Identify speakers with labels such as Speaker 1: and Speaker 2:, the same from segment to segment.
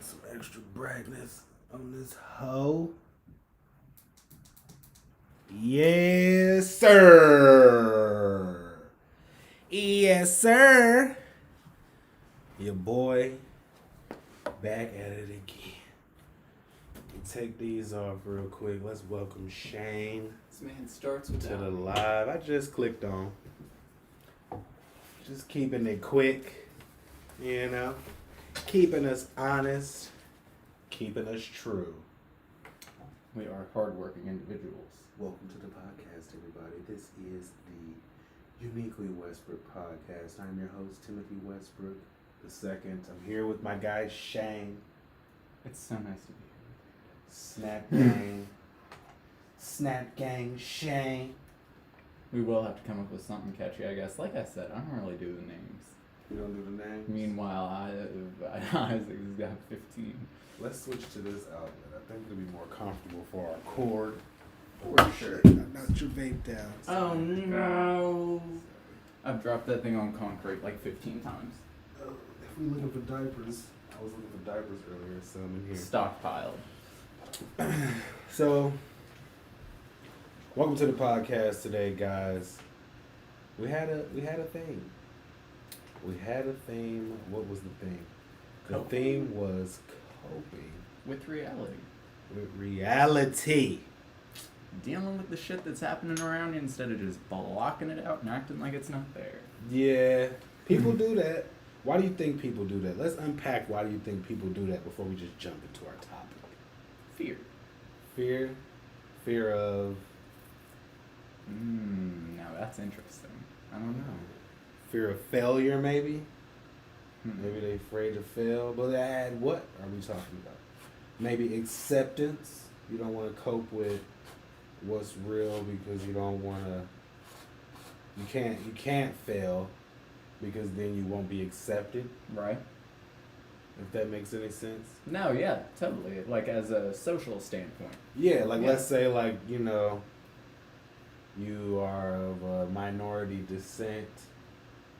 Speaker 1: Some extra brightness on this hoe. Yes, sir. Yes, sir. Your boy back at it again. Take these off real quick. Let's welcome Shane.
Speaker 2: This man starts with
Speaker 1: to the live. I just clicked on. Just keeping it quick, you know, keeping us honest, keeping us true.
Speaker 2: We are hardworking individuals.
Speaker 1: Welcome to the podcast, everybody. This is the Uniquely Westbrook podcast. I'm your host, Timothy Westbrook II. I'm here with my guy, Shane.
Speaker 2: It's so nice to be here.
Speaker 1: Snap Gang. Snap Gang Shane.
Speaker 2: We will have to come up with something catchy, I guess. Like I said, I don't really do the names.
Speaker 1: You don't do the names?
Speaker 2: Meanwhile, Isaac's got 15.
Speaker 1: Let's switch to this outlet. I think it'll be more comfortable for our cord.
Speaker 2: For sure.
Speaker 1: Knocked your vape down.
Speaker 2: Oh no! I've dropped that thing on concrete like 15 times.
Speaker 1: If we're looking for diapers, I was looking for diapers earlier, so I'm in here.
Speaker 2: Stockpiled.
Speaker 1: So, welcome to the podcast today, guys. We had a theme. We had a theme. What was the theme? The theme was coping
Speaker 2: with reality.
Speaker 1: With reality.
Speaker 2: Dealing with the shit that's happening around you instead of just blocking it out and acting like it's not there.
Speaker 1: Yeah, people do that. Why do you think people do that? Let's unpack why do you think people do that before we just jump into our topic. Fear? Fear of...
Speaker 2: Now that's interesting. I don't know.
Speaker 1: Fear of failure, maybe? Maybe they're afraid to fail. But what are we talking about? Maybe acceptance. You don't want to cope with what's real because you don't want to... You can't fail because then you won't be accepted.
Speaker 2: Right.
Speaker 1: If that makes any sense.
Speaker 2: No, yeah, totally. Like as a social standpoint.
Speaker 1: Yeah, let's say you are of a minority descent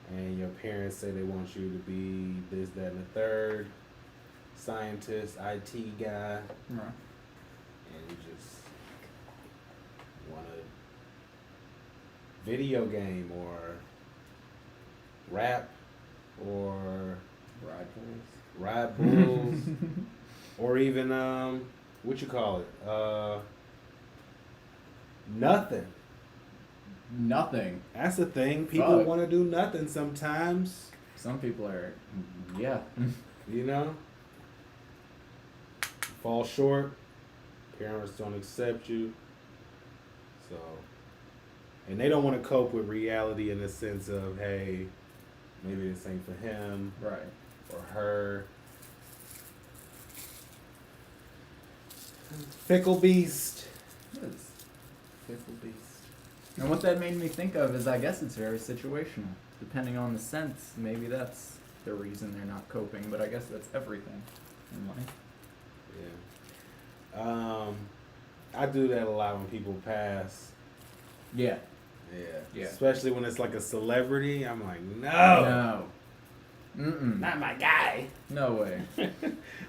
Speaker 1: and your parents say they want you to be this, that, and the third, scientist, IT guy.
Speaker 2: Right.
Speaker 1: And you just want a video game or rap or ride bulls, or even what you call it? Nothing.
Speaker 2: Nothing.
Speaker 1: That's the thing. People want to do nothing sometimes.
Speaker 2: Some people are, yeah.
Speaker 1: You know, fall short. Parents don't accept you. So, and they don't want to cope with reality in the sense of, hey, maybe this ain't for him.
Speaker 2: Right.
Speaker 1: Or her. Fickle beast.
Speaker 2: It is.
Speaker 1: Fickle beast.
Speaker 2: And what that made me think of is I guess it's very situational. Depending on the sense, maybe that's the reason they're not coping, but I guess that's everything in life.
Speaker 1: Yeah. I do that a lot when people pass.
Speaker 2: Yeah.
Speaker 1: Yeah. Especially when it's like a celebrity. I'm like, no. Not my guy.
Speaker 2: No way.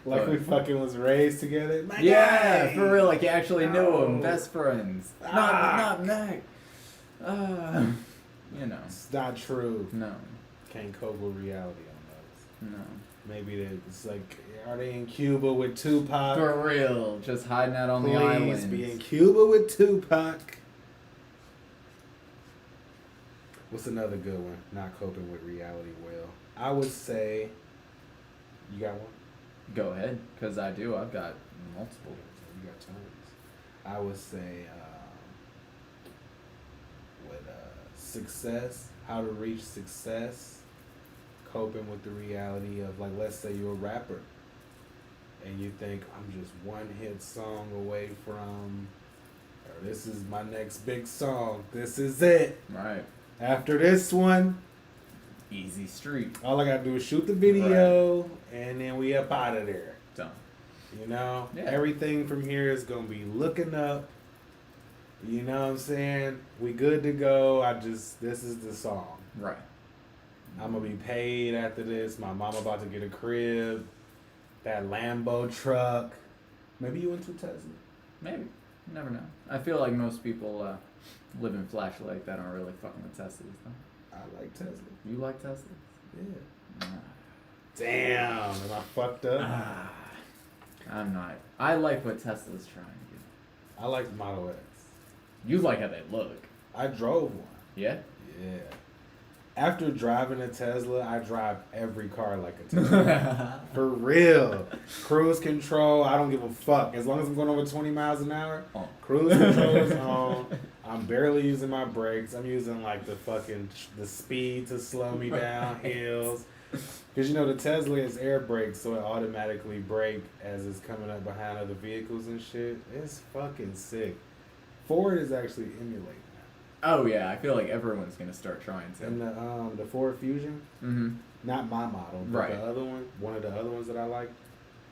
Speaker 1: We fucking was raised together. My
Speaker 2: guy.
Speaker 1: For
Speaker 2: For real. Like you actually knew him. Best friends. Not Mac. It's
Speaker 1: not true.
Speaker 2: No.
Speaker 1: Can't cope with reality on those.
Speaker 2: No.
Speaker 1: Maybe it's like, are they in Cuba with Tupac?
Speaker 2: For real. Just hiding out on the islands.
Speaker 1: Please be in Cuba with Tupac. What's another good one? Not coping with reality well. I would say, you got one?
Speaker 2: Go ahead, because I do. I've got multiple.
Speaker 1: You got tons. I would say, success, how to reach success, coping with the reality of, let's say you're a rapper, and you think, I'm just one hit song away from, or this is my next big song, this is it.
Speaker 2: Right.
Speaker 1: After this one,
Speaker 2: easy street.
Speaker 1: All I gotta do is shoot the video, and then we up out of there.
Speaker 2: Done.
Speaker 1: You know?
Speaker 2: Yeah.
Speaker 1: Everything from here is gonna be looking up. You know what I'm saying? We good to go. This is the song.
Speaker 2: Right.
Speaker 1: I'm gonna be paid after this. My mama about to get a crib. that Lambo truck. Maybe you into Tesla.
Speaker 2: Maybe. You never know. I feel like most people living flashy like that aren't really fucking with Teslas, though.
Speaker 1: I like Tesla.
Speaker 2: You like Teslas?
Speaker 1: Yeah.
Speaker 2: Nah.
Speaker 1: Damn, am I fucked up?
Speaker 2: I'm not. I like what Tesla's trying to do.
Speaker 1: I like the Model X.
Speaker 2: You like how they look.
Speaker 1: I drove one.
Speaker 2: Yeah?
Speaker 1: Yeah. After driving a Tesla, I drive every car like a Tesla. For real. Cruise control, I don't give a fuck. As long as I'm going over 20 miles an hour, cruise control is on. I'm barely using my brakes. I'm using like the speed to slow me down, hills. Because you know the Tesla is air brakes, so it automatically brake as it's coming up behind other vehicles and shit. It's fucking sick. Ford is actually emulating that.
Speaker 2: Oh yeah, I feel like everyone's gonna start trying to.
Speaker 1: And the Ford Fusion, not my model, but
Speaker 2: Right.
Speaker 1: the other one of the other ones that I like,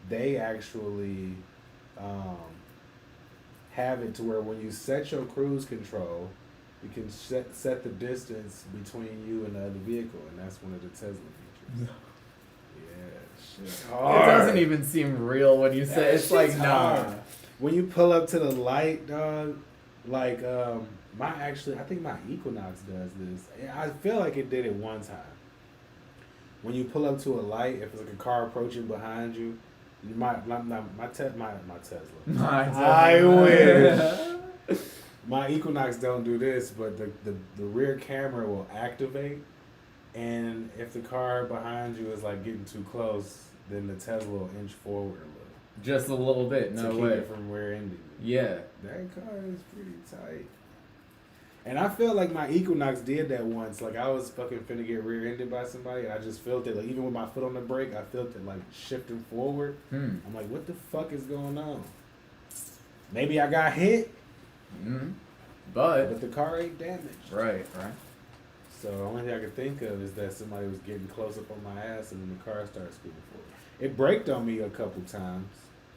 Speaker 1: they actually have it to where when you set your cruise control, you can set the distance between you and the other vehicle, and that's one of the Tesla features. Yeah, shit.
Speaker 2: It doesn't even seem real when you say it's like nah.
Speaker 1: When you pull up to the light, dog, like I think my Equinox does this. I feel like it did it one time. When you pull up to a light, if it's like a car approaching behind you, my Tesla. I wish. My Equinox don't do this, but the rear camera will activate, and if the car behind you is like getting too close, then the Tesla will inch forward a little.
Speaker 2: Just a little bit, no
Speaker 1: to keep
Speaker 2: way.
Speaker 1: it from rear-ending you.
Speaker 2: Yeah.
Speaker 1: That car is pretty tight. And I feel like my Equinox did that once. Like I was fucking finna get rear-ended by somebody, and I just felt it. Like even with my foot on the brake, I felt it like shifting forward. I'm like, what the fuck is going on? Maybe I got hit. But the car ain't damaged.
Speaker 2: Right.
Speaker 1: So the only thing I could think of is that somebody was getting close up on my ass, and then the car started scooting forward. It braked on me a couple times.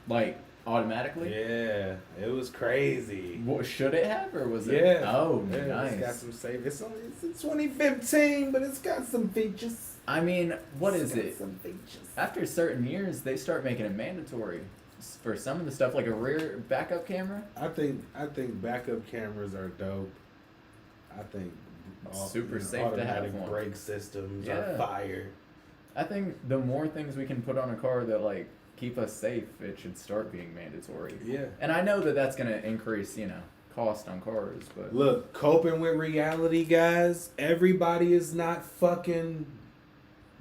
Speaker 2: Like automatically?
Speaker 1: Yeah, it was crazy.
Speaker 2: What, should it have, or was it?
Speaker 1: Yeah.
Speaker 2: Oh,
Speaker 1: yeah,
Speaker 2: nice.
Speaker 1: It's got some safe. It's in 2015, but it's got some features.
Speaker 2: I mean, what is
Speaker 1: It's
Speaker 2: it?
Speaker 1: got some features.
Speaker 2: After certain years, they start making it mandatory for some of the stuff, like a rear backup camera.
Speaker 1: I think backup cameras are dope. I think
Speaker 2: Super safe to have
Speaker 1: automatic
Speaker 2: one.
Speaker 1: brake systems
Speaker 2: Yeah.
Speaker 1: are fire.
Speaker 2: I think the more things we can put on a car that like keep us safe, it should start being mandatory.
Speaker 1: Yeah.
Speaker 2: And I know that that's gonna increase, cost on cars, but
Speaker 1: Look, coping with reality, guys. Everybody is not fucking.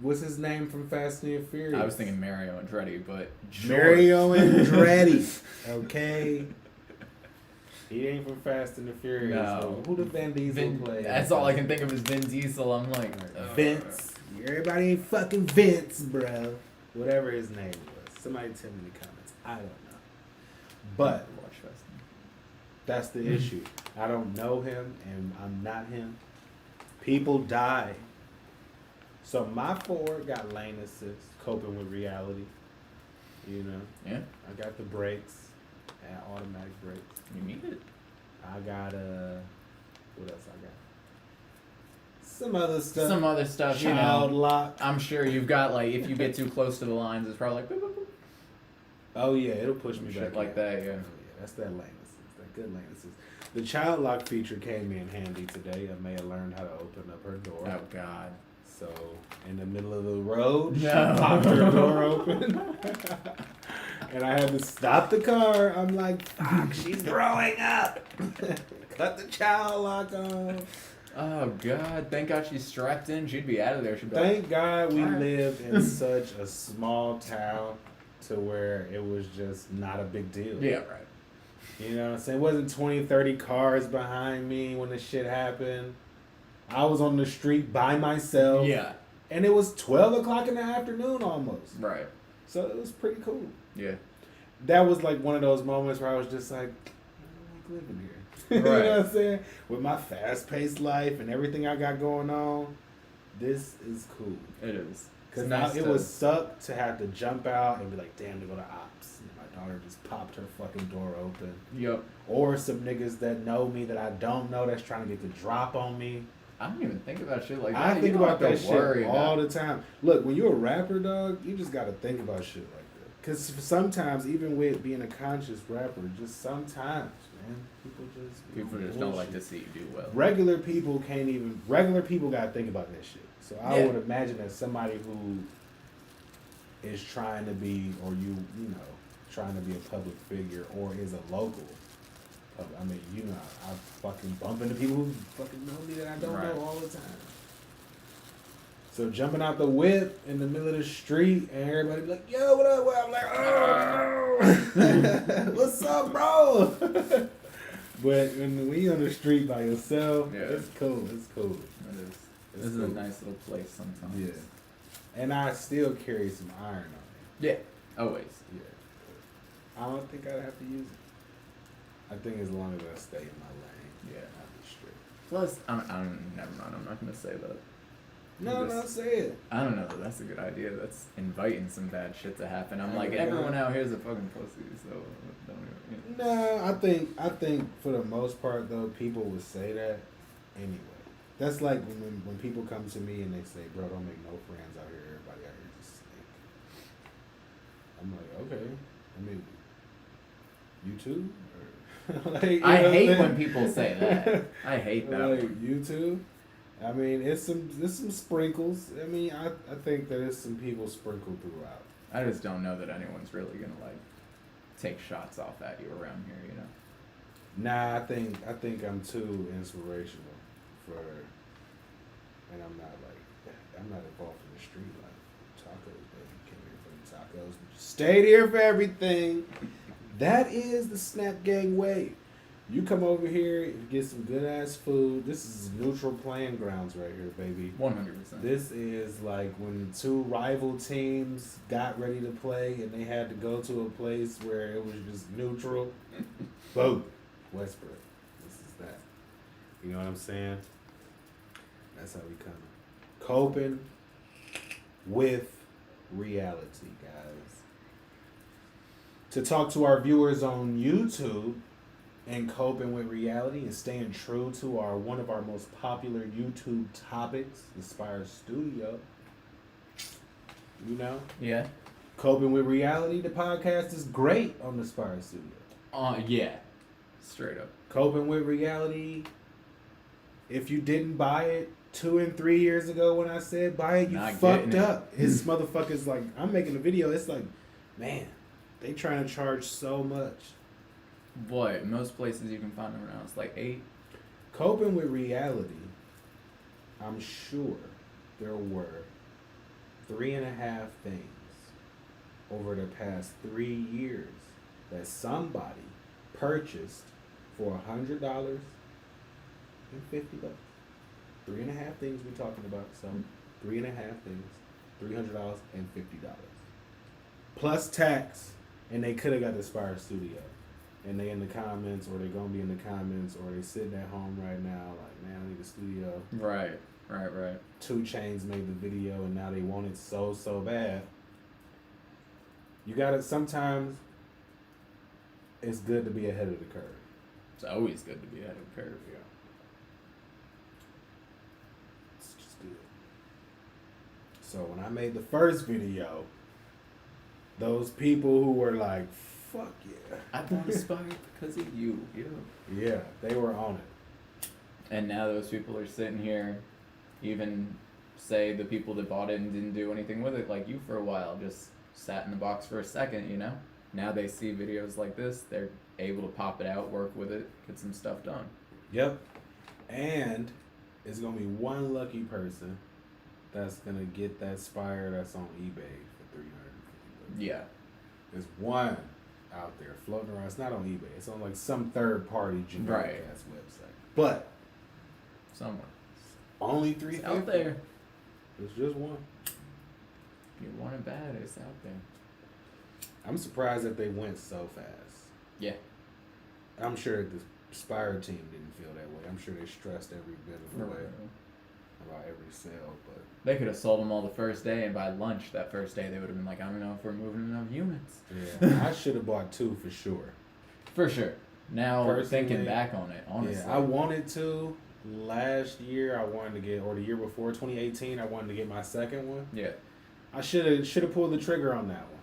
Speaker 1: What's his name from Fast and the Furious?
Speaker 2: I was thinking Mario Andretti, but
Speaker 1: Mario Andretti. Okay. He ain't from Fast and the Furious.
Speaker 2: No.
Speaker 1: So who the Vin Diesel play?
Speaker 2: That's all I can think of is Vin Diesel. I'm like
Speaker 1: Vince. Everybody ain't fucking Vince, bro. Whatever his name was. Somebody tell me in the comments. I don't know. But
Speaker 2: watch Fast and
Speaker 1: that's the issue. I don't know him, and I'm not him. People die. So my Ford got lane assist, coping with reality.
Speaker 2: Yeah.
Speaker 1: I got the brakes, and automatic brakes.
Speaker 2: You need it.
Speaker 1: I got what else I got? Some other stuff.
Speaker 2: Some other stuff,
Speaker 1: Child lock.
Speaker 2: I'm sure you've got like if you get too close to the lines, it's probably like boop, boop, boop.
Speaker 1: Oh yeah, it'll push me
Speaker 2: Shit
Speaker 1: back
Speaker 2: like
Speaker 1: in.
Speaker 2: that, yeah.
Speaker 1: Oh yeah, that's that lane assist. That good lane assist. The child lock feature came in handy today. Amaya learned how to open up her door.
Speaker 2: Oh God.
Speaker 1: So in the middle of the road, she
Speaker 2: No.
Speaker 1: popped her door open. And I had to stop the car. I'm like, fuck, she's growing up. Cut the child lock off.
Speaker 2: Oh God! Thank God she's strapped in. She'd be out of there. She'd be
Speaker 1: Thank God we
Speaker 2: Alright.
Speaker 1: lived in such a small town to where it was just not a big deal.
Speaker 2: like, yeah, right.
Speaker 1: You know what I'm saying? It wasn't 20, 30 cars behind me when the shit happened. I was on the street by myself.
Speaker 2: Yeah.
Speaker 1: And it was 12 o'clock in the afternoon almost.
Speaker 2: Right.
Speaker 1: So it was pretty cool.
Speaker 2: Yeah.
Speaker 1: That was like one of those moments where I was just like, I like living here. You
Speaker 2: Right.
Speaker 1: know what I'm saying? With my fast-paced life and everything I got going on, this is cool.
Speaker 2: It is.
Speaker 1: Because
Speaker 2: It's
Speaker 1: now
Speaker 2: nice
Speaker 1: it
Speaker 2: to-
Speaker 1: would suck to have to jump out and be like, damn, to go to ops. And my daughter just popped her fucking door open.
Speaker 2: Yep.
Speaker 1: Or some niggas that know me that I don't know that's trying to get the drop on me.
Speaker 2: I don't even think about shit like that.
Speaker 1: I think
Speaker 2: You don't
Speaker 1: about
Speaker 2: have
Speaker 1: that
Speaker 2: to
Speaker 1: shit
Speaker 2: worry
Speaker 1: all
Speaker 2: about
Speaker 1: the time. Look, when you're a rapper, dog, you just got to think about shit like that. Because sometimes, even with being a conscious rapper, just sometimes, man, people just
Speaker 2: don't like to see you do well.
Speaker 1: Regular people can't even. Regular people gotta think about that shit. So I would imagine that somebody who is trying to be, or trying to be a public figure, or is a local. I mean, I fucking bump into people who fucking know me that I don't know all the time. So jumping out the whip in the middle of the street and everybody be like, yo, what up? I'm like, oh, what's up, bro? But when you on the street by yourself, it's cool. It's cool.
Speaker 2: It is. This is a nice little place sometimes.
Speaker 1: Yeah. And I still carry some iron on me.
Speaker 2: Yeah, always.
Speaker 1: Yeah. I don't think I'd have to use it. I think as long as I stay in my lane, I'll be straight.
Speaker 2: Plus, never mind. I'm not gonna say that.
Speaker 1: No, say it.
Speaker 2: I don't know. That's a good idea. That's inviting some bad shit to happen. I'm like, everyone out here is a fucking pussy, so don't even.
Speaker 1: No, I think for the most part though, people would say that anyway. That's like when people come to me and they say, "Bro, don't make no friends out here. Everybody out here is a snake." I'm like, okay. I mean, you too? Like,
Speaker 2: I hate when people say that. I hate that.
Speaker 1: Like, you too? I mean, it's some sprinkles. I mean, I think that it's some people sprinkled throughout.
Speaker 2: I just don't know that anyone's really gonna take shots off at you around here, you know.
Speaker 1: Nah, I think I'm too inspirational for, and I'm not involved in the street life. Tacos, baby, came here for the tacos. Stayed here for everything. That is the Snap Gang way. You come over here, you get some good ass food. This is neutral playing grounds right here, baby.
Speaker 2: 100%. this
Speaker 1: is like when two rival teams got ready to play and they had to go to a place where it was just neutral. Boom. Westbrook. This is that. You know what I'm saying? That's how we come. Coping with reality, guys. To talk to our viewers on YouTube, and coping with reality and staying true to one of our most popular YouTube topics, the Spire Studio. You know?
Speaker 2: Yeah.
Speaker 1: Coping with reality, the podcast is great on the Spire Studio.
Speaker 2: Yeah. Straight up.
Speaker 1: Coping with reality. If you didn't buy it 2 and 3 years ago when I said buy it, you fucked up. His motherfuckers like, I'm making a video, it's like, man, they trying to charge so much.
Speaker 2: What? Most places you can find them around, it's like $8.
Speaker 1: Coping with reality, I'm sure there were 3.5 things over the past 3 years that somebody purchased for $100 and $50. 3.5 things we're talking about. So 3.5 things, $300 and $50. Plus tax, and they could have got the Spire Studio. And they in the comments, or they gonna be in the comments, or they sitting at home right now, like, man, I need a studio.
Speaker 2: Right.
Speaker 1: 2 Chainz made the video, and now they want it so bad. You gotta, sometimes, it's good to be ahead of the curve.
Speaker 2: It's always good to be ahead of the curve.
Speaker 1: Yeah. It's just good. So when I made the first video, those people who were like, fuck yeah.
Speaker 2: I bought Aspire because of you.
Speaker 1: Yeah, they were on it.
Speaker 2: And now those people are sitting here, even say the people that bought it and didn't do anything with it, like you for a while, just sat in the box for a second, you know? Now they see videos like this, they're able to pop it out, work with it, get some stuff done.
Speaker 1: Yep. And it's going to be one lucky person that's going to get that Spire that's on eBay for $350.
Speaker 2: Yeah.
Speaker 1: There's one out there floating around. It's not on eBay. It's on like some third-party generic ass website. But
Speaker 2: somewhere.
Speaker 1: Only $350.
Speaker 2: It's out there.
Speaker 1: It's just one.
Speaker 2: If you want it bad, it's out there.
Speaker 1: I'm surprised that they went so fast.
Speaker 2: Yeah.
Speaker 1: I'm sure the Spire team didn't feel that way. I'm sure they stressed every bit of the way about every sale, but
Speaker 2: they could have sold them all the first day, and by lunch that first day they would have been like, I don't know if we're moving enough units.
Speaker 1: Yeah, I should have bought 2 for sure.
Speaker 2: For sure. Now thinking back on it, honestly.
Speaker 1: Yeah, I wanted to. Last year I wanted to get, or the year before, 2018, I wanted to get my second one.
Speaker 2: Yeah.
Speaker 1: I should have pulled the trigger on that one.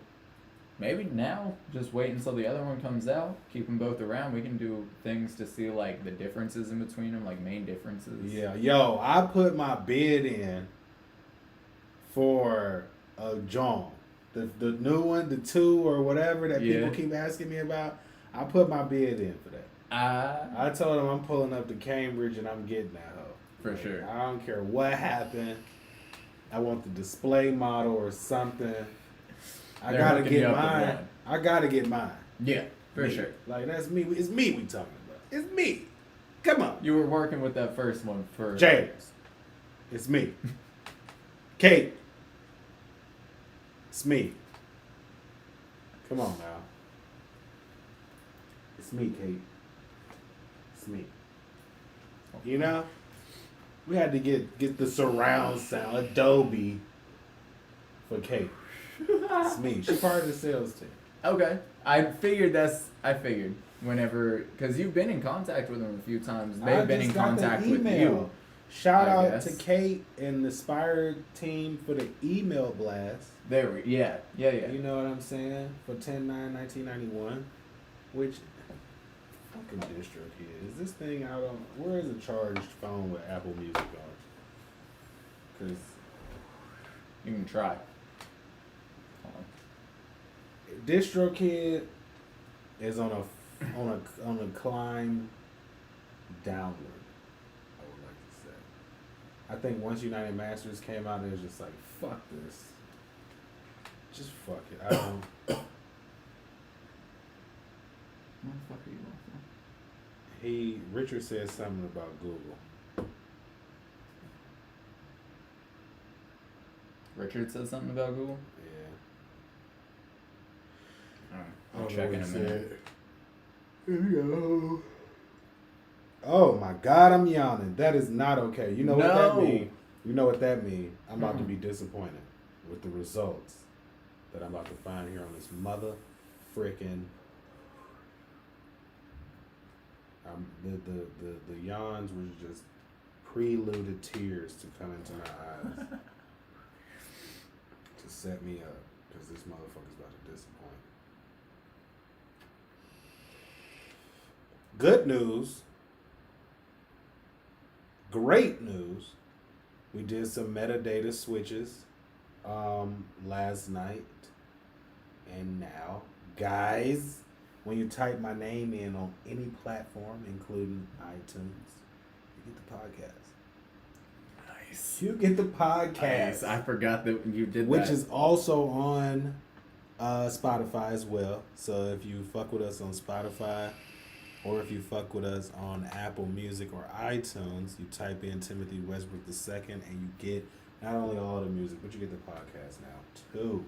Speaker 2: maybe now, just wait until the other one comes out. Keep them both around. We can do things to see like the differences in between them, like main differences.
Speaker 1: Yeah, yo, I put my bid in for a John, the new one, the 2 or whatever that people keep asking me about. I put my bid in for that. I told them I'm pulling up to Cambridge and I'm getting that hoe.
Speaker 2: For sure.
Speaker 1: I don't care what happened. I want the display model or something. I gotta get mine. I gotta get mine.
Speaker 2: Yeah, for sure.
Speaker 1: Like that's me. It's me we talking about. It's me. Come on.
Speaker 2: You were working with that first one for
Speaker 1: James. It's me. Kate. It's me. Come on now. It's me, Kate. It's me. You know? We had to get the surround sound, Adobe, for Kate. It's me. She's part of the sales team.
Speaker 2: Okay. I figured whenever, because you've been in contact with them a few times. They've been in contact with you.
Speaker 1: Shout out to Kate and the Spire team for the email blast.
Speaker 2: Yeah.
Speaker 1: You know what I'm saying? For 10/9/1991, which fucking DistroKid is this thing out on? Where is a charged phone with Apple Music on? Because
Speaker 2: you can try.
Speaker 1: DistroKid is on a climb downward. I would like to say. I think once United Masters came out, it was just like fuck this. Just fuck it. I don't.
Speaker 2: What the fuck are you on for?
Speaker 1: Richard said something about Google.
Speaker 2: Richard said something about Google?
Speaker 1: Yeah.
Speaker 2: Alright, I'll check in a minute.
Speaker 1: Oh my God, I'm yawning. That is not okay. You know what that means? You know what that means? I'm about to be disappointed with the results that I'm about to find here on this mother frickin' the yawns were just preluded tears to come into my eyes to set me up because this motherfucker's about to disappoint. Good news, great news. We did some metadata switches last night, and now, guys, when you type my name in on any platform, including iTunes, you get the podcast.
Speaker 2: Nice.
Speaker 1: You get the podcast.
Speaker 2: Nice. I forgot that you did
Speaker 1: which
Speaker 2: that.
Speaker 1: is also on Spotify as well. So if you fuck with us on Spotify, or if you fuck with us on Apple Music or iTunes, you type in Timothy Westbrook II, and you get not only all the music, but you get the podcast now too.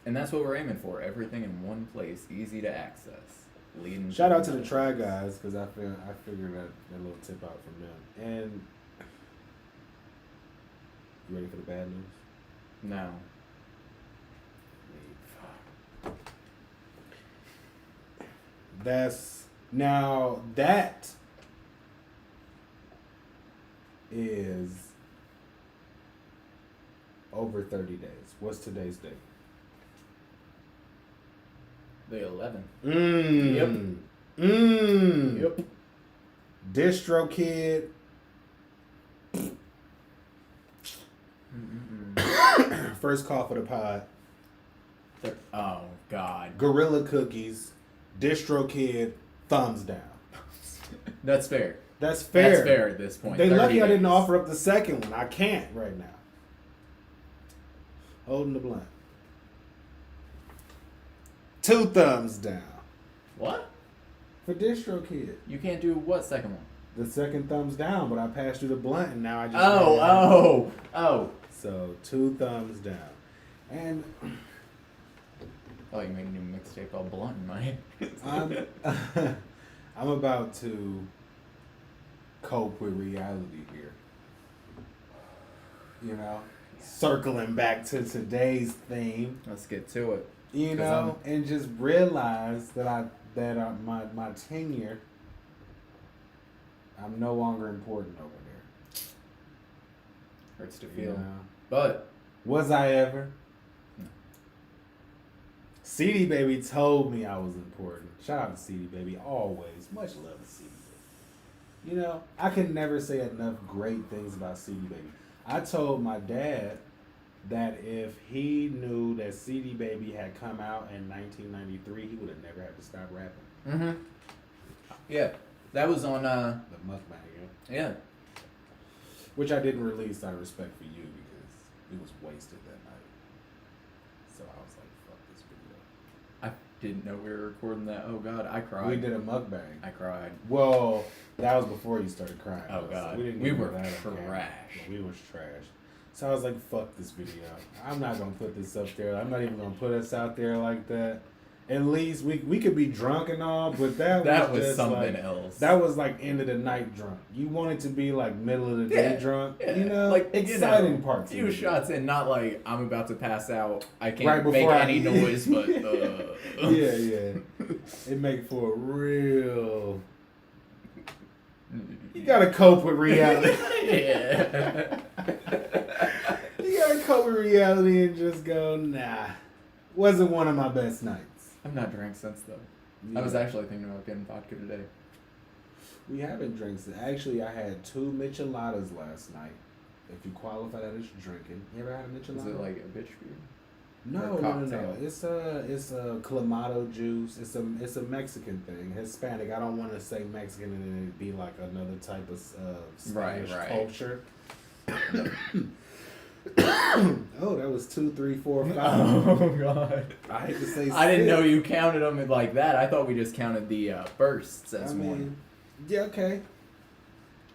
Speaker 2: And that's what we're aiming for. Everything in one place, easy to access.
Speaker 1: Shout out to the Try Guys, because I figured that little tip out from them. And you ready for the bad news?
Speaker 2: No.
Speaker 1: That is over 30 days. What's today's date?
Speaker 2: The 11th.
Speaker 1: Yep. DistroKid. First call for the pod.
Speaker 2: Oh, God.
Speaker 1: Gorilla Cookies. DistroKid. Thumbs down.
Speaker 2: That's fair.
Speaker 1: That's fair.
Speaker 2: That's fair at this point.
Speaker 1: They lucky I didn't offer up the second one. I can't right now. Holding the blunt. 2 thumbs down.
Speaker 2: What?
Speaker 1: For DistroKid.
Speaker 2: You can't do what second one?
Speaker 1: The second thumbs down, but I passed you the blunt and now I just...
Speaker 2: Oh.
Speaker 1: So 2 thumbs down. And...
Speaker 2: Oh, you made a new mixtape called Blunt in my head.
Speaker 1: I'm about to cope with reality here. You know? Circling back to today's theme.
Speaker 2: Let's get to it.
Speaker 1: You know, and just realize that my tenure, I'm no longer important over there.
Speaker 2: Hurts to feel.
Speaker 1: You know?
Speaker 2: But
Speaker 1: was I ever?
Speaker 2: No.
Speaker 1: CD Baby told me I was important. Shout out to CD Baby, always. Much love to CD Baby. You know, I can never say enough great things about CD Baby. I told my dad that if he knew that CD Baby had come out in 1993, he would have never had to stop rapping.
Speaker 2: Mm-hmm. Yeah, that was on,
Speaker 1: The mukbang,
Speaker 2: yeah.
Speaker 1: which I didn't release out of respect for you because it was wasted that night. So I was like, fuck this video.
Speaker 2: I didn't know we were recording that. Oh, God, I cried.
Speaker 1: We did a mukbang.
Speaker 2: I cried.
Speaker 1: Well, that was before you started crying.
Speaker 2: Oh, God.
Speaker 1: We, didn't
Speaker 2: We
Speaker 1: get
Speaker 2: were
Speaker 1: that on camera.
Speaker 2: trash.
Speaker 1: We was trash. So I was like, fuck this video. I'm not going to put this up there. I'm not even going to put us out there like that. At least we could be drunk and all, but that was just
Speaker 2: something
Speaker 1: like,
Speaker 2: else.
Speaker 1: That was like end of the night drunk. You wanted to be like middle of the day drunk.
Speaker 2: Yeah.
Speaker 1: You know?
Speaker 2: Like,
Speaker 1: exciting parts.
Speaker 2: Few shots in, not like I'm about to pass out. I can't
Speaker 1: Right
Speaker 2: make
Speaker 1: before
Speaker 2: any noise, but
Speaker 1: yeah. It make for a real. You gotta cope with reality.
Speaker 2: Yeah.
Speaker 1: You gotta cope with reality and just go, nah. Wasn't one of my best nights.
Speaker 2: I've not drank since though.
Speaker 1: Yeah.
Speaker 2: I was actually thinking about getting vodka today.
Speaker 1: We haven't drank since. Actually, I had 2 micheladas last night. If you qualify that as drinking. You ever had a michelada?
Speaker 2: Is it like a bitch beer?
Speaker 1: No.
Speaker 2: cocktail?
Speaker 1: It's a clamato juice. It's a Mexican thing. Hispanic. I don't want to say Mexican and then it'd be like another type of Spanish
Speaker 2: Right.
Speaker 1: culture. Oh, that was 2, 3, 4, 5.
Speaker 2: Oh God!
Speaker 1: I hate to say.
Speaker 2: I didn't
Speaker 1: 6.
Speaker 2: know you counted them like that. I thought we just counted the bursts as one.
Speaker 1: Yeah, okay.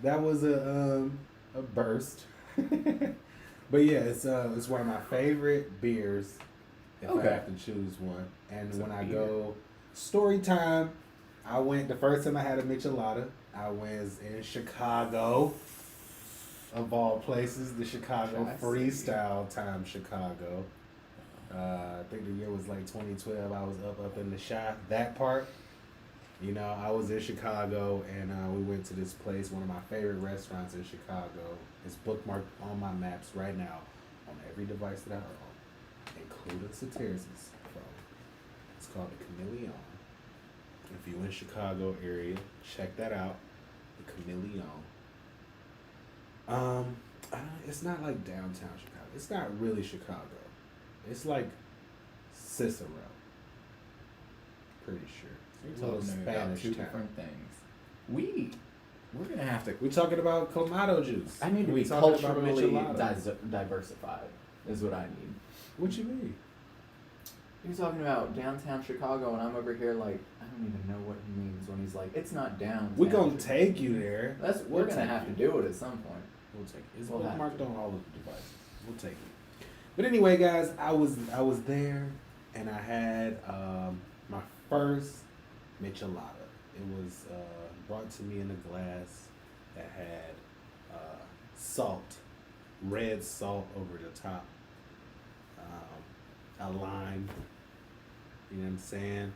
Speaker 1: That was a burst. But yeah, it's one of my favorite beers. If I have to choose one, and
Speaker 2: It's
Speaker 1: when
Speaker 2: a
Speaker 1: I
Speaker 2: beer.
Speaker 1: go story time, I went the first time I had a michelada. I was in Chicago, of all places, the Chicago
Speaker 2: I see.
Speaker 1: Freestyle Time Chicago. I think the year was like 2012. I was up in the shop. That part, you know, I was in Chicago and we went to this place, one of my favorite restaurants in Chicago. It's bookmarked on my maps right now on every device that I own, including Soteris's phone. It's called the Chameleon. If you're in Chicago area, check that out. The Chameleon. It's not like downtown Chicago. It's not really Chicago. It's like Cicero. Pretty sure. It's a little
Speaker 2: Talking about
Speaker 1: Spanish
Speaker 2: two
Speaker 1: town.
Speaker 2: different things. We're gonna have to.
Speaker 1: We're talking about clamato juice.
Speaker 2: I need to
Speaker 1: We
Speaker 2: be
Speaker 1: talking about
Speaker 2: culturally
Speaker 1: micheladas.
Speaker 2: diversified. Is what I need.
Speaker 1: What you mean?
Speaker 2: You're talking about downtown Chicago, and I'm over here like I don't even know what he means when he's like it's not downtown.
Speaker 1: We're gonna
Speaker 2: Chicago."
Speaker 1: take you there.
Speaker 2: We're gonna
Speaker 1: take
Speaker 2: have
Speaker 1: you.
Speaker 2: to do it at some point.
Speaker 1: We'll take it. It's
Speaker 2: We'll have
Speaker 1: bookmarked
Speaker 2: to.
Speaker 1: on all of the devices. We'll take it. But anyway, guys, I was there and I had my first michelada. It was brought to me in a glass that had salt, red salt over the top, a lime. You know what I'm saying?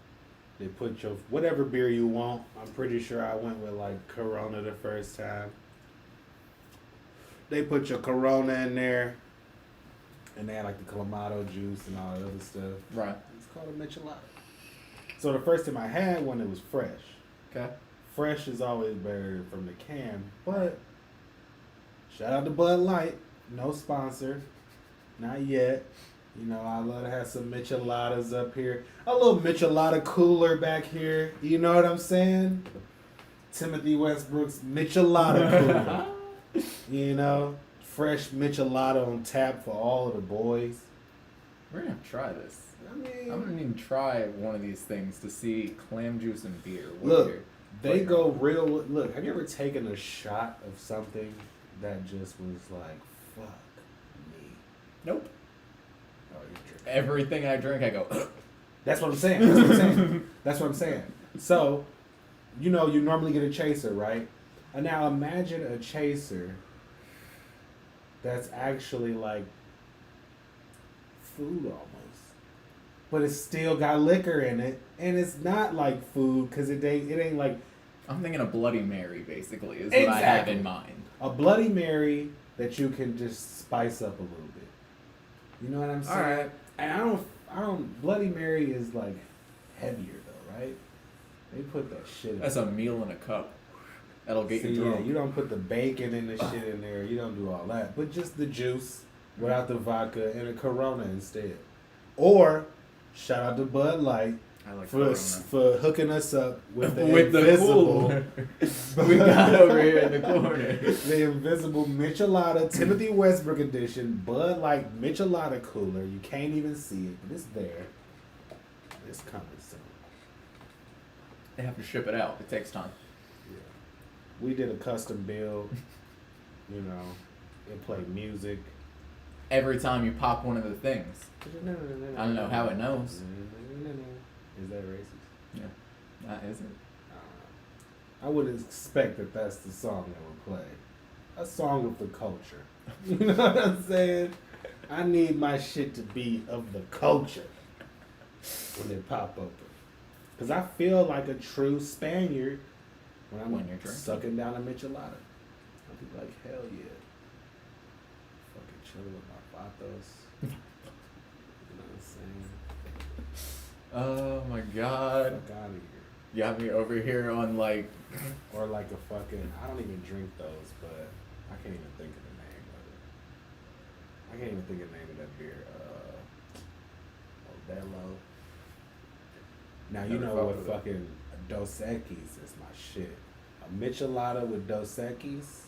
Speaker 1: They put your whatever beer you want. I'm pretty sure I went with like Corona the first time. They put your Corona in there, and they had like the Clamato juice and all that other stuff.
Speaker 2: Right.
Speaker 1: It's called a michelada. So the first time I had one, it was fresh.
Speaker 2: Okay.
Speaker 1: Fresh is always better from the can, but shout out to Bud Light, no sponsor, not yet. You know, I love to have some micheladas up here. A little michelada cooler back here. You know what I'm saying? Timothy Westbrook's michelada cooler. You know, fresh michelada on tap for all of the boys.
Speaker 2: We're gonna try this.
Speaker 1: I mean,
Speaker 2: I'm gonna need to try one of these things to see clam juice and beer.
Speaker 1: Look, they go real. Look, have you ever taken a shot of something that just was like, fuck me?
Speaker 2: Nope.
Speaker 1: Oh, you're drinking.
Speaker 2: Everything I drink, I go.
Speaker 1: That's what I'm saying. That's what I'm saying. That's what I'm saying. So, you know, you normally get a chaser, right? And now imagine a chaser that's actually like food almost. But it's still got liquor in it. And it's not like food because it ain't like
Speaker 2: I'm thinking a Bloody Mary, basically, is what I have in mind.
Speaker 1: a Bloody Mary that you can just spice up a little bit. You know what I'm saying?
Speaker 2: All right.
Speaker 1: And I don't. Bloody Mary is like heavier though, right? They put that shit.
Speaker 2: That's a meal in a cup. That'll get you
Speaker 1: Yeah,
Speaker 2: drunk.
Speaker 1: you don't put the bacon and the shit in there. You don't do all that, but just the juice without the vodka and a Corona instead. Or shout out to Bud Light
Speaker 2: I like
Speaker 1: for hooking us up with the
Speaker 2: with the
Speaker 1: invisible.
Speaker 2: cooler we got over here in the corner.
Speaker 1: The invisible Michelada Timothy Westbrook edition Bud Light Michelada cooler. You can't even see it, but it's there. It's coming soon.
Speaker 2: They have to ship it out. It takes time.
Speaker 1: Yeah. We did a custom build. You know, it played music.
Speaker 2: Every time you pop one of the things. I don't know how it knows.
Speaker 1: Is that racist?
Speaker 2: Yeah, that isn't.
Speaker 1: I don't know. I would expect that that's the song that would play. A song of the culture. You know what I'm saying? I need my shit to be of the culture when they pop open. Because I feel like a true Spaniard when I'm sucking down a michelada. I'll be like, hell yeah. Fucking chilling with my patos. You know what I'm saying?
Speaker 2: Oh my god.
Speaker 1: Fuck out of here.
Speaker 2: You got me over here on like.
Speaker 1: Or like a fucking, I don't even drink those, but I can't even think of the name of it. I can't even think of the name of that beer. Modelo. Now you know what fucking Dos Equis is my shit. A Michelada with Dos Equis.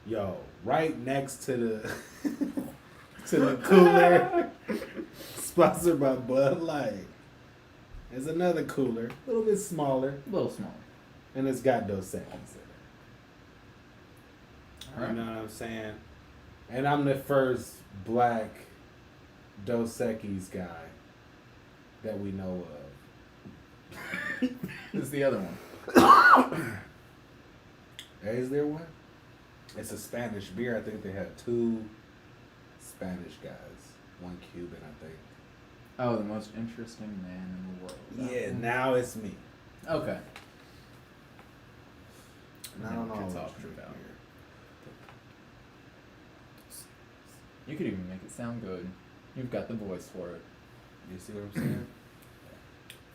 Speaker 1: Yo, right next to the to the cooler, sponsored by Bud Light. There's another cooler, a little bit smaller,
Speaker 2: A little small.
Speaker 1: and it's got Dos Equis in it.
Speaker 2: Alright.
Speaker 1: You know what I'm saying? And I'm the first black Dos Equis guy that we know of.
Speaker 2: This is the other one.
Speaker 1: Is there one? It's a Spanish beer. I think they had 2 Spanish guys. 1 Cuban, I think.
Speaker 2: Oh, the most interesting man in the world.
Speaker 1: Yeah, now it's me.
Speaker 2: Okay.
Speaker 1: And I don't know
Speaker 2: What
Speaker 1: what
Speaker 2: you're
Speaker 1: to
Speaker 2: talking
Speaker 1: drink
Speaker 2: about.
Speaker 1: beer.
Speaker 2: You could even make it sound good. You've got the voice for it.
Speaker 1: You see what I'm saying?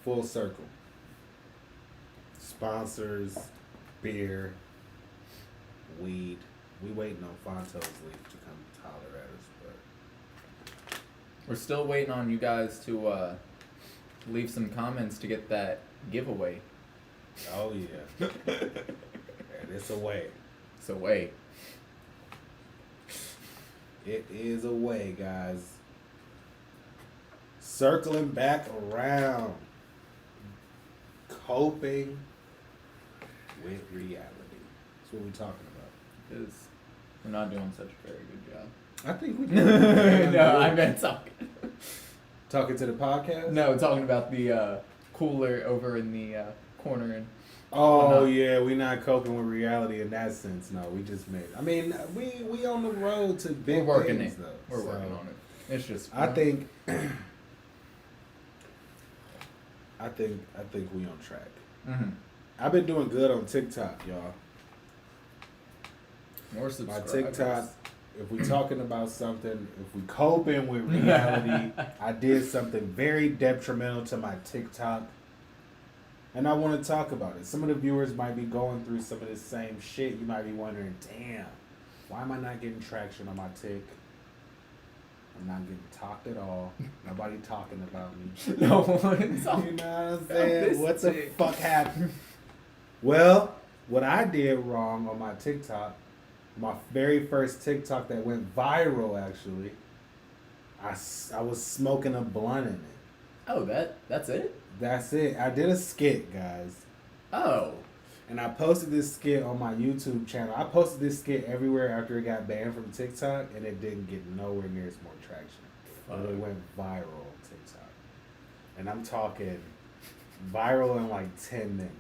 Speaker 1: Full circle. Sponsors, beer, weed. We waiting on Fonto's leaf to come holler at us, but
Speaker 2: We're still waiting on you guys to leave some comments to get that giveaway.
Speaker 1: oh yeah. And it's a way.
Speaker 2: So wait.
Speaker 1: It is a way, guys. Circling back around. Coping with reality. That's what we're talking about.
Speaker 2: Because we're not doing such a very good job.
Speaker 1: I think we
Speaker 2: No, I meant talking.
Speaker 1: Talking to the podcast?
Speaker 2: No, talking about the cooler over in the corner. And
Speaker 1: Oh yeah, we're not coping with reality in that sense. No, we just made. I mean, we on the road to big
Speaker 2: we're working
Speaker 1: things
Speaker 2: it.
Speaker 1: though.
Speaker 2: We're
Speaker 1: So,
Speaker 2: working on it. It's just.
Speaker 1: I think. I think we on track.
Speaker 2: Mm-hmm.
Speaker 1: I've been doing good on TikTok, y'all.
Speaker 2: More
Speaker 1: My
Speaker 2: subscribers.
Speaker 1: TikTok. If we talking about something, if we coping with reality, I did something very detrimental to my TikTok. And I want to talk about it. Some of the viewers might be going through some of the same shit. You might be wondering, damn, why am I not getting traction on my Tik? I'm not getting talked at all. Nobody talking about me.
Speaker 2: No one's
Speaker 1: You know
Speaker 2: talking.
Speaker 1: what I'm
Speaker 2: about
Speaker 1: saying?
Speaker 2: this
Speaker 1: What the
Speaker 2: Tik.
Speaker 1: fuck happened? Well, what I did wrong on my TikTok, my very first TikTok that went viral, actually, I was smoking a blunt in it.
Speaker 2: Oh, that's it?
Speaker 1: That's it. I did a skit, guys.
Speaker 2: Oh.
Speaker 1: And I posted this skit on my YouTube channel. I posted this skit everywhere after it got banned from TikTok, and it didn't get nowhere near as more traction. But it went viral on TikTok. And I'm talking viral in like 10 minutes.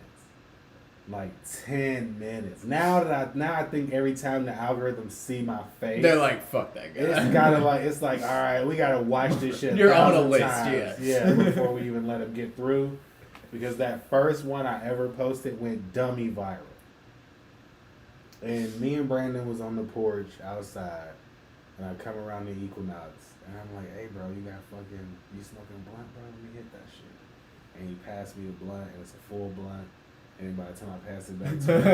Speaker 1: Like 10 minutes. Now I think every time the algorithms see my face,
Speaker 2: They're like, fuck that guy.
Speaker 1: it's like, all right, we gotta watch this shit.
Speaker 2: You're on a
Speaker 1: 1,000
Speaker 2: list,
Speaker 1: times.
Speaker 2: yeah.
Speaker 1: Yeah, before we even let them get through. Because that first one I ever posted went dummy viral. And me and Brandon was on the porch outside, And I come around the equinox, and I'm like, "Hey, bro, you smoking a blunt, bro? Let me hit that shit." And he passed me a blunt, and it's a full blunt. And by the time I pass it back to him, I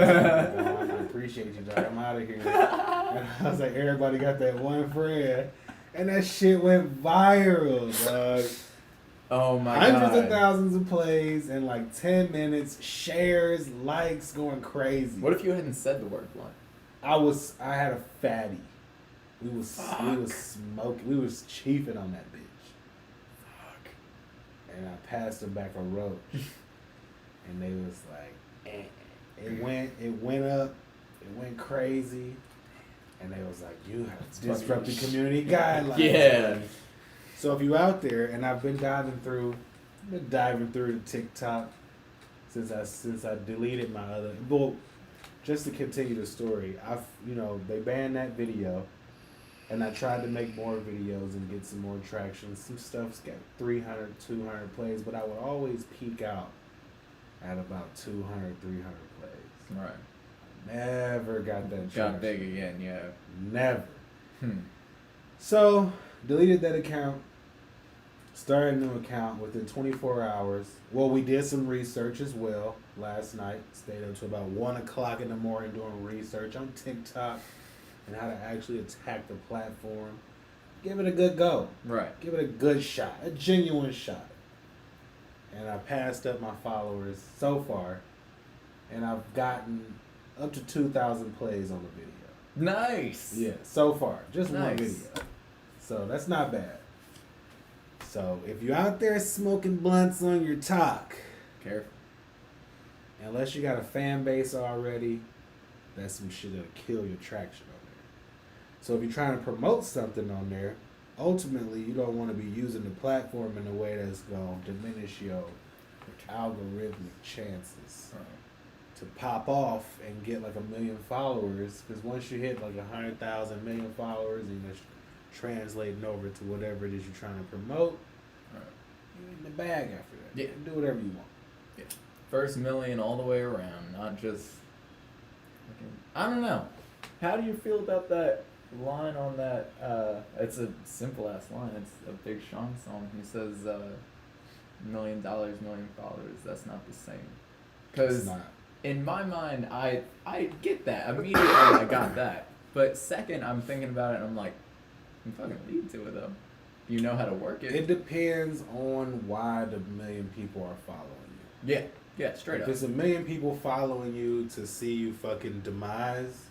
Speaker 1: was like, I appreciate you, dog. I'm out of here. And I was like, everybody got that one friend. And that shit went viral, dog.
Speaker 2: Oh my god.
Speaker 1: Hundreds of thousands of plays in like 10 minutes, shares, likes, going crazy.
Speaker 2: What if you hadn't said the word blunt?
Speaker 1: I had a fatty. We was smoking. We was chiefing on that bitch.
Speaker 2: Fuck.
Speaker 1: And I passed them back a roach. And they was like, eh. It went up, it went crazy, and they was like, you have disrupted community guidelines.
Speaker 2: Yeah.
Speaker 1: So if you out there, and I've been diving through the TikTok since I deleted my other. Well, just to continue the story, they banned that video, and I tried to make more videos and get some more traction. Some stuff's got 300, 200 plays, but I would always peak out at about 200, 300 plays.
Speaker 2: Right.
Speaker 1: Never got that traction.
Speaker 2: Got big again, yeah.
Speaker 1: Never. So, deleted that account. Started a new account within 24 hours. Well, we did some research as well last night. Stayed up to about 1 o'clock in the morning doing research on TikTok and how to actually attack the platform. Give it a good go.
Speaker 2: Right.
Speaker 1: Give it a good shot. A genuine shot. And I passed up my followers so far, and I've gotten up to 2,000 plays on the video.
Speaker 2: Nice.
Speaker 1: Yeah, so far, just
Speaker 2: Nice.
Speaker 1: one video. So that's not bad. So if you're out there smoking blunts on your talk,
Speaker 2: Careful.
Speaker 1: unless you got a fan base already, that's some shit that'll kill your traction on there. So if you're trying to promote something on there, ultimately, you don't want to be using the platform in a way that's going to diminish your algorithmic chances to pop off and get like 1 million followers. Because once you hit like 100,000 million followers and you're translating over to whatever it is you're trying to promote, you're in the bag after that.
Speaker 2: Yeah.
Speaker 1: You can do whatever you want.
Speaker 2: Yeah. First million all the way around, not just. I don't know. How do you feel about that line on that? It's a simple ass line. It's a Big Sean song. He says, $1 million, million followers. That's not the same. Because in my mind, I get that immediately. I got that. But second, I'm thinking about it, and I'm like, you fucking lead to it though. You know how to work it.
Speaker 1: It depends on why the 1 million people are following you.
Speaker 2: Yeah. Yeah. Straight
Speaker 1: if
Speaker 2: up.
Speaker 1: If it's 1 million people following you to see you fucking demise,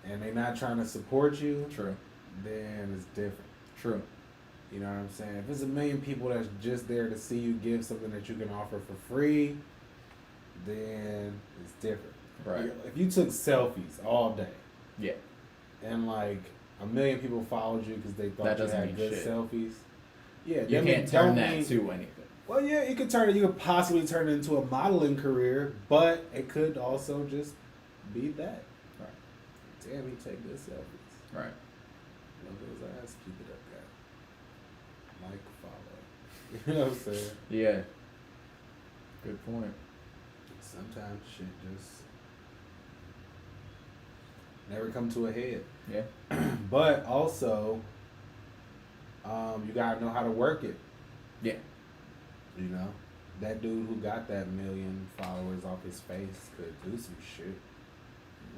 Speaker 1: and they're not trying to support you,
Speaker 2: True.
Speaker 1: then it's different.
Speaker 2: True.
Speaker 1: You know what I'm saying? If it's 1 million people that's just there to see you give something that you can offer for free, then it's different.
Speaker 2: Right.
Speaker 1: If you took selfies all day,
Speaker 2: Yeah.
Speaker 1: and like 1 million people followed you because they thought
Speaker 2: That
Speaker 1: you
Speaker 2: doesn't
Speaker 1: had
Speaker 2: mean
Speaker 1: good
Speaker 2: shit.
Speaker 1: selfies, yeah,
Speaker 2: You can't turn that to anything.
Speaker 1: Well, yeah, you could possibly turn it into a modeling career, but it could also just be that.
Speaker 2: Right.
Speaker 1: Damn, he take good selfies.
Speaker 2: Right.
Speaker 1: Love those ass. Keep it up, guy. Like, follow. You know what I'm saying?
Speaker 2: Yeah. Good point.
Speaker 1: Sometimes shit just never come to a head.
Speaker 2: Yeah.
Speaker 1: But also, you gotta know how to work it.
Speaker 2: Yeah.
Speaker 1: You know, that dude who got that 1 million followers off his face could do some shit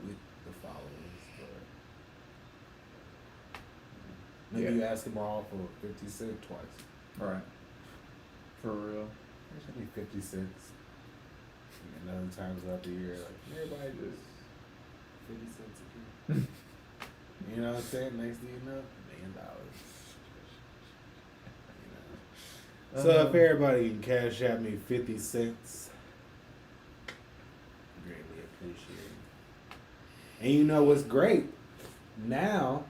Speaker 1: with the followers, but maybe you ask him all for 50 cents twice.
Speaker 2: Right. For real.
Speaker 1: There should be 50 cents. And other times throughout the year, like everybody just 50 cents a year. You know what I'm saying? Next thing you know, $1 million. So if everybody can cash out me 50 cents, greatly appreciate it. And you know what's great? Now,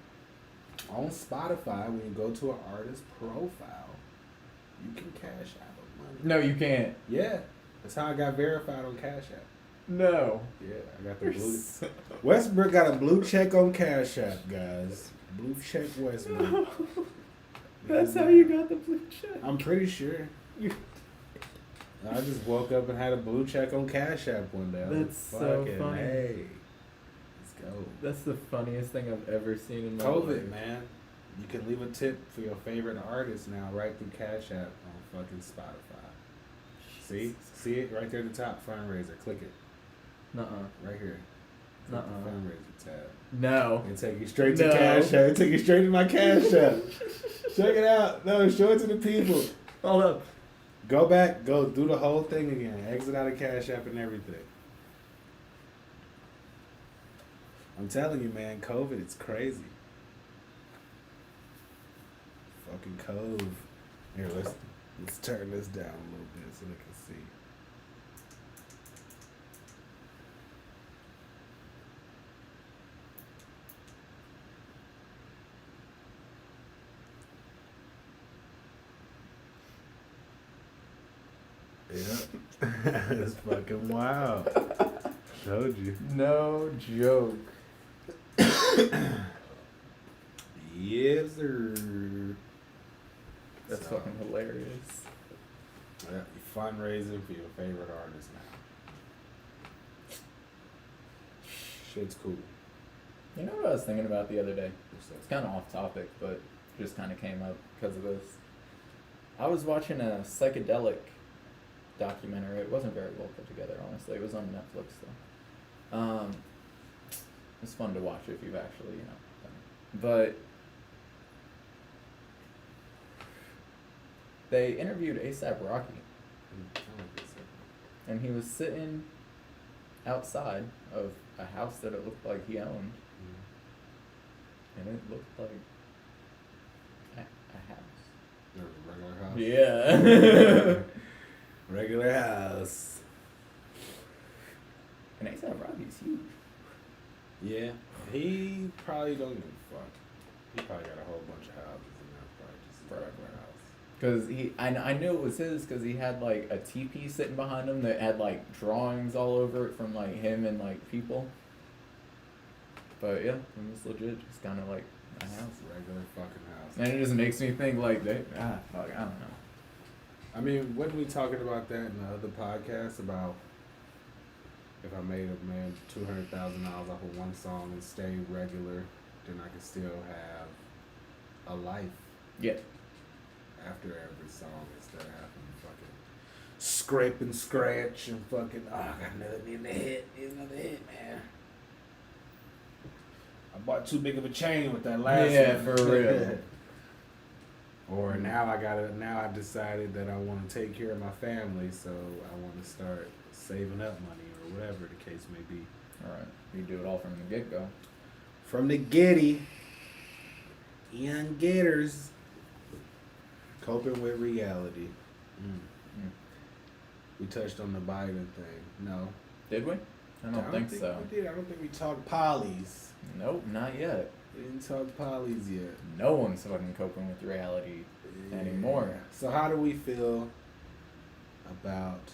Speaker 1: on Spotify, when you go to an artist profile, you can cash out money.
Speaker 2: No, you can't.
Speaker 1: Yeah. That's how I got verified on Cash App.
Speaker 2: No.
Speaker 1: Yeah, I got the blue. Westbrook got a blue check on Cash App, guys. Blue check Westbrook.
Speaker 2: That's how you got the blue check.
Speaker 1: I'm pretty sure. I just woke up and had a blue check on Cash App one day.
Speaker 2: That's so funny.
Speaker 1: Hey, it's go.
Speaker 2: That's the funniest thing I've ever seen in my
Speaker 1: COVID,
Speaker 2: life.
Speaker 1: man. You can leave a tip for your favorite artist now right through Cash App on fucking Spotify. See it right there at the top, fundraiser. Click it.
Speaker 2: Nuh-uh.
Speaker 1: Right here. Click the fundraiser tab.
Speaker 2: No.
Speaker 1: It take you straight to Cash App. It take you straight to my Cash App. Check it out. No, show it to the people.
Speaker 2: Hold up.
Speaker 1: Go back, go do the whole thing again. Exit out of Cash App and everything. I'm telling you, man, COVID, it's crazy. Fucking Cove. Here, let's turn this down a little bit so they can see. Yep. It's fucking wild. Told you.
Speaker 2: No joke.
Speaker 1: Yes, sir.
Speaker 2: That's fucking hilarious.
Speaker 1: Yeah, you're fundraising for your favorite artist now. Shit's cool.
Speaker 2: You know what I was thinking about the other day?
Speaker 1: What's that?
Speaker 2: It's kind of off topic, but just kind of came up because of this. I was watching a psychedelic documentary. It wasn't very well put together, honestly. It was on Netflix, though. It's fun to watch if you've actually, done it. But they interviewed A$AP Rocky, and he was sitting outside of a house that it looked like he owned, and it looked like a house.
Speaker 1: A regular house?
Speaker 2: Yeah.
Speaker 1: Regular house.
Speaker 2: And A$AP Rocky's huge.
Speaker 1: Yeah. He probably don't give a fuck. He probably got a whole bunch of houses and that's probably just a regular house.
Speaker 2: Cause I knew it was his because he had like a teepee sitting behind him that had like drawings all over it from like him and like people. But yeah, it was legit, just kind of like a house.
Speaker 1: Regular fucking house.
Speaker 2: And it just makes me think like, fuck, I don't know.
Speaker 1: I mean, wasn't we talking about that in the other podcast about if I made $200,000 off of one song and stay regular, then I could still have a life
Speaker 2: Yeah.
Speaker 1: after every song instead of having to fucking scrape and scratch and fucking, I got another hit. Here's another hit, man. I bought too big of a chain with that last one.
Speaker 2: Yeah, for real.
Speaker 1: Or now I decided that I want to take care of my family, so I want to start saving up money or whatever the case may be.
Speaker 2: Alright, you do it all from the get-go.
Speaker 1: From the giddy, young getters, coping with reality. We touched on the Biden thing. No.
Speaker 2: Did we? I don't think so.
Speaker 1: We did. I don't think we talked polys.
Speaker 2: Nope, not yet.
Speaker 1: We didn't talk polys yet.
Speaker 2: No one's fucking coping with reality anymore.
Speaker 1: So how do we feel about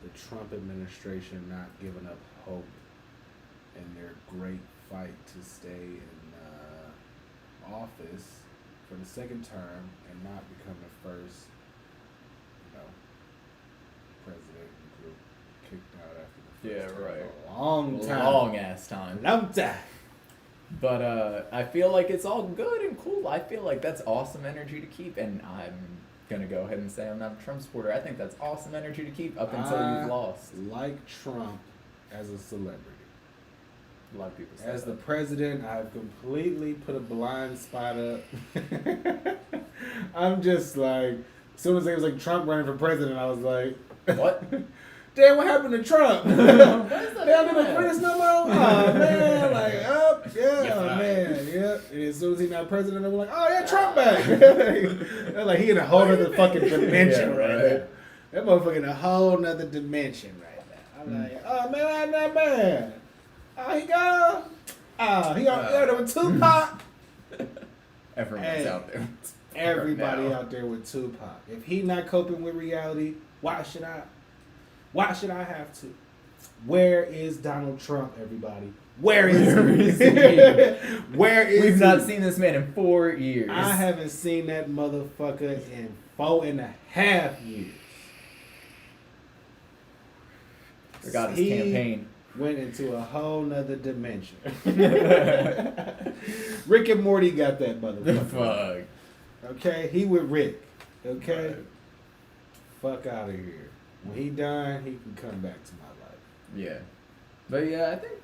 Speaker 1: the Trump administration not giving up hope in their great fight to stay in office for the second term and not become the first, president who kicked out after the first term for a long time.
Speaker 2: Long ass time.
Speaker 1: Long time.
Speaker 2: But I feel like it's all good and cool. I feel like that's awesome energy to keep, and I'm gonna go ahead and say I'm not a Trump supporter. I think that's awesome energy to keep up until you've lost.
Speaker 1: Like Trump as a celebrity.
Speaker 2: A lot of people say
Speaker 1: As
Speaker 2: that.
Speaker 1: the president, I've completely put a blind spot up. I'm just like, as soon as it was like Trump running for president, I was like,
Speaker 2: What?
Speaker 1: damn, what happened to Trump? They don't do the Prince no more? Oh, man, like, man, yep. And as soon as he's not president, I'm like, oh, yeah, Trump back. They're like, he in a whole other fucking dimension right there. That motherfucker in a whole nother dimension right now. I'm like, oh, man, not bad. Oh, he gone? Oh, he out there with Tupac?
Speaker 2: Everyone's out there.
Speaker 1: Everybody
Speaker 2: now.
Speaker 1: out there with Tupac. If he not coping with reality, why should I? Why should I have to? Where is Donald Trump, everybody? Where is he? Where is
Speaker 2: We've
Speaker 1: he?
Speaker 2: not seen this man in 4 years.
Speaker 1: I haven't seen that motherfucker in 4.5 years.
Speaker 2: Forgot his campaign.
Speaker 1: went into a whole nother dimension. Rick and Morty got that motherfucker.
Speaker 2: Fuck.
Speaker 1: Okay, he with Rick. Okay,
Speaker 2: Right.
Speaker 1: fuck out of here. When he done, he can come back to my life.
Speaker 2: Yeah. But yeah, I think,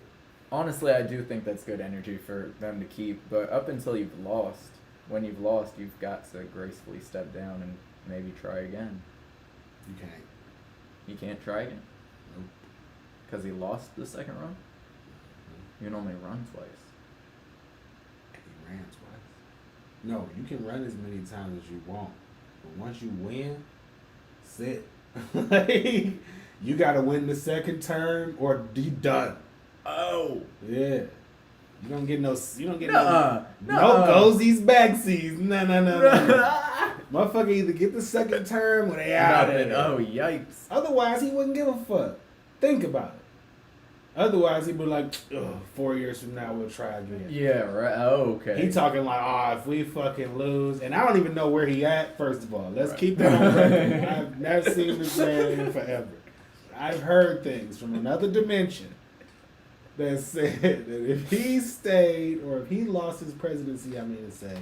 Speaker 2: honestly, I do think that's good energy for them to keep. But up until you've lost, when you've lost, you've got to gracefully step down and maybe try again.
Speaker 1: You can't.
Speaker 2: You can't try again.
Speaker 1: Nope.
Speaker 2: Because he lost the second run? You can only run twice.
Speaker 1: He ran twice. No, you can run as many times as you want, but once you win, sit. Like, you gotta win the second term or you done.
Speaker 2: Oh!
Speaker 1: Yeah. You don't get no. You don't get
Speaker 2: Nuh-uh.
Speaker 1: no.
Speaker 2: Nuh-uh.
Speaker 1: No goesies, backsies. No. Motherfucker either get the second term or they out of it.
Speaker 2: Oh, yikes.
Speaker 1: Otherwise, he wouldn't give a fuck. Think about it. Otherwise, he'd be like, 4 years from now, we'll try again.
Speaker 2: Yeah, right. Oh, okay.
Speaker 1: He talking like, if we fucking lose, and I don't even know where he at. First of all, let's
Speaker 2: Right.
Speaker 1: keep that on record. I've never seen this man in forever. I've heard things from another dimension that said that if he stayed or if he lost his presidency, I mean to say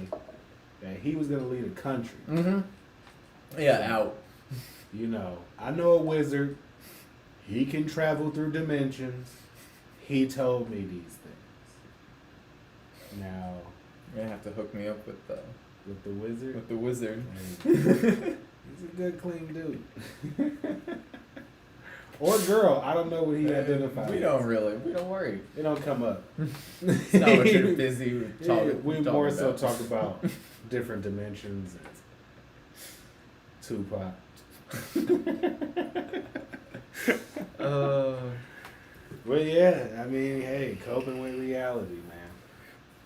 Speaker 1: that he was gonna lead a country.
Speaker 2: Mm-hmm. Yeah, out.
Speaker 1: You know, I know a wizard. He can travel through dimensions. He told me these things. Now,
Speaker 2: You're gonna have to hook me up with the
Speaker 1: wizard,
Speaker 2: wizard.
Speaker 1: he's a good, clean dude. Or girl, I don't know what he identifies.
Speaker 2: We don't worry.
Speaker 1: It don't come up.
Speaker 2: It's not what you're busy talking.
Speaker 1: We
Speaker 2: talking
Speaker 1: more so
Speaker 2: about.
Speaker 1: talk about different dimensions and Tupac. Well, yeah, I mean, hey, coping with reality, man.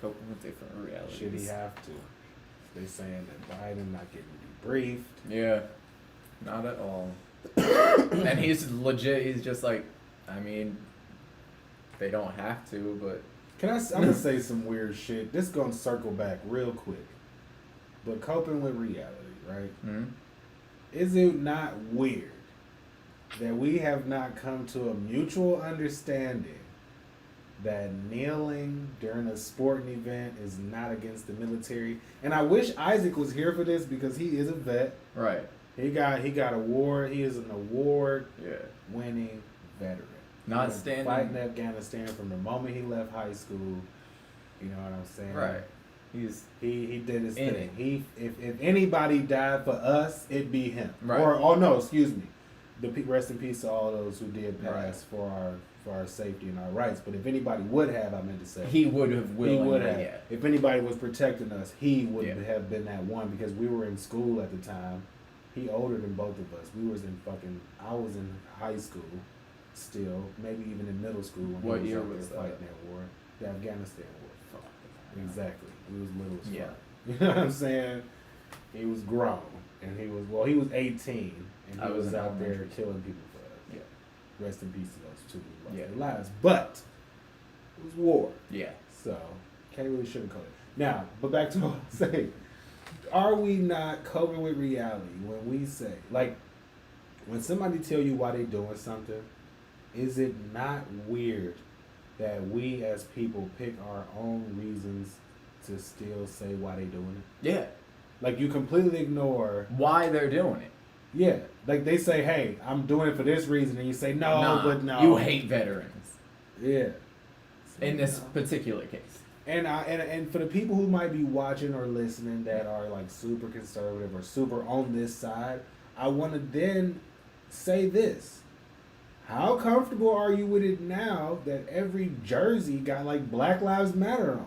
Speaker 2: Coping with different realities.
Speaker 1: Should he have to? They saying that Biden not getting debriefed.
Speaker 2: Yeah, not at all. And he's legit. He's just like, I mean, they don't have to, but
Speaker 1: I'm gonna say some weird shit. This gonna circle back real quick. But coping with reality, right?
Speaker 2: hmm?
Speaker 1: Is it not weird that we have not come to a mutual understanding that kneeling during a sporting event is not against the military? And I wish Isaac was here for this because he is a vet.
Speaker 2: Right.
Speaker 1: He got award. He is an award
Speaker 2: Yeah.
Speaker 1: winning veteran.
Speaker 2: Not
Speaker 1: He been
Speaker 2: standing.
Speaker 1: fighting Afghanistan from the moment he left high school. You know what I'm saying?
Speaker 2: Right. He's
Speaker 1: He did his
Speaker 2: in
Speaker 1: thing.
Speaker 2: it.
Speaker 1: He if anybody died for us, it'd be him.
Speaker 2: Right.
Speaker 1: Or oh no, excuse me. Rest in peace to all those who did pass
Speaker 2: Right.
Speaker 1: for our safety and our rights. But if anybody would have, I meant to say
Speaker 2: he would have
Speaker 1: he
Speaker 2: willingly.
Speaker 1: would have.
Speaker 2: Yeah.
Speaker 1: If anybody was protecting us, he would
Speaker 2: Yeah.
Speaker 1: have been that one because we were in school at the time. He older than both of us. We was in I was in high school still, maybe even in middle school when
Speaker 2: What
Speaker 1: he
Speaker 2: year
Speaker 1: out there
Speaker 2: was that?
Speaker 1: fighting that war. The Afghanistan war. Exactly. He was little as
Speaker 2: Yeah.
Speaker 1: fuck. You know what I'm saying? He was grown. And he was 18 and
Speaker 2: I
Speaker 1: he
Speaker 2: was
Speaker 1: was
Speaker 2: in
Speaker 1: out there
Speaker 2: elementary.
Speaker 1: killing people for us.
Speaker 2: Yeah.
Speaker 1: Rest in peace to those two who lost
Speaker 2: Yeah.
Speaker 1: their lives. But it was war.
Speaker 2: Yeah.
Speaker 1: So can't really sugarcoat it. Now, but back to what I'm saying. Are we not coping with reality when we say, like, when somebody tell you why they doing something, is it not weird that we as people pick our own reasons to still say why they doing it?
Speaker 2: Yeah.
Speaker 1: Like, you completely ignore,
Speaker 2: Why they're doing it?
Speaker 1: yeah, like they say, hey, I'm doing it for this reason, and you say, no,
Speaker 2: Nah,
Speaker 1: but no.
Speaker 2: You hate veterans
Speaker 1: Yeah.
Speaker 2: in this
Speaker 1: No.
Speaker 2: particular case.
Speaker 1: And for the people who might be watching or listening that are like super conservative or super on this side, I want to then say this. How comfortable are you with it now that every jersey got like Black Lives Matter on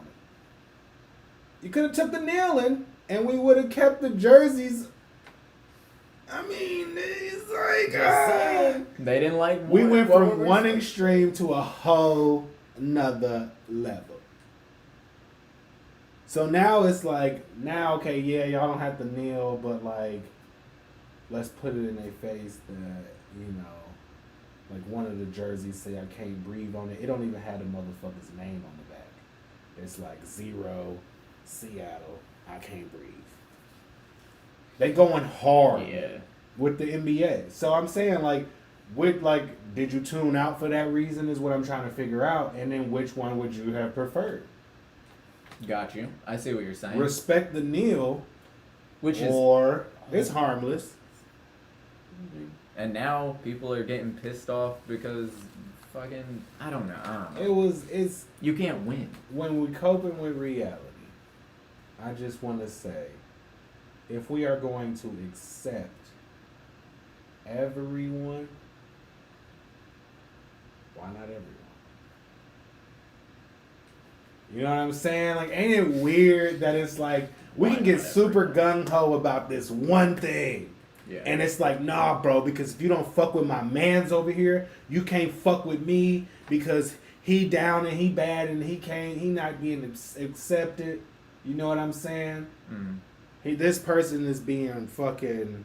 Speaker 1: it? You could have took the kneeling and we would have kept the jerseys. I mean, it's like
Speaker 2: Just saying. They didn't like.
Speaker 1: we went
Speaker 2: what
Speaker 1: from
Speaker 2: were
Speaker 1: one
Speaker 2: saying.
Speaker 1: extreme to a whole nother level. So now it's like, okay, yeah, y'all don't have to kneel, but like, let's put it in their face that, you know, like one of the jerseys say I can't breathe on it. It don't even have the motherfucker's name on the back. It's like 0 Seattle, I can't breathe. They going hard
Speaker 2: Yeah.
Speaker 1: with the NBA. So I'm saying, like, did you tune out for that reason? Is what I'm trying to figure out, and then which one would you have preferred?
Speaker 2: Got you. I see what you're saying.
Speaker 1: Respect the kneel,
Speaker 2: Which is,
Speaker 1: or it's harmless.
Speaker 2: and now people are getting pissed off because fucking I don't know.
Speaker 1: It's
Speaker 2: You can't win.
Speaker 1: when we coping with reality. I just want to say, if we are going to accept everyone, why not everyone? You know what I'm saying? Like, ain't it weird that it's like we
Speaker 2: Why
Speaker 1: can get
Speaker 2: not
Speaker 1: super gung ho about this one thing,
Speaker 2: Yeah.
Speaker 1: and it's like, nah, bro, because if you don't fuck with my man's over here, you can't fuck with me because he down and he bad and he not being accepted. You know what I'm saying?
Speaker 2: Mm.
Speaker 1: This person is being fucking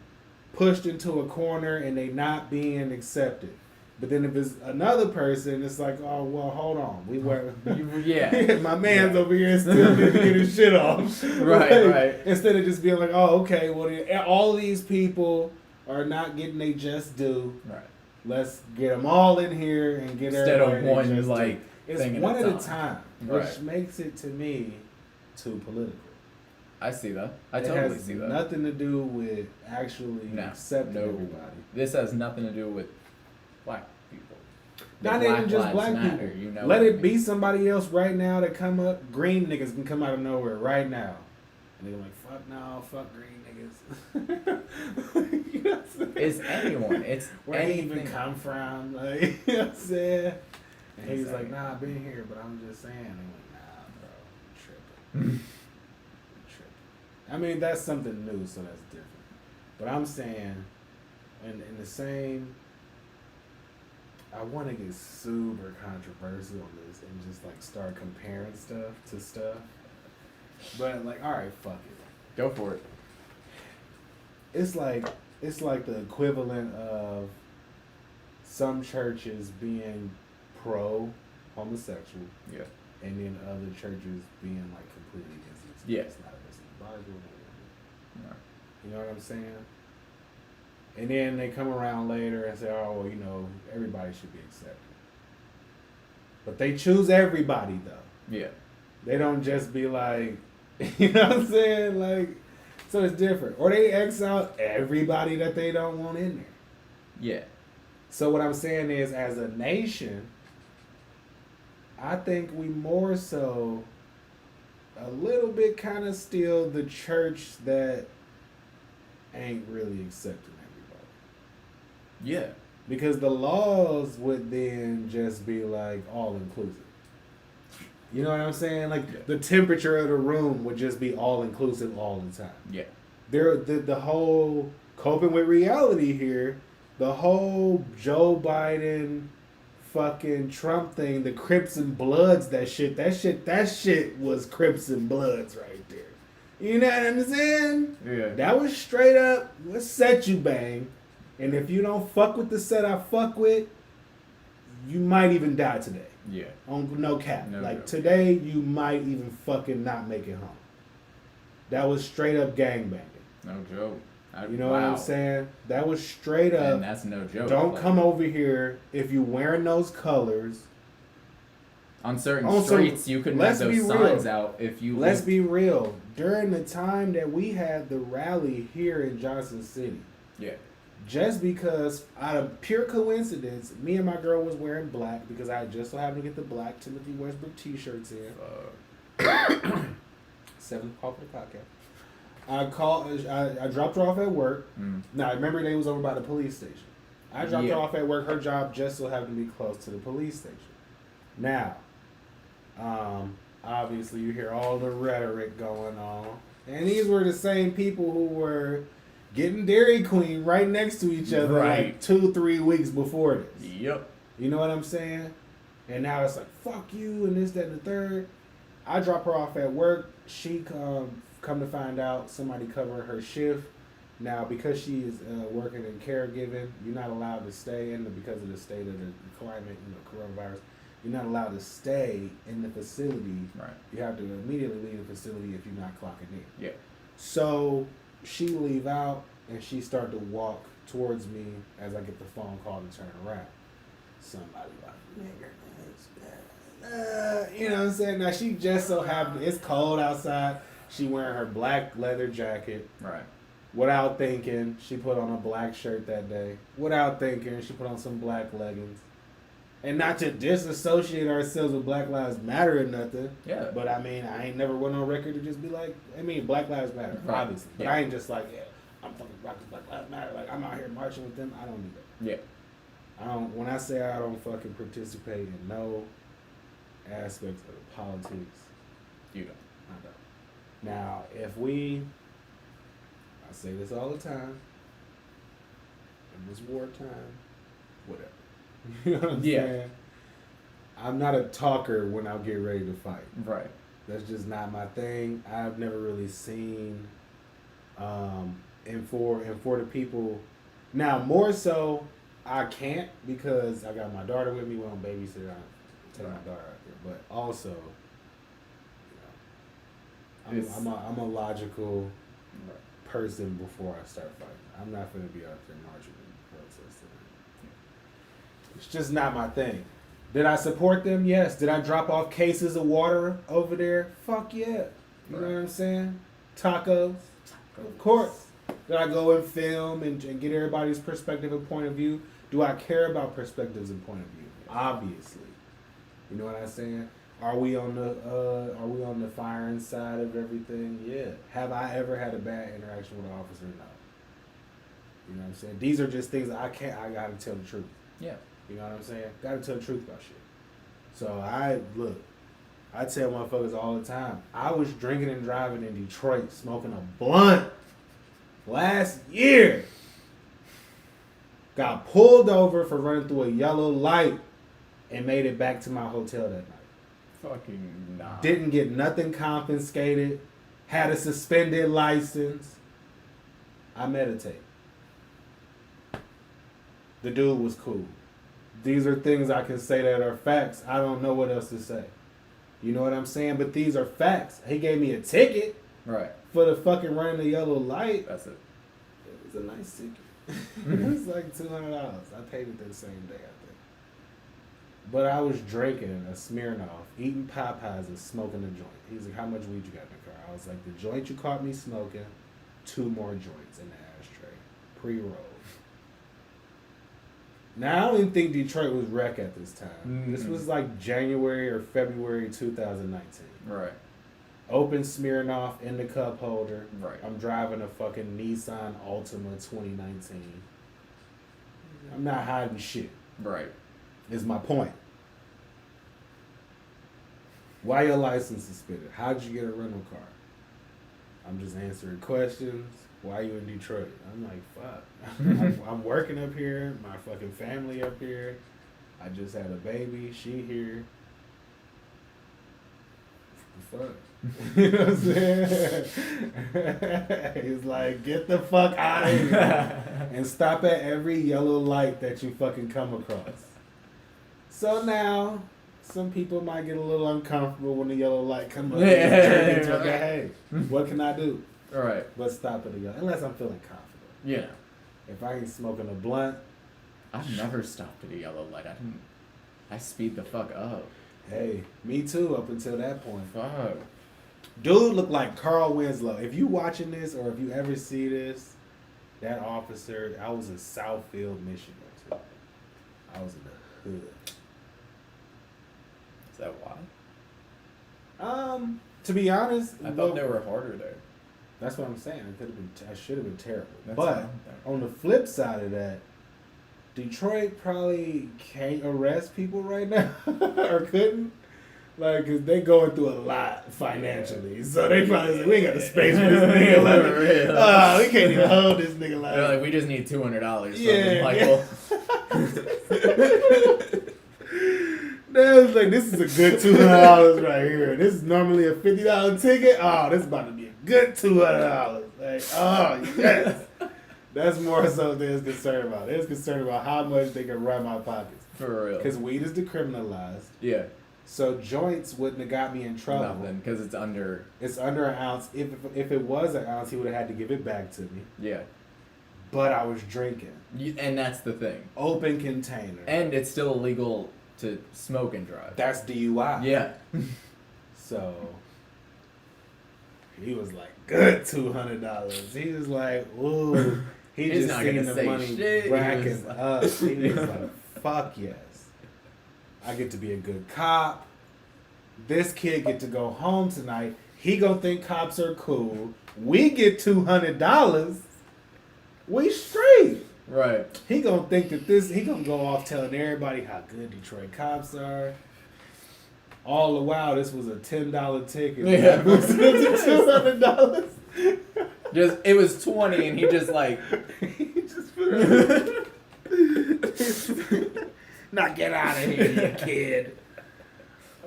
Speaker 1: pushed into a corner and they not being accepted. But then if it's another person, it's like, oh well, hold on, we were,
Speaker 2: Yeah.
Speaker 1: my man's over here still need to get his shit off,
Speaker 2: Right.
Speaker 1: Instead of just being like, oh okay, well all these people are not getting they just due.
Speaker 2: Right.
Speaker 1: Let's get them all in here and get
Speaker 2: Instead of
Speaker 1: everybody
Speaker 2: one
Speaker 1: just
Speaker 2: like
Speaker 1: due. It's
Speaker 2: thing
Speaker 1: one
Speaker 2: at
Speaker 1: at
Speaker 2: a
Speaker 1: a time,
Speaker 2: Right.
Speaker 1: which makes it to me too political.
Speaker 2: I see that. I
Speaker 1: It
Speaker 2: totally
Speaker 1: has
Speaker 2: see that.
Speaker 1: nothing to do with actually
Speaker 2: No,
Speaker 1: accepting
Speaker 2: no.
Speaker 1: everybody.
Speaker 2: This has nothing to do with black people. The
Speaker 1: Not even just black
Speaker 2: lives matter,
Speaker 1: people.
Speaker 2: You know
Speaker 1: Let
Speaker 2: what I
Speaker 1: it be
Speaker 2: mean?
Speaker 1: somebody else right now that come up. Green niggas can come out of nowhere right now. And they're like, fuck no, fuck green niggas. You know what I'm saying?
Speaker 2: It's anyone. It's
Speaker 1: Where he
Speaker 2: anything.
Speaker 1: even come from. Like, you know what I'm saying? And he's
Speaker 2: Exactly.
Speaker 1: like, nah, I've been here, but I'm just saying. And I'm like, nah, bro, you're tripping. You're tripping. I mean, that's something new, so that's different. But I'm saying, in the same, I want to get super controversial on this and just like start comparing stuff to stuff. But like, all right, fuck it.
Speaker 2: Go for it.
Speaker 1: It's like the equivalent of some churches being pro homosexual,
Speaker 2: Yeah.
Speaker 1: and then other churches being like completely against it.
Speaker 2: Yeah.
Speaker 1: It's not against the Bible.
Speaker 2: No.
Speaker 1: You know what I'm saying? And then they come around later and say, oh, well, you know, everybody should be accepted. But they choose everybody, though.
Speaker 2: Yeah.
Speaker 1: They don't just be like, you know what I'm saying? Like, so it's different. Or they X out everybody that they don't want in there.
Speaker 2: Yeah.
Speaker 1: So what I'm saying is, as a nation, I think we more so a little bit kind of still the church that ain't really accepting everybody.
Speaker 2: Yeah.
Speaker 1: Because the laws would then just be like all inclusive. You know what I'm saying? Like
Speaker 2: Yeah.
Speaker 1: the temperature of the room would just be all inclusive all the time.
Speaker 2: Yeah.
Speaker 1: The whole coping with reality here, the whole Joe Biden fucking Trump thing, the Crips and Bloods, that shit was Crips and Bloods right there. You know what I'm saying?
Speaker 2: Yeah.
Speaker 1: That was straight up, what set you bang. And if you don't fuck with the set I fuck with, you might even die today.
Speaker 2: Yeah.
Speaker 1: On no cap.
Speaker 2: No
Speaker 1: like
Speaker 2: joke.
Speaker 1: today, you might even fucking not make it home. That was straight up gangbanging.
Speaker 2: No joke.
Speaker 1: You know what I'm saying? That was straight up.
Speaker 2: And that's no joke.
Speaker 1: Don't
Speaker 2: Like,
Speaker 1: come over here if you wearing those colors.
Speaker 2: on certain
Speaker 1: On some-
Speaker 2: streets, you couldn't have
Speaker 1: let's be
Speaker 2: those
Speaker 1: real.
Speaker 2: signs out if you.
Speaker 1: Let's
Speaker 2: lived-
Speaker 1: be real. During the time that we had the rally here in Johnson City,
Speaker 2: Yeah.
Speaker 1: just because out of pure coincidence, me and my girl was wearing black because I just so happened to get the black Timothy Westbrook t-shirts in. 7 o'clock for the podcast. I dropped her off at work.
Speaker 2: Mm.
Speaker 1: Now, remember they was over by the police station. I dropped her
Speaker 2: Yeah.
Speaker 1: off at work. Her job just so happened to be close to the police station. Now, obviously you hear all the rhetoric going on. And these were the same people who were getting Dairy Queen right next to each other
Speaker 2: Right.
Speaker 1: like 2-3 weeks before this.
Speaker 2: Yep.
Speaker 1: You know what I'm saying? And now it's like, fuck you, and this, that, and the third. I drop her off at work. She come to find out somebody covered her shift. Now, because she is working in caregiving, you're not allowed to stay in because of the state of the climate, coronavirus. You're not allowed to stay in the facility.
Speaker 2: Right.
Speaker 1: You have to immediately leave the facility if you're not clocking in.
Speaker 2: Yeah.
Speaker 1: So she leave out and she start to walk towards me as I get the phone call to turn around. Somebody like, nigger, you know what I'm saying? Now she just so happened, it's cold outside. She wearing her black leather jacket.
Speaker 2: Right.
Speaker 1: Without thinking, she put on a black shirt that day. Without thinking, she put on some black leggings. And not to disassociate ourselves with Black Lives Matter or nothing.
Speaker 2: Yeah.
Speaker 1: But I mean, I ain't never went on record to just be like, I mean, Black Lives Matter,
Speaker 2: Right.
Speaker 1: obviously. But
Speaker 2: Yeah.
Speaker 1: I ain't just like, yeah, I'm fucking rocking Black Lives Matter. Like, I'm out here marching with them. I don't do that.
Speaker 2: Yeah.
Speaker 1: When I say I don't fucking participate in no aspects of the politics,
Speaker 2: You don't.
Speaker 1: I don't. Now, I say this all the time, in this wartime, whatever. You know what I'm saying? I'm not a talker when I get ready to fight.
Speaker 2: Right.
Speaker 1: That's just not my thing. I've never really seen, and for the people, now more so, I can't because I got my daughter with me. We don't babysit. I take my daughter out there, but also, you know, I'm a logical person before I start fighting. I'm not gonna be out there marching and protesting. It's just not my thing. Did I support them? Yes. Did I drop off cases of water over there? Fuck yeah. You know what I'm saying? Tacos. Of course. Did I go and film and get everybody's perspective and point of view? Do I care about perspectives and point of view? Obviously. You know what I'm saying? Are we on the firing side of everything? Yeah. Have I ever had a bad interaction with an officer? No. You know what I'm saying? These are just things that I gotta tell the truth.
Speaker 2: Yeah.
Speaker 1: You know what I'm saying? Gotta tell the truth about shit. So I tell motherfuckers all the time, I was drinking and driving in Detroit, smoking a blunt last year. Got pulled over for running through a yellow light and made it back to my hotel that night.
Speaker 2: Fucking nah.
Speaker 1: Didn't get nothing confiscated. Had a suspended license. I meditate. The dude was cool. These are things I can say that are facts. I don't know what else to say. You know what I'm saying? But these are facts. He gave me a ticket.
Speaker 2: Right.
Speaker 1: For the fucking running the yellow light.
Speaker 2: That's it.
Speaker 1: It was a nice ticket. It was like $200. I paid it the same day, I think. But I was drinking a Smirnoff, eating Popeyes, and smoking a joint. He's like, how much weed you got in the car? I was like, the joint you caught me smoking, 2 more joints in the ashtray. Pre-roll. Now, I don't even think Detroit was wreck at this time.
Speaker 2: Mm-hmm.
Speaker 1: This was like January or February 2019.
Speaker 2: Right.
Speaker 1: Open Smirnoff in the cup holder.
Speaker 2: Right.
Speaker 1: I'm driving a fucking Nissan Altima 2019. I'm not hiding shit.
Speaker 2: Right.
Speaker 1: Is my point. Why your license suspended? How'd you get a rental car? I'm just answering questions. Why you in Detroit? I'm like, fuck. I'm working up here. My fucking family up here. I just had a baby. She here. Fuck. You know what I'm saying? He's like, get the fuck out of here. And stop at every yellow light that you fucking come across. So now, some people might get a little uncomfortable when the yellow light comes up. Hey, what can I do?
Speaker 2: All right.
Speaker 1: But stop at the yellow, unless I'm feeling confident.
Speaker 2: Yeah.
Speaker 1: If I ain't smoking a blunt.
Speaker 2: I've never stopped at a yellow light. I speed the fuck up.
Speaker 1: Hey, me too up until that point.
Speaker 2: Fuck.
Speaker 1: Dude looked like Carl Winslow. If you watching this or if you ever see this, that officer, I was in Southfield, Michigan too. I was in the hood.
Speaker 2: Is that why?
Speaker 1: To be honest,
Speaker 2: I thought they were harder there.
Speaker 1: That's what I'm saying. I should have been terrible.
Speaker 2: That's
Speaker 1: but on the flip side of that, Detroit probably can't arrest people right now or couldn't. Like, cause they going through a lot financially, so they probably like, we ain't got the space for this nigga. Like, we can't even hold this nigga. Like,
Speaker 2: they're like, we just need $200.
Speaker 1: Yeah,
Speaker 2: Michael.
Speaker 1: They was like, this is a good $200 right here. This is normally a $50 ticket. Oh, this is about to be a good $200. Like, oh yes. That's more so than it's concerned about. They're concerned about how much they can run my pockets.
Speaker 2: For real.
Speaker 1: Because weed is decriminalized.
Speaker 2: Yeah.
Speaker 1: So joints wouldn't have got me in trouble.
Speaker 2: Nothing, because it's under.
Speaker 1: It's under an ounce. If it was an ounce, he would have had to give it back to me.
Speaker 2: Yeah.
Speaker 1: but I was drinking.
Speaker 2: And that's the thing.
Speaker 1: Open container.
Speaker 2: And it's still illegal to smoke and drive.
Speaker 1: That's DUI.
Speaker 2: Yeah.
Speaker 1: So he was like, good $200. He was like, ooh. He
Speaker 2: He's
Speaker 1: just
Speaker 2: not
Speaker 1: seen
Speaker 2: gonna
Speaker 1: the
Speaker 2: say
Speaker 1: money
Speaker 2: shit.
Speaker 1: racking up. He was like, fuck yes. I get to be a good cop. This kid get to go home tonight. He gonna think cops are cool. We get $200. We straight.
Speaker 2: Right.
Speaker 1: He gonna think that this. He gonna go off telling everybody how good Detroit cops are. All the while, this was a $10 ticket.
Speaker 2: Yeah.
Speaker 1: $200.
Speaker 2: Just it was 20, and he just like.
Speaker 1: He just put it. Now get out of here, you kid.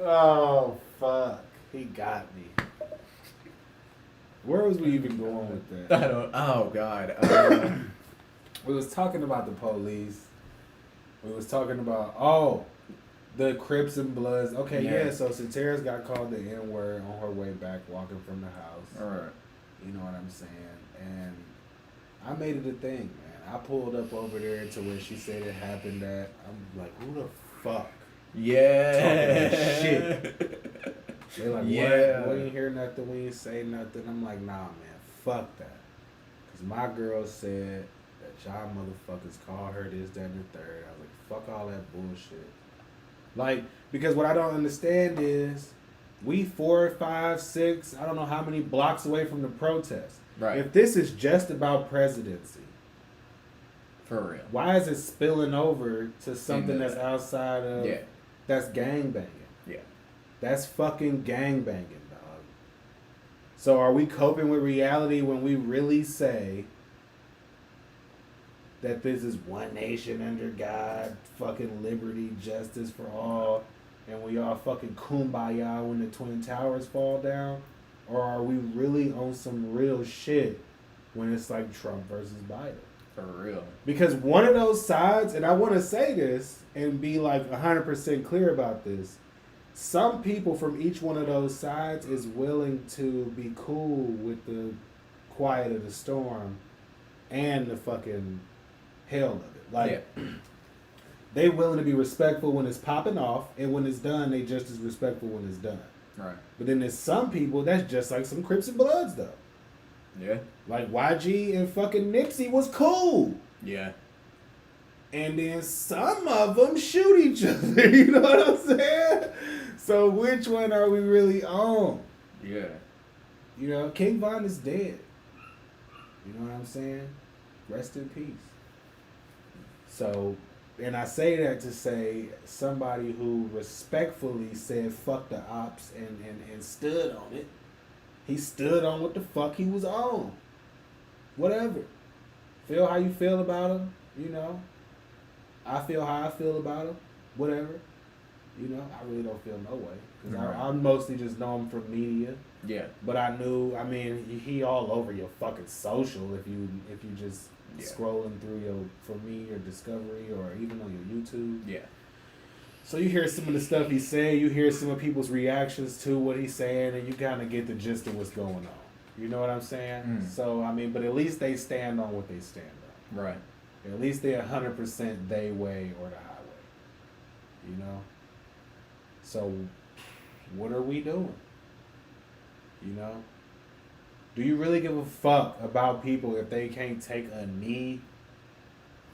Speaker 1: Oh fuck! He got me. Where was we even going with that?
Speaker 2: I don't. Oh God.
Speaker 1: We was talking about the police. We was talking about the Crips and Bloods. Okay, yeah. So Satara's got called the N-word on her way back walking from the house.
Speaker 2: All right.
Speaker 1: You know what I'm saying? And I made it a thing, man. I pulled up over there to where she said it happened at. I'm like, who the fuck?
Speaker 2: Yeah.
Speaker 1: Talking that shit. They like,
Speaker 2: Yeah.
Speaker 1: what? We ain't hear nothing. We ain't say nothing. I'm like, nah, man. Fuck that. Because my girl said that y'all motherfuckers call her this, that, and the third. I was like, fuck all that bullshit. Like, because what I don't understand is we 4, 5, 6, I don't know how many blocks away from the protest.
Speaker 2: Right.
Speaker 1: If this is just about presidency,
Speaker 2: For real.
Speaker 1: why is it spilling over to something
Speaker 2: Into
Speaker 1: that's
Speaker 2: that.
Speaker 1: outside of,
Speaker 2: Yeah.
Speaker 1: that's gangbanging?
Speaker 2: Yeah.
Speaker 1: That's fucking gangbanging, dog. So are we coping with reality when we really say that this is one nation under God, fucking liberty, justice for all, and we all fucking kumbaya when the Twin Towers fall down? Or are we really on some real shit when it's like Trump versus Biden?
Speaker 2: For real.
Speaker 1: Because one of those sides, and I want to say this and be like 100% clear about this, some people from each one of those sides is willing to be cool with the quiet of the storm and the fucking hell of it. Like, they willing to be respectful when it's popping off, and when it's done, they just as respectful when it's done.
Speaker 2: Right.
Speaker 1: But then there's some people that's just like some Crips and Bloods, though.
Speaker 2: Yeah.
Speaker 1: Like YG and fucking Nipsey was cool.
Speaker 2: Yeah.
Speaker 1: And then some of them shoot each other. You know what I'm saying? So which one are we really on?
Speaker 2: Yeah.
Speaker 1: You know, King Von is dead. You know what I'm saying? Rest in peace. So, and I say that to say somebody who respectfully said fuck the ops and stood on it. He stood on what the fuck he was on. Whatever. Feel how you feel about him, you know. I feel how I feel about him. Whatever. You know, I really don't feel no way. Because I mostly just know him from media.
Speaker 2: Yeah.
Speaker 1: But I knew, I mean, he all over your fucking social if you just scrolling through your, for me, your Discovery or even on your YouTube.
Speaker 2: Yeah.
Speaker 1: So you hear some of the stuff he say, you hear some of people's reactions to what he's saying, and you kind of get the gist of what's going on. You know what I'm saying?
Speaker 2: Mm.
Speaker 1: So, I mean, but at least they stand on what they stand on.
Speaker 2: Right.
Speaker 1: At least they're 100% they way or the highway. You know? So, what are we doing? You know? Do you really give a fuck about people if they can't take a knee?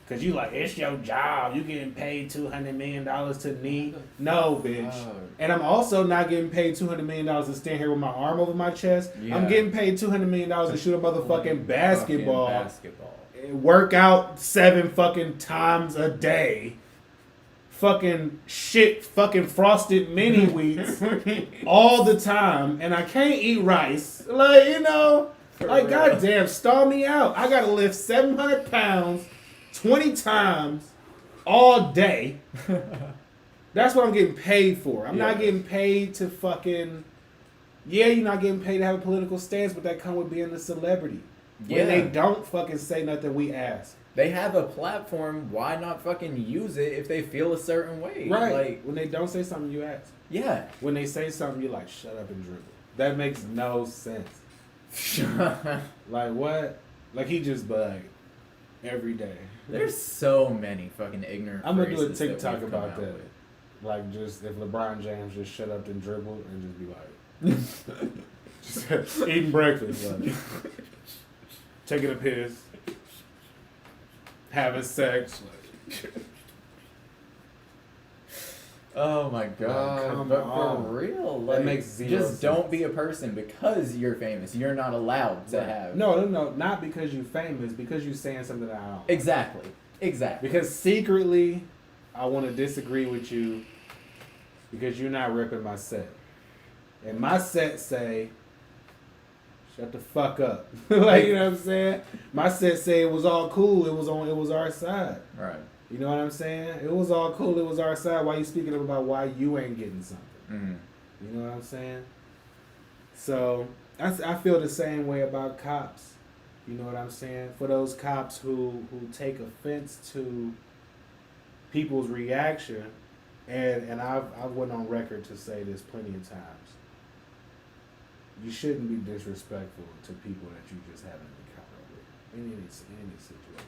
Speaker 1: Because you like, it's your job. You getting paid $200 million to knee? No, bitch. And I'm also not getting paid $200 million to stand here with my arm over my chest.
Speaker 2: Yeah.
Speaker 1: I'm getting paid $200 million to shoot a motherfucking basketball.
Speaker 2: Basketball.
Speaker 1: Work out 7 fucking times a day. Fucking shit, fucking frosted mini wheats all the time. And I can't eat rice. Like, you know, like, goddamn, stall me out. I gotta lift 700 pounds 20 times all day. That's what I'm getting paid for. I'm not getting paid to fucking... Yeah, you're not getting paid to have a political stance, but that come with being a celebrity. When they don't fucking say nothing, we ask.
Speaker 2: They have a platform. Why not fucking use it if they feel a certain way?
Speaker 1: Right.
Speaker 2: Like,
Speaker 1: when they don't say something, you ask.
Speaker 2: yeah.
Speaker 1: When they say something, you're like, shut up and dribble. That makes no sense. Like, what? Like, he just bugged. every day.
Speaker 2: There's so many fucking ignorant
Speaker 1: I'm gonna do a
Speaker 2: phrases that
Speaker 1: TikTok
Speaker 2: we've come
Speaker 1: about
Speaker 2: out
Speaker 1: that.
Speaker 2: with.
Speaker 1: Like, just if LeBron James just shut up and dribble and just be like, just eating breakfast, like, taking a piss, having sex. Like,
Speaker 2: Oh my god!
Speaker 1: come
Speaker 2: But
Speaker 1: on.
Speaker 2: for real,
Speaker 1: That
Speaker 2: like,
Speaker 1: makes zero
Speaker 2: just
Speaker 1: sense.
Speaker 2: don't be a person because you're famous. You're not allowed to
Speaker 1: Right.
Speaker 2: have.
Speaker 1: No, not because you're famous, because you're saying something that I don't.
Speaker 2: Exactly.
Speaker 1: Because secretly, I want to disagree with you because you're not ripping my set. And my set say, shut the fuck up. Like, you know what I'm saying? My set say it was all cool, it was our side.
Speaker 2: Right.
Speaker 1: You know what I'm saying? It was all cool, it was our side. Why you speaking about why you ain't getting something?
Speaker 2: Mm.
Speaker 1: You know what I'm saying? So, I feel the same way about cops. You know what I'm saying? For those cops who take offense to people's reaction, and I've went on record to say this plenty of times. You shouldn't be disrespectful to people that you just haven't encountered with in any situation.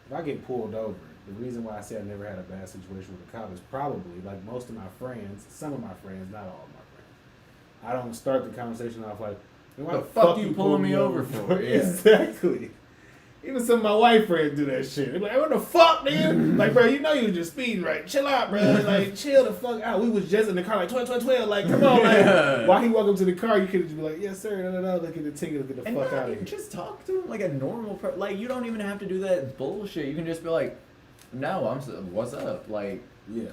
Speaker 1: If I get pulled over, the reason why I say I never had a bad situation with a cop is probably, like most of my friends, some of my friends, not all of my friends, I don't start the conversation off like, why
Speaker 2: The fuck you pulling me over for? Yeah.
Speaker 1: Exactly. Even some of my white friends do that shit. They're like, what the fuck, nigga? Like, bro, you know you was just speeding, right? Chill out, bro. Like, chill the fuck out. We was just in the car like, 12. Like, come on, like. While he walked up to the car, you could just be like, yes, sir. No. Look at the ticket. Look at the
Speaker 2: And
Speaker 1: fuck
Speaker 2: not
Speaker 1: out of
Speaker 2: even
Speaker 1: here.
Speaker 2: just talk to him like a normal person. Like, you don't even have to do that bullshit. You can just be like, no, what's up? Like,
Speaker 1: Yeah.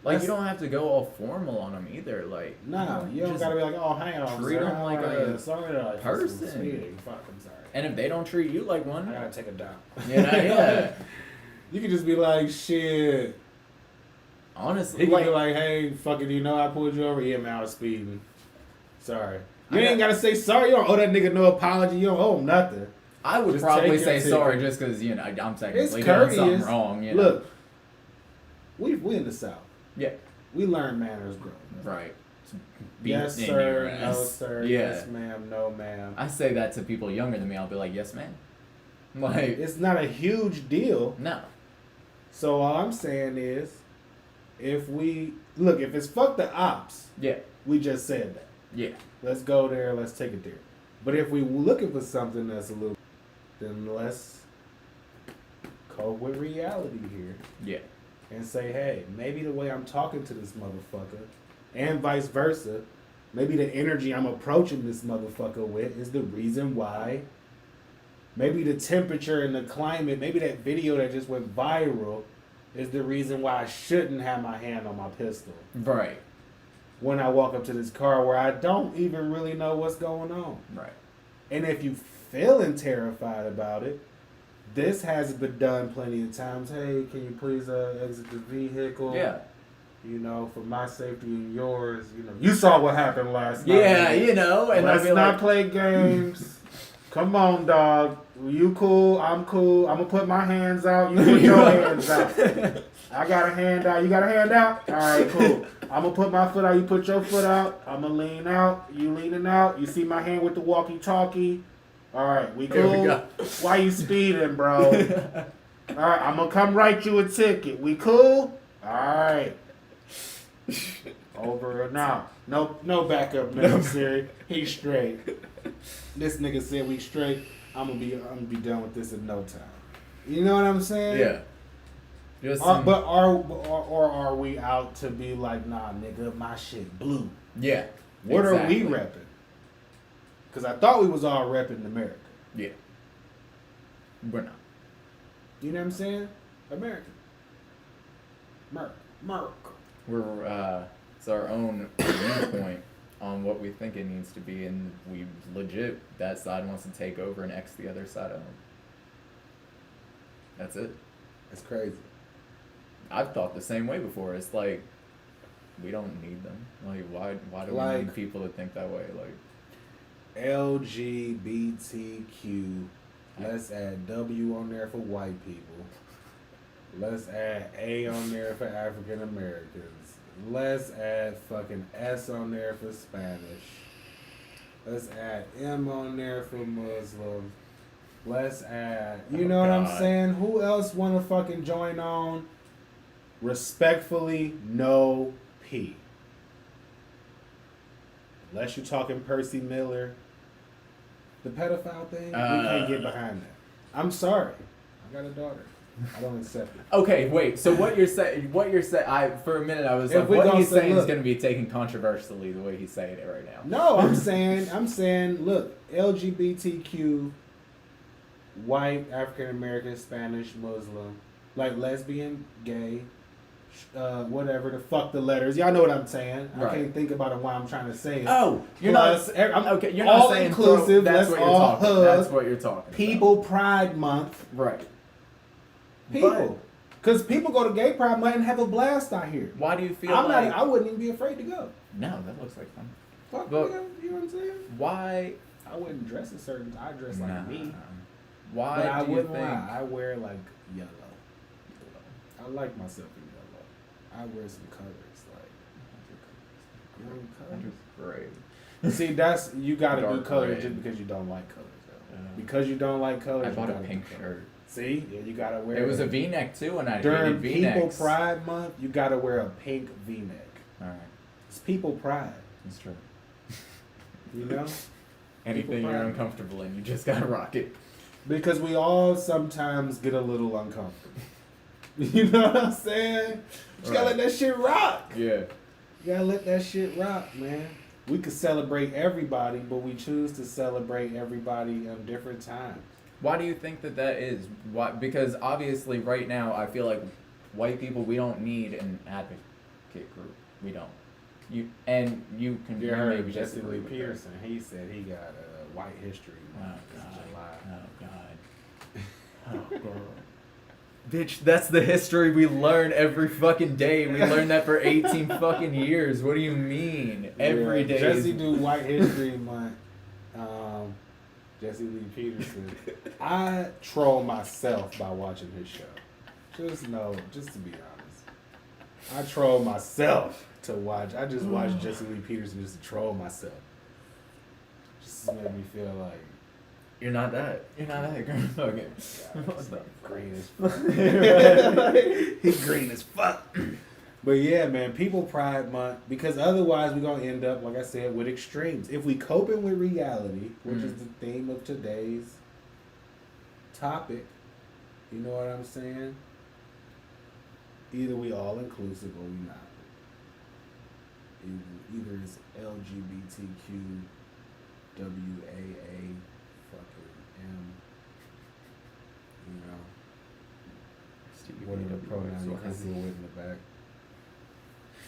Speaker 2: you don't have to go all formal on them either. Like,
Speaker 1: Nah, you don't
Speaker 2: just
Speaker 1: gotta be like, oh, hang on.
Speaker 2: treat
Speaker 1: sir.
Speaker 2: them like
Speaker 1: How are
Speaker 2: a
Speaker 1: you? Sorry, like,
Speaker 2: person.
Speaker 1: Speeding. Fuck, I'm sorry.
Speaker 2: And if they don't treat you like one,
Speaker 1: I gotta take a dump.
Speaker 2: yeah.
Speaker 1: You can just be like, shit.
Speaker 2: Honestly,
Speaker 1: He can be like, hey, fucking, you know I pulled you over? Yeah, man, I was speeding. Sorry. You
Speaker 2: I
Speaker 1: ain't gotta say sorry. You don't owe that nigga no apology. You don't owe him nothing.
Speaker 2: I would
Speaker 1: Just
Speaker 2: probably
Speaker 1: take your
Speaker 2: say
Speaker 1: ticket.
Speaker 2: sorry just because, you know, I'm technically
Speaker 1: It's
Speaker 2: doing
Speaker 1: courteous.
Speaker 2: something wrong, you know.
Speaker 1: Look, we in the South.
Speaker 2: Yeah.
Speaker 1: We learn manners growing up.
Speaker 2: Right.
Speaker 1: Yes,
Speaker 2: Beat in
Speaker 1: sir.
Speaker 2: your
Speaker 1: No,
Speaker 2: ass.
Speaker 1: sir.
Speaker 2: Yeah.
Speaker 1: Yes, ma'am. No, ma'am.
Speaker 2: I say that to people younger than me. I'll be like, yes, ma'am. Like,
Speaker 1: It's not a huge deal.
Speaker 2: no.
Speaker 1: So all I'm saying is, if it's fuck the ops,
Speaker 2: Yeah.
Speaker 1: we just said that.
Speaker 2: Yeah.
Speaker 1: Let's go there. Let's take it there. But if we looking for something that's a little, then let's cope with reality here
Speaker 2: Yeah.
Speaker 1: and say, hey, maybe the way I'm talking to this motherfucker, and vice versa, maybe the energy I'm approaching this motherfucker with is the reason why. Maybe the temperature and the climate, maybe that video that just went viral is the reason why I shouldn't have my hand on my pistol
Speaker 2: Right.
Speaker 1: when I walk up to this car where I don't even really know what's going on.
Speaker 2: Right.
Speaker 1: And if you feeling terrified about it, this has been done plenty of times. Hey, can you please exit the vehicle?
Speaker 2: Yeah.
Speaker 1: You know, for my safety and yours. You know, you saw what happened last night.
Speaker 2: Yeah, you know, and
Speaker 1: Let's
Speaker 2: I'll be
Speaker 1: not
Speaker 2: like,
Speaker 1: play games. Come on, dog. You cool? I'm cool. I'm gonna put my hands out. You put your hands out. I got a hand out. You got a hand out? All right, cool. I'm gonna put my foot out. You put your foot out. I'm gonna lean out. You leaning out. You see my hand with the walkie-talkie. All right, we
Speaker 2: Here
Speaker 1: cool.
Speaker 2: we go.
Speaker 1: Why you speeding, bro? All right, I'm gonna come write you a ticket. We cool? All right. Over and out. No backup necessary. He's straight. This nigga said we straight. I'm gonna be done with this in no time. You know what I'm saying?
Speaker 2: yeah. Just
Speaker 1: Are we out to be like, nah, nigga, my shit blue?
Speaker 2: yeah.
Speaker 1: What are we
Speaker 2: exactly.
Speaker 1: repping? Because I thought we was all repping America.
Speaker 2: Yeah. We're not.
Speaker 1: You know what I'm saying? America. America.
Speaker 2: We're it's our own viewpoint on what we think it needs to be, and we legit, that side wants to take over and X the other side out. That's it.
Speaker 1: That's crazy.
Speaker 2: I've thought the same way before. It's like, we don't need them. Like, why do we
Speaker 1: Like-
Speaker 2: need people to think that way? Like,
Speaker 1: LGBTQ. Let's add W on there for white people. Let's add A on there for African Americans. Let's add fucking S on there for Spanish. Let's add M on there for Muslim. Let's add. You
Speaker 2: Oh,
Speaker 1: know what I'm
Speaker 2: God.
Speaker 1: saying? Who else want to fucking join on? Respectfully, no P. Unless you're talking Percy Miller, the pedophile thing, we can't get behind that. I'm sorry. I got a daughter. I don't accept it.
Speaker 2: Okay, wait. So what you're saying? For a minute, I was
Speaker 1: If
Speaker 2: like,
Speaker 1: we
Speaker 2: what
Speaker 1: gonna
Speaker 2: he's
Speaker 1: say,
Speaker 2: saying is
Speaker 1: look.
Speaker 2: going to be taken controversially the way he's saying it right now.
Speaker 1: No, I'm saying, look, LGBTQ, white, African American, Spanish, Muslim, like lesbian, gay, whatever the fuck the letters. Y'all know what I'm saying. I
Speaker 2: Right.
Speaker 1: can't think about it while I'm trying to say it.
Speaker 2: Oh, you're
Speaker 1: Plus,
Speaker 2: not.
Speaker 1: I'm
Speaker 2: Okay, you're
Speaker 1: all
Speaker 2: not saying
Speaker 1: inclusive.
Speaker 2: That's
Speaker 1: Let's
Speaker 2: what you're
Speaker 1: all
Speaker 2: talking.
Speaker 1: hug.
Speaker 2: That's what you're talking.
Speaker 1: People Pride Month.
Speaker 2: About. Right.
Speaker 1: People. Because people go to Gay Pride Month and have a blast out here.
Speaker 2: Why do you feel
Speaker 1: I wouldn't even be afraid to go.
Speaker 2: No, that looks like fun.
Speaker 1: Fuck,
Speaker 2: But-
Speaker 1: you know what I'm saying?
Speaker 2: Why?
Speaker 1: I wouldn't dress a certain. I dress like me.
Speaker 2: Why
Speaker 1: But I
Speaker 2: do you
Speaker 1: wouldn't
Speaker 2: think?
Speaker 1: lie. I wear like yellow. I like myself in yellow. I wear some colors like green colors.
Speaker 2: Great.
Speaker 1: See, that's you got to do
Speaker 2: Dark
Speaker 1: colors
Speaker 2: red.
Speaker 1: just because you don't like colors though.
Speaker 2: Yeah.
Speaker 1: Because you don't like colors.
Speaker 2: I
Speaker 1: you
Speaker 2: bought a
Speaker 1: gotta
Speaker 2: pink
Speaker 1: do
Speaker 2: shirt.
Speaker 1: colors. See, yeah, you gotta wear.
Speaker 2: It was a V-neck too, and I
Speaker 1: during
Speaker 2: hated
Speaker 1: People
Speaker 2: V-necks.
Speaker 1: Pride Month. You gotta wear a pink V-neck.
Speaker 2: All right,
Speaker 1: It's People Pride.
Speaker 2: that's true.
Speaker 1: You know,
Speaker 2: Anything
Speaker 1: People
Speaker 2: you're
Speaker 1: Pride.
Speaker 2: uncomfortable in, you just gotta rock it.
Speaker 1: because we all sometimes get a little uncomfortable. You know what I'm saying? You gotta let that shit rock.
Speaker 2: Yeah.
Speaker 1: You gotta let that shit rock, man. We could celebrate everybody, but we choose to celebrate everybody at different times.
Speaker 2: Why do you think that is? Why? Because obviously, right now, I feel like white people, we don't need an advocate group. We don't. You can
Speaker 1: You
Speaker 2: maybe
Speaker 1: heard Jesse
Speaker 2: disagree
Speaker 1: Lee
Speaker 2: with that.
Speaker 1: Peterson. He said he got White History
Speaker 2: Oh
Speaker 1: Month in
Speaker 2: God.
Speaker 1: July.
Speaker 2: Oh God. Oh God. Bitch, that's the history we learn every fucking day. We learned that for 18 fucking years. What do you mean? Every
Speaker 1: Yeah,
Speaker 2: day.
Speaker 1: Jesse
Speaker 2: is-
Speaker 1: do White History Month. Jesse Lee Peterson. I troll myself by watching his show. Just to be honest. I troll myself to watch. I just watch Jesse Lee Peterson just to troll myself. Just to make me feel like
Speaker 2: You're not that. You're not that girl. Okay.
Speaker 1: God,
Speaker 2: What
Speaker 1: this
Speaker 2: the
Speaker 1: nigga green as fuck. He green as fuck. But yeah, man, People Pride Month, because otherwise we're gonna end up, like I said, with extremes. If we coping with reality, which is the theme of today's topic, you know what I'm saying? Either we all inclusive or we not. Either it's LGBTQ, WAA, fucking M, you know, what are the pronouns you comfortable with in the back?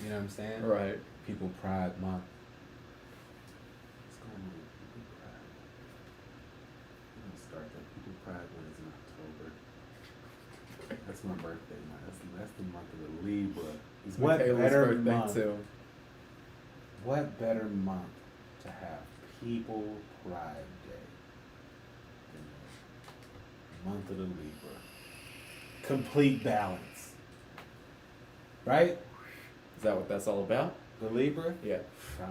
Speaker 1: You know what I'm saying?
Speaker 2: Right.
Speaker 1: People Pride Month. What's going on with People Pride? We're gonna start that. People Pride Month is in October. That's my birthday month. That's the month of the Libra. What
Speaker 2: Michaela's
Speaker 1: better
Speaker 2: birthday
Speaker 1: month?
Speaker 2: too.
Speaker 1: What better month to have People Pride Day than the month of the Libra? Complete balance. Right?
Speaker 2: Is that what that's all about?
Speaker 1: The Libra?
Speaker 2: Yeah.
Speaker 1: Oh.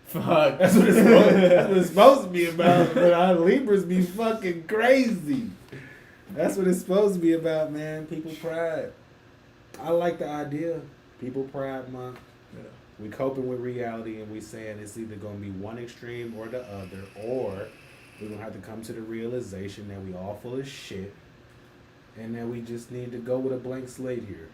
Speaker 2: Fuck.
Speaker 1: That's what it's supposed to be about. But our Libras be fucking crazy. That's what it's supposed to be about, man. People Pride. I like the idea. People Pride Month.
Speaker 2: Yeah.
Speaker 1: We coping with reality and we saying it's either going to be one extreme or the other, or we're going to have to come to the realization that we all full of shit and that we just need to go with a blank slate here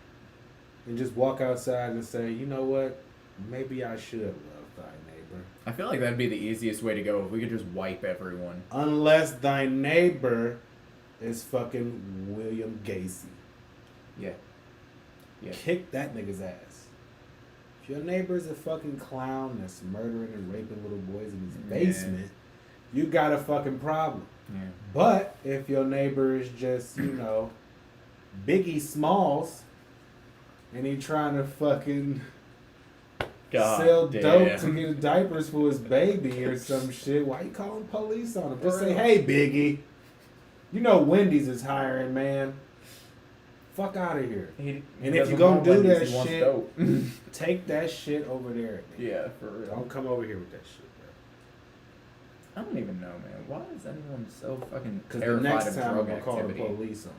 Speaker 1: and just walk outside and say, you know what, maybe I should love thy neighbor.
Speaker 2: I feel like that'd be the easiest way to go if we could just wipe everyone.
Speaker 1: Unless thy neighbor is fucking William Gacy.
Speaker 2: Yeah. Yeah.
Speaker 1: Kick that nigga's ass. If your neighbor's a fucking clown that's murdering and raping little boys in his basement, you got a fucking problem.
Speaker 2: Yeah.
Speaker 1: But if your neighbor is just, you know, Biggie Smalls, and he trying to fucking sell dope to get diapers for his baby or some shit, why you calling police on him? Just say, hey, Biggie, you know Wendy's is hiring, man. Fuck out of here. And if you gonna do that shit, take that shit over there. Man.
Speaker 2: Yeah, for real.
Speaker 1: Don't come over here with that shit,
Speaker 2: I don't even know, man. Why is anyone so fucking
Speaker 1: Because the
Speaker 2: terrified
Speaker 1: next
Speaker 2: of
Speaker 1: time I'm
Speaker 2: drug
Speaker 1: gonna call the
Speaker 2: activity?
Speaker 1: police on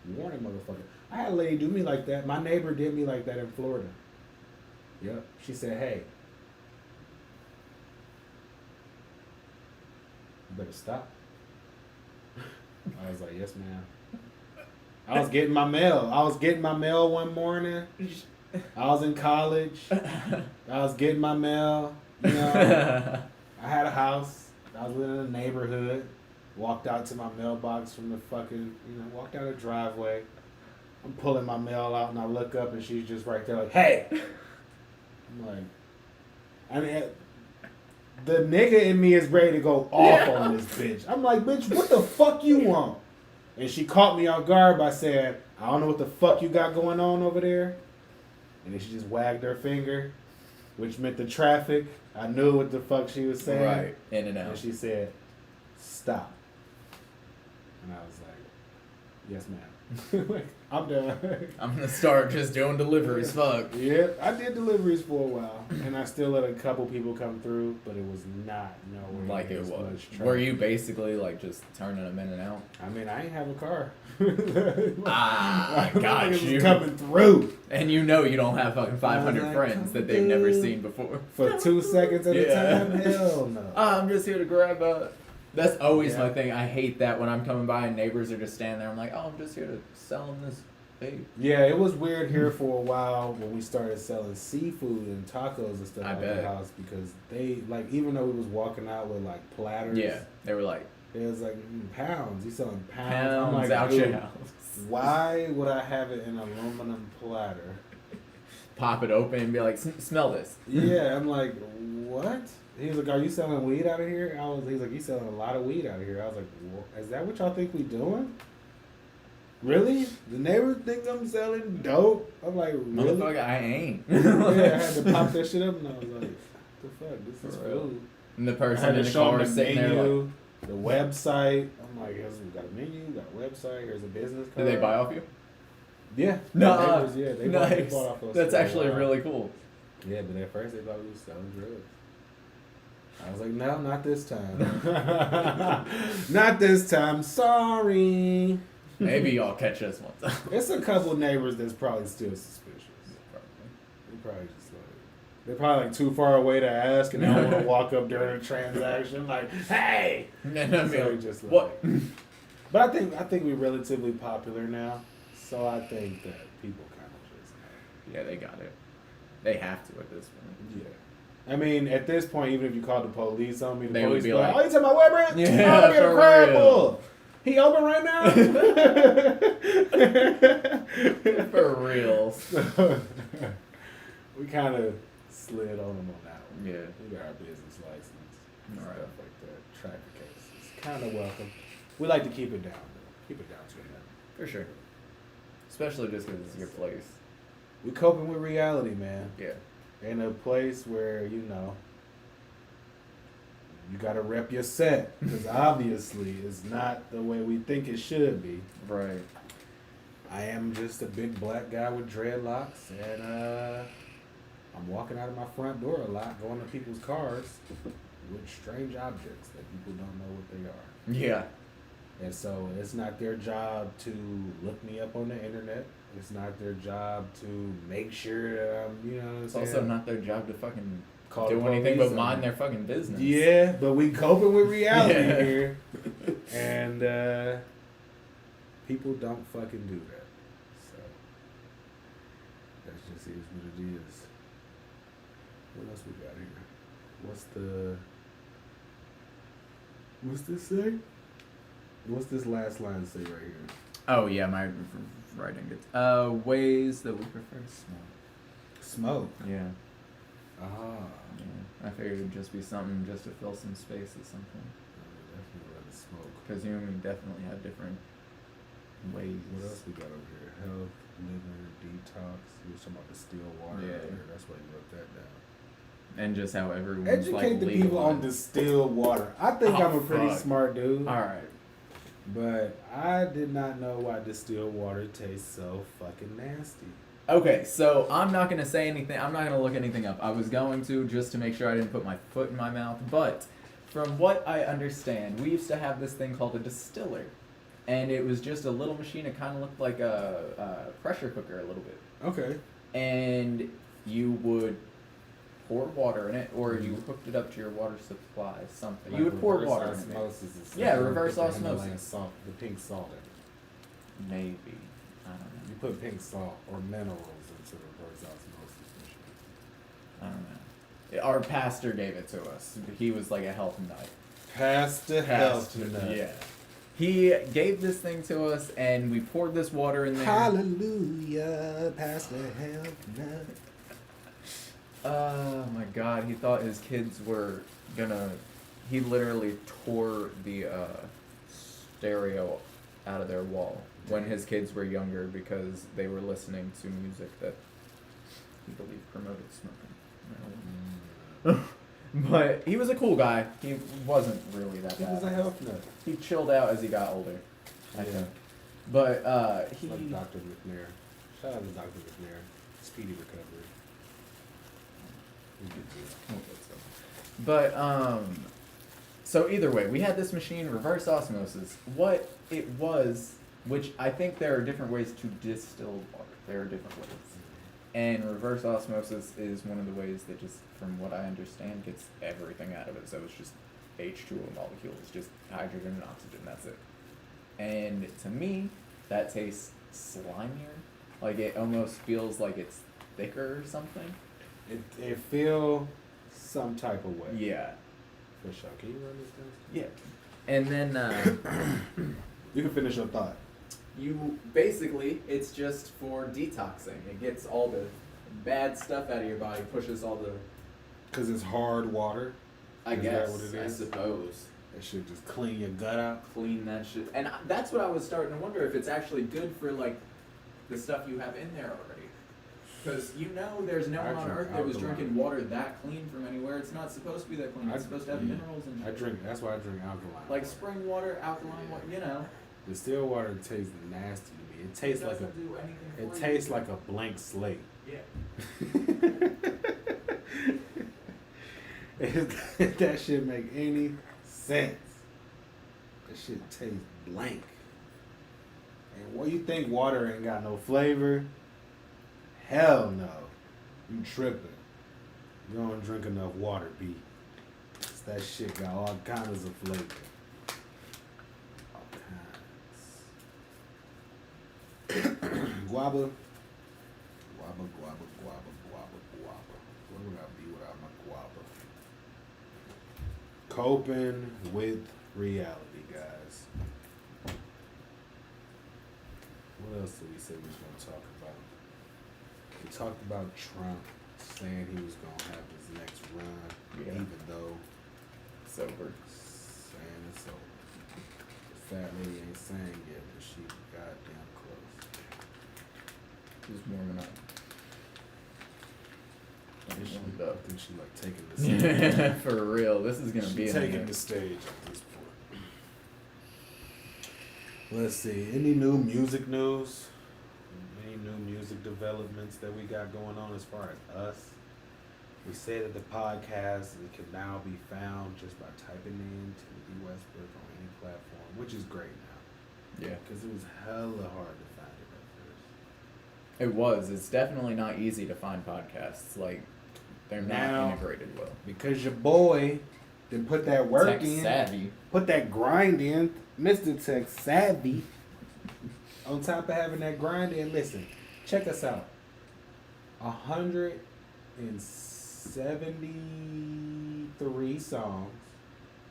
Speaker 1: you. Warn it, motherfucker. I had a lady do me like that. My neighbor did me like that in Florida. Yep. She said, "Hey, you better stop." I was like, "Yes, ma'am." I was getting my mail. One morning. I was in college. I was getting my mail. You know, I had a house. I was living in a neighborhood. Walked out to my mailbox from the fucking, walked out a driveway. I'm pulling my mail out and I look up and she's just right there like, "Hey!" I'm like, I mean, the nigga in me is ready to go off on this bitch. I'm like, "Bitch, what the fuck you want?" And she caught me off guard by saying, "I don't know what the fuck you got going on over there." And then she just wagged her finger, which meant the traffic. I knew what the fuck she was saying.
Speaker 2: Right, in and out.
Speaker 1: And she said, "Stop." And I was like, "Yes, ma'am." Like, I'm done.
Speaker 2: I'm gonna start just doing deliveries. Fuck.
Speaker 1: Yeah, I did deliveries for a while, and I still let a couple people come through, but it was not nowhere
Speaker 2: Like
Speaker 1: near
Speaker 2: it
Speaker 1: as
Speaker 2: was.
Speaker 1: much traffic.
Speaker 2: Were you basically like just turning them in and out?
Speaker 1: I mean, I ain't have a car.
Speaker 2: I got
Speaker 1: It
Speaker 2: you.
Speaker 1: was coming through
Speaker 2: And you know you don't have fucking 500
Speaker 1: like,
Speaker 2: friends that they've never seen before.
Speaker 1: for 2 seconds at
Speaker 2: Yeah.
Speaker 1: a time. Hell no.
Speaker 2: I'm just here to grab a. That's always
Speaker 1: Yeah.
Speaker 2: my thing. I hate that when I'm coming by and neighbors are just standing there. I'm like, oh, I'm just here to sell them this vape.
Speaker 1: Yeah, it was weird here for a while when we started selling seafood and tacos and stuff
Speaker 2: I
Speaker 1: at
Speaker 2: bet.
Speaker 1: the house because they like even though we was walking out with like platters.
Speaker 2: Yeah, they were like
Speaker 1: It was like pounds. You selling pounds?
Speaker 2: pounds
Speaker 1: I'm like,
Speaker 2: out
Speaker 1: "Dude,
Speaker 2: your house.
Speaker 1: why would I have it in an aluminum platter?"
Speaker 2: Pop it open and be like, smell this.
Speaker 1: Yeah, I'm like, what? He was like, "Are you selling weed out of here?" He's like, "You selling a lot of weed out of here." I was like, "Is that what y'all think we doing? Really? The neighbors think I'm selling dope?" I'm like, "Really?"
Speaker 2: Motherfucker, I ain't.
Speaker 1: Yeah, I had to pop that shit up and I was like, "What the fuck? This is
Speaker 2: For real.
Speaker 1: food."
Speaker 2: And the
Speaker 1: I
Speaker 2: person
Speaker 1: had
Speaker 2: in
Speaker 1: to
Speaker 2: the
Speaker 1: show
Speaker 2: car
Speaker 1: them the
Speaker 2: sitting there
Speaker 1: menu,
Speaker 2: like,
Speaker 1: the website. I'm like, "Yes, we got a menu, we got a website. Here's a business card."
Speaker 2: did they buy off you?
Speaker 1: Yeah.
Speaker 2: No,
Speaker 1: The neighbors, yeah, they
Speaker 2: nice.
Speaker 1: bought off us
Speaker 2: That's
Speaker 1: for a
Speaker 2: actually
Speaker 1: while.
Speaker 2: really cool.
Speaker 1: Yeah, but at first they thought we was selling drugs. I was like, "No, not this time." Not this time. Sorry.
Speaker 2: Maybe y'all catch us one time.
Speaker 1: It's a couple neighbors that's probably still suspicious. They probably just like they're probably like too far away to ask, and they don't want to walk up during a transaction like, "Hey."
Speaker 2: And I mean,
Speaker 1: So just like,
Speaker 2: what?
Speaker 1: But I think we're relatively popular now, so I think that people kind of just
Speaker 2: Yeah, they got it. They have to at this point.
Speaker 1: yeah. I mean, at this point, even if you called the police on me, the
Speaker 2: They would
Speaker 1: police
Speaker 2: be
Speaker 1: be like,
Speaker 2: like,
Speaker 1: "Oh, you talking about where, Brent?
Speaker 2: Yeah,
Speaker 1: Oh, we got a
Speaker 2: for
Speaker 1: crab
Speaker 2: real.
Speaker 1: bull. He open right now?"
Speaker 2: For real.
Speaker 1: So, we kind of slid on them on that one.
Speaker 2: Yeah.
Speaker 1: We got our business license and
Speaker 2: Alright.
Speaker 1: stuff like that. Traffic cases. Kind of welcome. We like to keep it down, though. Keep it down to a minimum.
Speaker 2: For sure. Especially just because it's your place.
Speaker 1: We coping with reality, man.
Speaker 2: Yeah.
Speaker 1: In a place where, you got to rep your set. Because obviously it's not the way we think it should be.
Speaker 2: Right.
Speaker 1: I am just a big black guy with dreadlocks, and I'm walking out of my front door a lot, going to people's cars with strange objects that people don't know what they are.
Speaker 2: Yeah.
Speaker 1: And so it's not their job to look me up on the internet. It's not their job to make sure that I'm, you know what I'm
Speaker 2: It's
Speaker 1: saying?
Speaker 2: also not their job to fucking
Speaker 1: Call
Speaker 2: do
Speaker 1: the
Speaker 2: anything
Speaker 1: police
Speaker 2: but
Speaker 1: on
Speaker 2: mind
Speaker 1: me.
Speaker 2: their fucking business.
Speaker 1: Yeah, but we coping with reality
Speaker 2: Yeah.
Speaker 1: here. And people don't fucking do that. So that just is what it is. What else we got here? What's this say? What's this last line say right here?
Speaker 2: Oh yeah, my writing gets ways that we prefer smoke.
Speaker 1: Smoke.
Speaker 2: Yeah.
Speaker 1: Ah.
Speaker 2: Yeah. I figured it'd just be something just to fill some space at some point.
Speaker 1: I would definitely rather smoke.
Speaker 2: Because you and me definitely have different ways.
Speaker 1: What else we got over here? Health, liver, detox. You was talking about the still water
Speaker 2: Yeah.
Speaker 1: earlier. That's why you wrote that down.
Speaker 2: And just how everyone's
Speaker 1: Educate
Speaker 2: like
Speaker 1: the people on
Speaker 2: legalized.
Speaker 1: distilled water. I think
Speaker 2: Oh,
Speaker 1: I'm a pretty
Speaker 2: fuck.
Speaker 1: smart dude.
Speaker 2: Alright.
Speaker 1: But I did not know why distilled water tastes so fucking nasty.
Speaker 2: Okay, so I'm not going to say anything. I'm not going to look anything up. I was going to just to make sure I didn't put my foot in my mouth. But from what I understand, we used to have this thing called a distiller, and it was just a little machine. It kind of looked like a pressure cooker a little bit,
Speaker 1: Okay.
Speaker 2: and you would pour water in it, or you hooked it up to your water supply, something.
Speaker 1: Like
Speaker 2: You would pour
Speaker 1: reverse
Speaker 2: water in it.
Speaker 1: osmosis is
Speaker 2: Yeah,
Speaker 1: like
Speaker 2: reverse
Speaker 1: put the Himalayan
Speaker 2: osmosis.
Speaker 1: Salt, the pink salt in it.
Speaker 2: Maybe. I don't know.
Speaker 1: You put pink salt or minerals into the reverse osmosis machine.
Speaker 2: I don't know. Our pastor gave it to us. He was like a health nut.
Speaker 1: Pastor health nut.
Speaker 2: Yeah. He gave this thing to us, and we poured this water in there.
Speaker 1: Hallelujah, Pastor health nut.
Speaker 2: Oh my God! He thought his kids were gonna. He literally tore the stereo out of their wall when his kids were younger because they were listening to music that he believed promoted smoking. But he was a cool guy. He wasn't really that
Speaker 1: He
Speaker 2: bad.
Speaker 1: was a health nut.
Speaker 2: He chilled out as he got older, I
Speaker 1: Yeah.
Speaker 2: think. But
Speaker 1: It's
Speaker 2: he.
Speaker 1: like Dr. McNair. Shout out to Dr. McNair. Speedy recovery. We get to it.
Speaker 2: But so either way, we had this machine, reverse osmosis. What it was, which I think there are different ways to distill water. There are different ways. And reverse osmosis is one of the ways that just, from what I understand, gets everything out of it. So it's just H2O molecules, just hydrogen and oxygen, that's it. And to me, that tastes slimier. Like it almost feels like it's thicker or something.
Speaker 1: It feel some type of way.
Speaker 2: Yeah.
Speaker 1: For sure. Can you run this down?
Speaker 2: Yeah. And then
Speaker 1: You can finish your thought.
Speaker 2: you basically, it's just for detoxing. It gets all the bad stuff out of your body, pushes all the.
Speaker 1: Because it's hard water.
Speaker 2: I
Speaker 1: Is that
Speaker 2: guess.
Speaker 1: what it
Speaker 2: I
Speaker 1: is?
Speaker 2: suppose.
Speaker 1: It should just clean your gut out.
Speaker 2: Clean that shit. And that's what I was starting to wonder if it's actually good for like the stuff you have in there already. Because there's no one on
Speaker 1: drink
Speaker 2: earth that was
Speaker 1: alkaline.
Speaker 2: drinking water that clean from anywhere. It's not supposed to be that clean. It's supposed to have minerals and shit.
Speaker 1: That's why I drink alkaline.
Speaker 2: Like spring water, alkaline water,
Speaker 1: Distilled water tastes nasty to me. It tastes like
Speaker 2: doesn't do anything
Speaker 1: it
Speaker 2: for you.
Speaker 1: tastes like a blank slate.
Speaker 2: Yeah.
Speaker 1: If that shit make any sense. That shit tastes blank. And what you think water ain't got no flavor? Hell no. You tripping. You don't drink enough water, B. That shit got all kinds of flavor. All kinds. Guava. Guava, guava, guava, guava, guava. What would I be without my guava? Coping with reality, guys. What else did we say we was going to talk about? We talked about Trump saying he was going to have his next run,
Speaker 2: Yeah.
Speaker 1: even though
Speaker 2: Sober.
Speaker 1: saying it's over. The fat lady ain't saying yet, but she goddamn close.
Speaker 2: Who's warming up?
Speaker 1: I think she,
Speaker 2: Warmed up.
Speaker 1: I think she like taking the stage.
Speaker 2: For real, this is gonna be
Speaker 1: She's
Speaker 2: an
Speaker 1: taking the stage at this point. Let's see. Any new music news? Any new music developments that we got going on as far as us? We say that the podcast it can now be found just by typing in Timothy Westbrook on any platform, which is great now.
Speaker 2: Yeah.
Speaker 1: Because it was hella hard to find it at first.
Speaker 2: It was. It's definitely not easy to find podcasts. Like, they're
Speaker 1: Now-
Speaker 2: not integrated well.
Speaker 1: Because your boy didn't put that work
Speaker 2: Tech
Speaker 1: in.
Speaker 2: savvy.
Speaker 1: Put that grind in, Mr. Tech Savvy. On top of having that grind in, listen, check us out. 173 songs.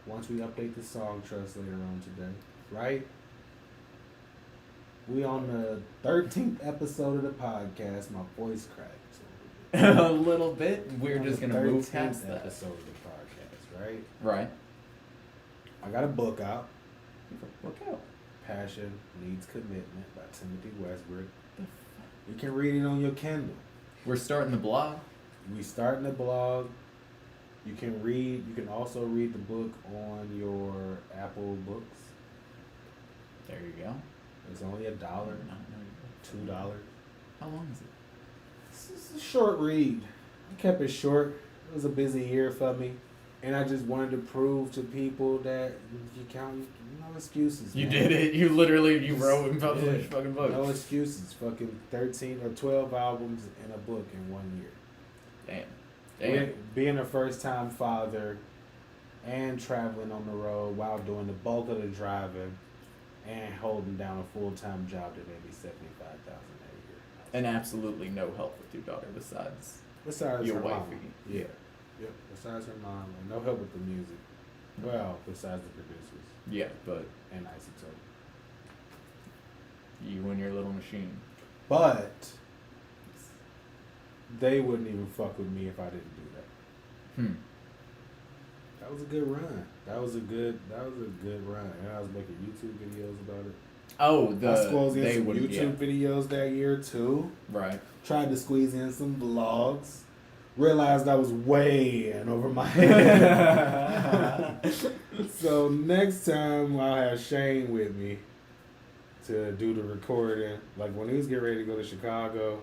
Speaker 1: Once we update the song trust later on today, right? We on the 13th episode of the podcast. My voice cracked.
Speaker 2: A little bit. We're
Speaker 1: On
Speaker 2: just
Speaker 1: the
Speaker 2: gonna move
Speaker 1: 13th
Speaker 2: past that.
Speaker 1: episode of the podcast, right?
Speaker 2: Right.
Speaker 1: I got a book out.
Speaker 2: Look out.
Speaker 1: Passion Needs Commitment by Timothy Westbrook. You can read it on your Kindle.
Speaker 2: We're starting the blog.
Speaker 1: We starting the blog. You can also read the book on your Apple Books.
Speaker 2: There you go.
Speaker 1: It's only $1, $2.
Speaker 2: How long is it?
Speaker 1: It's a short read. I kept it short. It was a busy year for me. And I just wanted to prove to people that you count, no excuses.
Speaker 2: You
Speaker 1: man.
Speaker 2: did it. You literally
Speaker 1: Just-
Speaker 2: wrote and published
Speaker 1: yeah,
Speaker 2: fucking books.
Speaker 1: No excuses. Fucking 13 or 12 albums and a book in 1 year.
Speaker 2: Damn.
Speaker 1: Being a first time father and traveling on the road while doing the bulk of the driving and holding down a full time job that made me $75,000 a year.
Speaker 2: And absolutely no help with your daughter besides
Speaker 1: Besides
Speaker 2: your
Speaker 1: her mom.
Speaker 2: wifey.
Speaker 1: Yeah. Yep. Besides her mom, and no help with the music. Well, besides the producers
Speaker 2: Yeah, but
Speaker 1: and Isotope.
Speaker 2: you and your little machine.
Speaker 1: But they wouldn't even fuck with me if I didn't do that. That was a good run. That was a good run. And I was making YouTube videos about it.
Speaker 2: Oh,
Speaker 1: I squeezed in
Speaker 2: they
Speaker 1: some
Speaker 2: would
Speaker 1: YouTube videos that year too.
Speaker 2: Right.
Speaker 1: Tried to squeeze in some vlogs. Realized I was way in over my head. So next time I'll have Shane with me to do the recording. Like when he was getting ready to go to Chicago,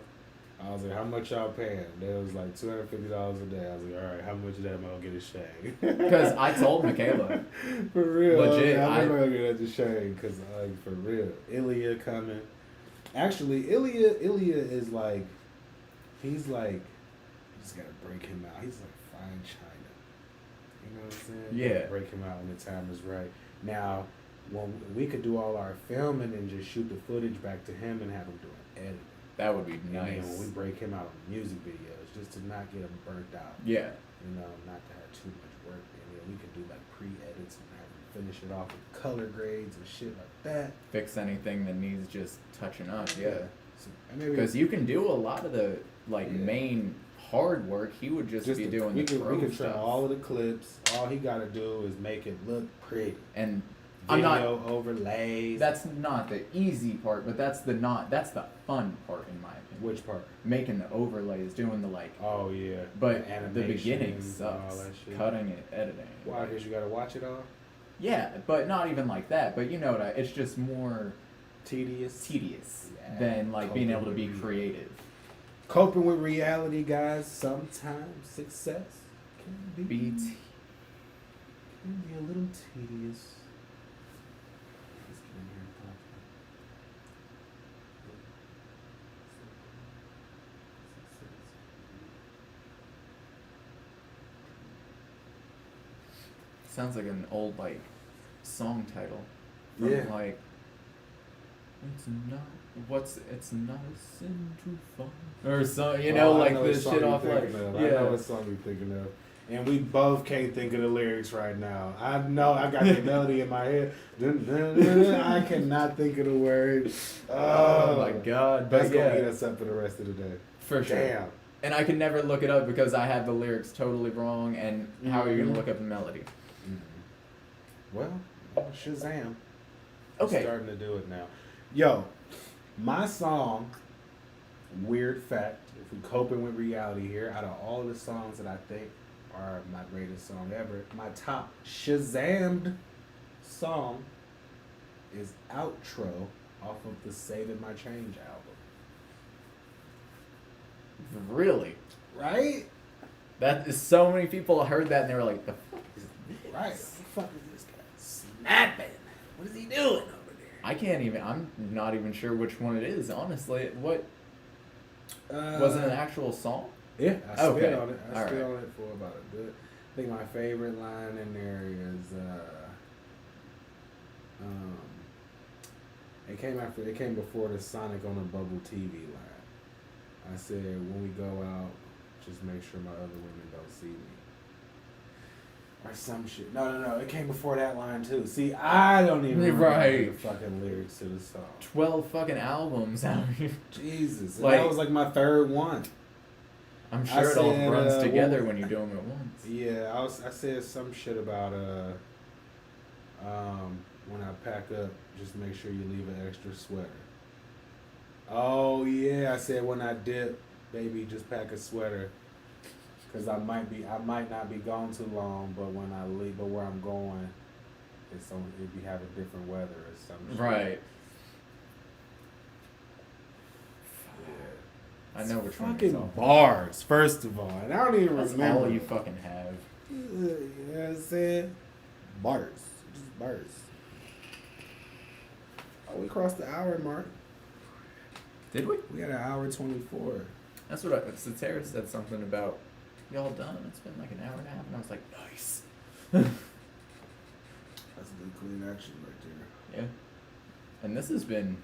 Speaker 1: I was like, how much y'all paying? They was like $250 a day. I was like, all right, how much of that am I going to get a Shane?
Speaker 2: Because I told Michaela.
Speaker 1: For real.
Speaker 2: Legit,
Speaker 1: I'm going to get that to Shane because, like, for real. Ilya coming. Actually, Ilya is like, he's like, you just got to break him out. He's like fine china. You know what I'm saying? You
Speaker 2: Yeah.
Speaker 1: gotta break him out when the time is right. Now, when we could do all our filming and just shoot the footage back to him and have him do an edit.
Speaker 2: That would be
Speaker 1: And then when
Speaker 2: nice.
Speaker 1: we break him out on music videos, just to not get him burnt out.
Speaker 2: Yeah.
Speaker 1: You know, not to have too much work. And then we could do like pre-edits and have him finish it off with color grades and shit like that.
Speaker 2: Fix anything that needs just touching up. Yeah.
Speaker 1: So, and maybe
Speaker 2: Because you can do a lot of the
Speaker 1: Yeah.
Speaker 2: main hard work. He would just be doing
Speaker 1: we
Speaker 2: the pro
Speaker 1: we could trim
Speaker 2: stuff.
Speaker 1: all of the clips. All he got to do is make it look pretty.
Speaker 2: And
Speaker 1: Video
Speaker 2: I'm not.
Speaker 1: overlays.
Speaker 2: That's not the easy part, but that's the fun part in my opinion.
Speaker 1: Which part?
Speaker 2: Making the overlays, doing the like.
Speaker 1: Oh yeah.
Speaker 2: But
Speaker 1: The
Speaker 2: the beginning
Speaker 1: animations and all
Speaker 2: sucks.
Speaker 1: that shit.
Speaker 2: Cutting it, editing.
Speaker 1: Why? Because you got to watch it all.
Speaker 2: Yeah, but not even like that. But you know what? It's just more
Speaker 1: Tedious. Yeah.
Speaker 2: than like being able to be
Speaker 1: Coping with
Speaker 2: creative.
Speaker 1: Coping with reality, guys. Sometimes success can be a little tedious. Let's get in here and talk.
Speaker 2: Sounds like an old like song title. From,
Speaker 1: Yeah.
Speaker 2: Like it's not a sin to fall. Or so you know,
Speaker 1: Oh, I
Speaker 2: like
Speaker 1: know
Speaker 2: this
Speaker 1: what
Speaker 2: shit
Speaker 1: song
Speaker 2: off
Speaker 1: you're
Speaker 2: like
Speaker 1: thinking of.
Speaker 2: yeah.
Speaker 1: I know what song you're thinking of. And we both can't think of the lyrics right now. I know I got the melody in my head. Dun, dun, dun, dun. I cannot think of the words.
Speaker 2: Oh my god.
Speaker 1: That's
Speaker 2: But
Speaker 1: gonna eat
Speaker 2: yeah,
Speaker 1: us up for the rest of the day.
Speaker 2: for sure.
Speaker 1: Damn.
Speaker 2: And I can never look it up because I have the lyrics totally wrong. And how are you
Speaker 1: Mhm.
Speaker 2: gonna look up the melody?
Speaker 1: Well, Shazam.
Speaker 2: Okay.
Speaker 1: Starting to do it now. Yo, my song, weird fact, if we're coping with reality here, out of all the songs that I think are my greatest song ever, my top Shazammed song is Outro off of the Saving My Change album.
Speaker 2: Really?
Speaker 1: Right?
Speaker 2: That is so many people heard that and they were like, the fuck is this?
Speaker 1: Right. What the fuck is this guy snapping? What is he doing over there?
Speaker 2: I can't even. I'm not even sure which one it is. Honestly, what was it an actual song?
Speaker 1: Yeah, I
Speaker 2: Okay.
Speaker 1: spit on it. I
Speaker 2: All
Speaker 1: spit
Speaker 2: right.
Speaker 1: on it for about a good. I think my favorite line in there is, it came before the Sonic on a Bubble TV line. I said, when we go out, just make sure my other women don't see me. Or some shit. No. It came before that line too. See, I don't even remember
Speaker 2: Right.
Speaker 1: the fucking lyrics to the song.
Speaker 2: 12 fucking albums out here.
Speaker 1: Jesus, and
Speaker 2: Like-
Speaker 1: that was like my third one.
Speaker 2: I'm
Speaker 1: I
Speaker 2: sure it all
Speaker 1: said,
Speaker 2: runs together
Speaker 1: well-
Speaker 2: when you do them at once.
Speaker 1: Yeah, I said some shit about when I pack up, just make sure you leave an extra sweater. Oh yeah, I said when I dip, baby, just pack a sweater, cause I might not be gone too long, but when I leave, but where I'm going, it be having different weather or some shit.
Speaker 2: Right.
Speaker 1: Yeah.
Speaker 2: I know which one
Speaker 1: Fucking
Speaker 2: you're talking
Speaker 1: bars, first of all, and I don't even
Speaker 2: That's
Speaker 1: remember.
Speaker 2: all you fucking have.
Speaker 1: You know what I'm saying? Bars. Just bars. Oh, we crossed the hour mark.
Speaker 2: Did we?
Speaker 1: We got an hour 24.
Speaker 2: That's what Satara said something about. Y'all done? It's been like an hour and a half, and I was like, nice.
Speaker 1: That's a good clean action right there.
Speaker 2: Yeah. And this has been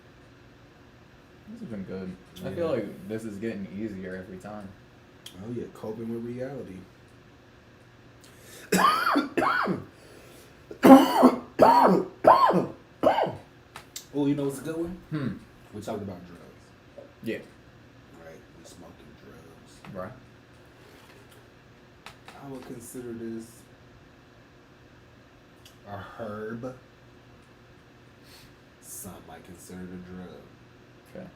Speaker 2: good. I feel like this is getting easier every time.
Speaker 1: Oh yeah, coping with reality. Oh, you know what's a good one? We talked about drugs.
Speaker 2: Yeah.
Speaker 1: Right? We smoking drugs.
Speaker 2: Right.
Speaker 1: I would consider this a herb. Some might consider it a drug.
Speaker 2: Okay.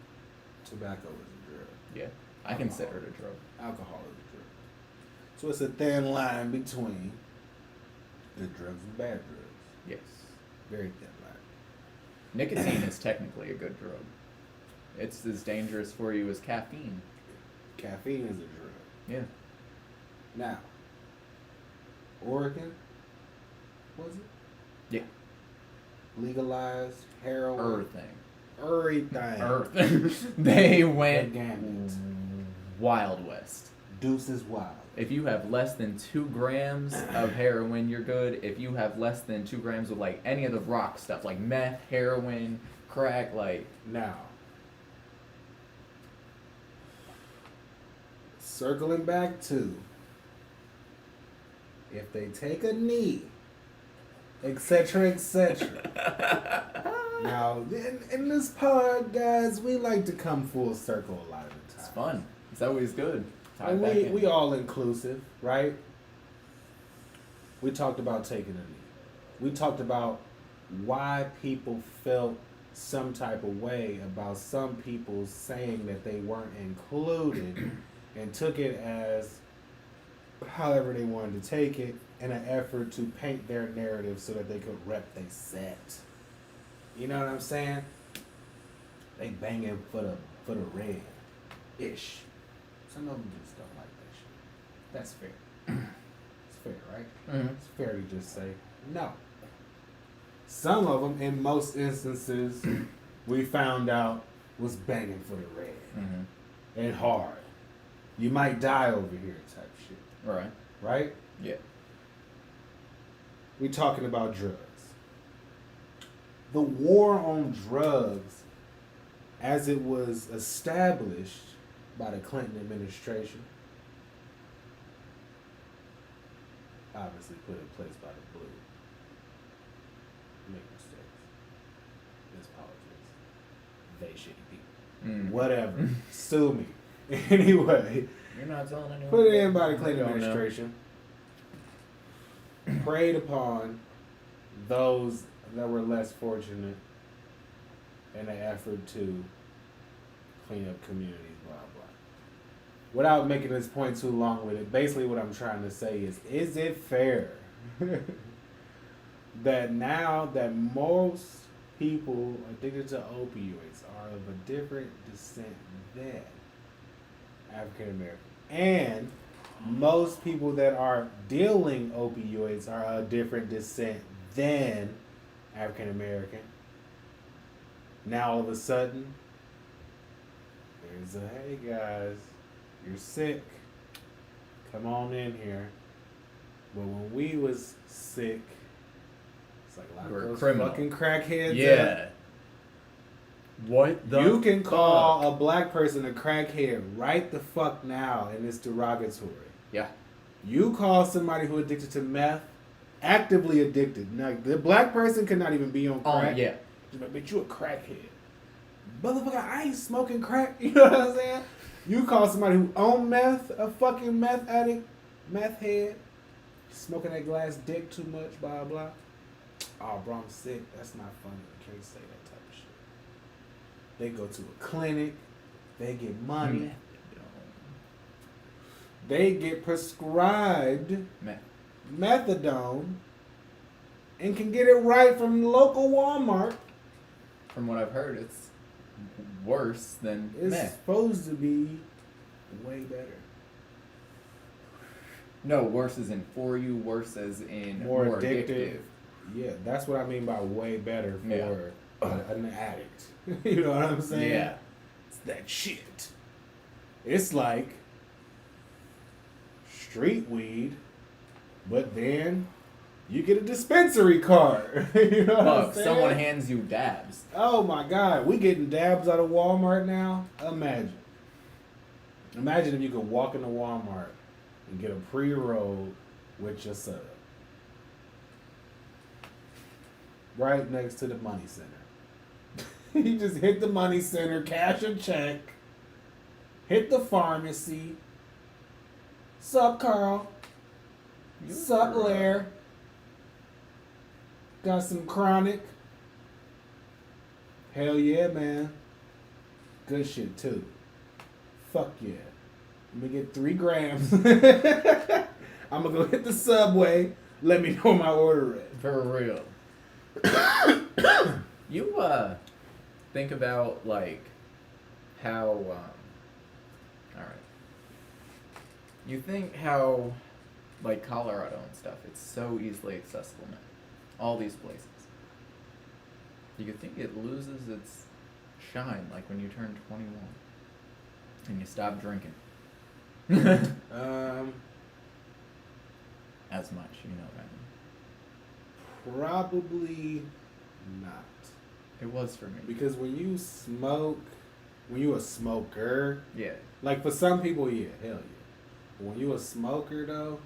Speaker 1: Tobacco is a drug.
Speaker 2: Yeah. I consider it a drug.
Speaker 1: Alcohol is a drug. So it's a thin line between good drugs and bad drugs.
Speaker 2: Yes.
Speaker 1: Very thin line.
Speaker 2: Nicotine is technically a good drug. It's as dangerous for you as caffeine.
Speaker 1: Caffeine is a drug.
Speaker 2: Yeah.
Speaker 1: Now, Oregon, was it?
Speaker 2: Yeah.
Speaker 1: Legalized heroin.
Speaker 2: Everything.
Speaker 1: Everything.
Speaker 2: They went
Speaker 1: The gamut.
Speaker 2: Wild West.
Speaker 1: Deuces wild.
Speaker 2: If you have less than 2 grams of heroin, you're good. If you have less than 2 grams of like any of the rock stuff, like meth, heroin, crack, like
Speaker 1: Now, circling back to if they take a knee, etc., etc. Now, in this pod, guys, we like to come full circle a lot of the time.
Speaker 2: it's fun. It's always good. Tie
Speaker 1: And
Speaker 2: it back in.
Speaker 1: we all inclusive, right? We talked about taking a knee. We talked about why people felt some type of way about some people saying that they weren't included and took it as however they wanted to take it in an effort to paint their narrative so that they could rep their set. You know what I'm saying? They banging for the red ish. Some of them just don't like that shit. That's fair. It's fair, right?
Speaker 2: Mhm.
Speaker 1: It's fair to just say no. Some of them, in most instances, we found out was banging for the red
Speaker 2: Mhm.
Speaker 1: and hard. You might die over here type shit.
Speaker 2: Right.
Speaker 1: Right?
Speaker 2: Yeah.
Speaker 1: We talking about drugs. The war on drugs, as it was established by the Clinton administration, obviously put in place by the blue. Make mistakes. It's politics. They shitty people.
Speaker 2: Mm.
Speaker 1: Whatever. Sue me. Anyway,
Speaker 2: You're not telling anyone.
Speaker 1: put it in by the Clinton
Speaker 2: You don't know.
Speaker 1: administration. Preyed upon those that were less fortunate in an effort to clean up communities, blah, blah. Without making this point too long with it, basically what I'm trying to say is it fair that now that most people addicted to opioids are of a different descent than African American, and most people that are dealing opioids are a different descent than African American. Now all of a sudden, there's a hey guys, you're sick. Come on in here. But when we was sick, it's like a lot
Speaker 2: We're
Speaker 1: of those
Speaker 2: criminal.
Speaker 1: fucking crackheads.
Speaker 2: Yeah. What the?
Speaker 1: You can call
Speaker 2: fuck?
Speaker 1: a black person a crackhead right the fuck now, and it's derogatory.
Speaker 2: Yeah.
Speaker 1: You call somebody who addicted to meth, actively addicted. Now, the black person could not even be on crack.
Speaker 2: Yeah.
Speaker 1: Just like, bitch, you a crackhead. Motherfucker, I ain't smoking crack. You know what I'm saying? You call somebody who own meth a fucking meth addict, meth head, smoking that glass dick too much, blah, blah. Oh, bro, I'm sick. That's not funny. You can't say that type of shit. They go to a clinic. They get money. They get prescribed methadone and can get it right from the local Walmart.
Speaker 2: From what I've heard, it's worse than
Speaker 1: It's
Speaker 2: meth.
Speaker 1: supposed to be way better.
Speaker 2: No, worse as in for you, worse as in more addictive.
Speaker 1: Yeah, that's what I mean by way better for
Speaker 2: Yeah.
Speaker 1: an addict. You know what I'm saying?
Speaker 2: Yeah.
Speaker 1: It's that shit. It's like street weed, but then you get a dispensary card. You know what I'm
Speaker 2: Fuck,
Speaker 1: saying?
Speaker 2: someone hands you dabs.
Speaker 1: Oh my God, we getting dabs out of Walmart now? Imagine. Imagine if you could walk into Walmart and get a pre-roll with your soda. Right next to the money center. You just hit the money center, cash a check, hit the pharmacy. Sup, Carl? Sup, Lair? Got some chronic? Hell yeah, man. Good shit, too. Fuck yeah. Let me get 3 grams. I'm gonna go hit the Subway. Let me know my order is.
Speaker 2: For real. You think about like how alright. You think how like Colorado and stuff, it's so easily accessible now. All these places. You could think it loses its shine like when you turn 21 and you stop drinking. As much, you know what I mean.
Speaker 1: Probably not.
Speaker 2: It was for me.
Speaker 1: Because when you smoke, when you a smoker,
Speaker 2: Yeah.
Speaker 1: like for some people, yeah, hell yeah. But when you a smoker though,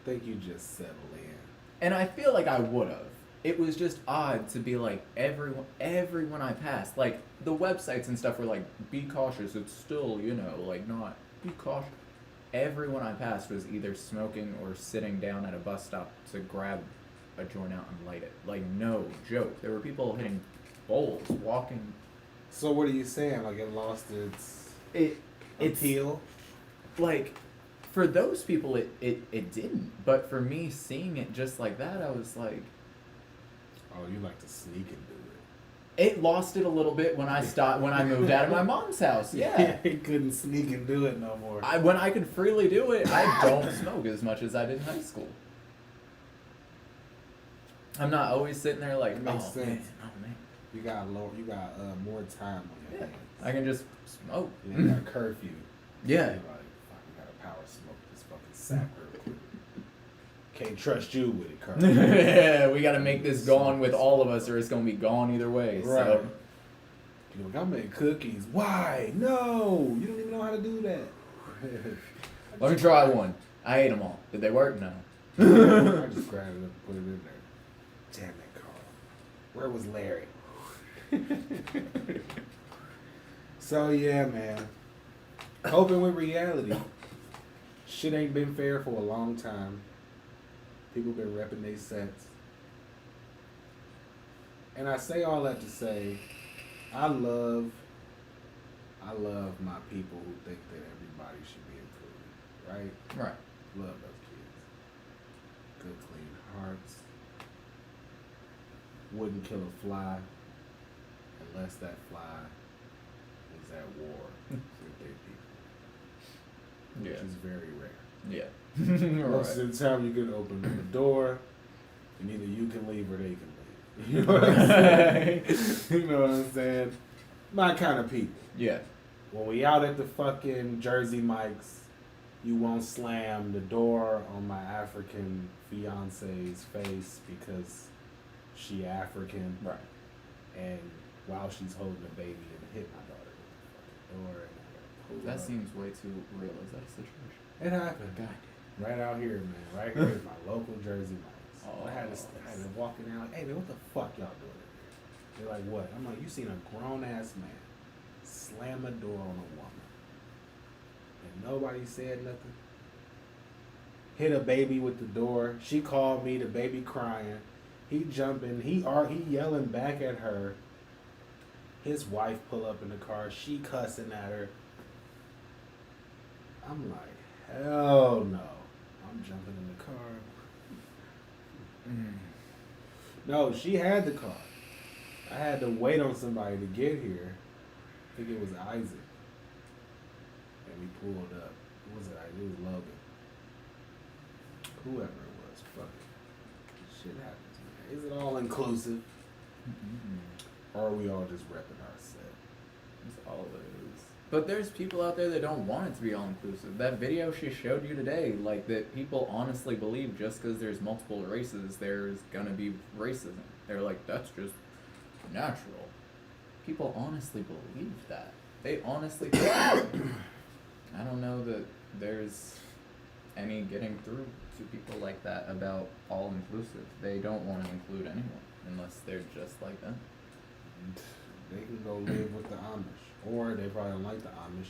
Speaker 1: I think you just settle in.
Speaker 2: And I feel like I would have. It was just odd to be like everyone I passed, like the websites and stuff were like, be cautious. It's still, you know, like not be cautious. Everyone I passed was either smoking or sitting down at a bus stop to grab a joint out and light it. Like no joke. There were people hitting bowls, walking.
Speaker 1: So what are you saying? Like it lost its
Speaker 2: It's
Speaker 1: appeal?
Speaker 2: like for those people it didn't. But for me seeing it just like that, I was like,
Speaker 1: Oh, you like to sneak and do
Speaker 2: it lost it a little bit when I moved out of my mom's house.
Speaker 1: it.
Speaker 2: Yeah.
Speaker 1: You couldn't sneak and do it no more.
Speaker 2: When I could freely do it, I don't smoke as much as I did in high school. I'm not always sitting there like,
Speaker 1: That makes
Speaker 2: oh
Speaker 1: sense.
Speaker 2: man, oh man.
Speaker 1: You got more time on your
Speaker 2: Yeah,
Speaker 1: hands.
Speaker 2: I can just smoke.
Speaker 1: You got a curfew.
Speaker 2: Yeah.
Speaker 1: You're like, fuck, we gotta power smoke this fucking sack real quick. Can't trust you with it, Carl.
Speaker 2: Yeah, we gotta make this gone with all of us or it's gonna be gone either way.
Speaker 1: Right.
Speaker 2: So.
Speaker 1: You're like, I made cookies. Why? No, you don't even know how to do that.
Speaker 2: Let me try one. I ate them all. Did they work? No.
Speaker 1: I just grabbed it and put it in there. Damn it, Carl. Where was Larry? So yeah, man. Coping with reality. Shit ain't been fair for a long time. People been repping their sets. And I say all that to say, I love my people who think that everybody should be included, right?
Speaker 2: Right.
Speaker 1: Love those kids. Good, clean hearts. Wouldn't kill a fly unless that fly was at war with their people, which is very rare.
Speaker 2: Yeah.
Speaker 1: Most
Speaker 2: Right.
Speaker 1: of the time you can open the door and either you can leave or they can leave. You know what I'm saying? You know what I'm saying? My kind of people.
Speaker 2: Yeah.
Speaker 1: When we out at the fucking Jersey Mike's, you won't slam the door on my African fiance's face because she African.
Speaker 2: Right.
Speaker 1: And while she's holding the baby and hit my daughter with the fucking door. And I gotta pull
Speaker 2: That
Speaker 1: up.
Speaker 2: seems way too real. Is that a situation?
Speaker 1: It happened.
Speaker 2: God.
Speaker 1: Right out here, man. Right here is my local Jersey Mike's.
Speaker 2: Oh.
Speaker 1: I had to walking out like, hey man, what the fuck y'all doing in here? They're like, what? I'm like, you seen a grown ass man slam a door on a woman and nobody said nothing? Hit a baby with the door. She called me, the baby crying. He jumping, he yelling back at her. His wife pull up in the car, she cussing at her. I'm like, hell no. I'm jumping in the car. No, she had the car. I had to wait on somebody to get here. I think it was Isaac. And we pulled up. What was it? It was Logan. whoever it was. Fuck it. Shit happens, man. Is it all inclusive? Or are we all just repping our set?
Speaker 2: That's all it is. But there's people out there that don't want it to be all inclusive. That video she showed you today, like that people honestly believe just because there's multiple races, there's gonna be racism. They're like, that's just natural. People honestly believe that. They honestly think that. I don't know that there's any getting through to people like that about all inclusive. They don't want to include anyone unless they're just like them.
Speaker 1: They can go live with the Amish. Or they probably don't like the Amish.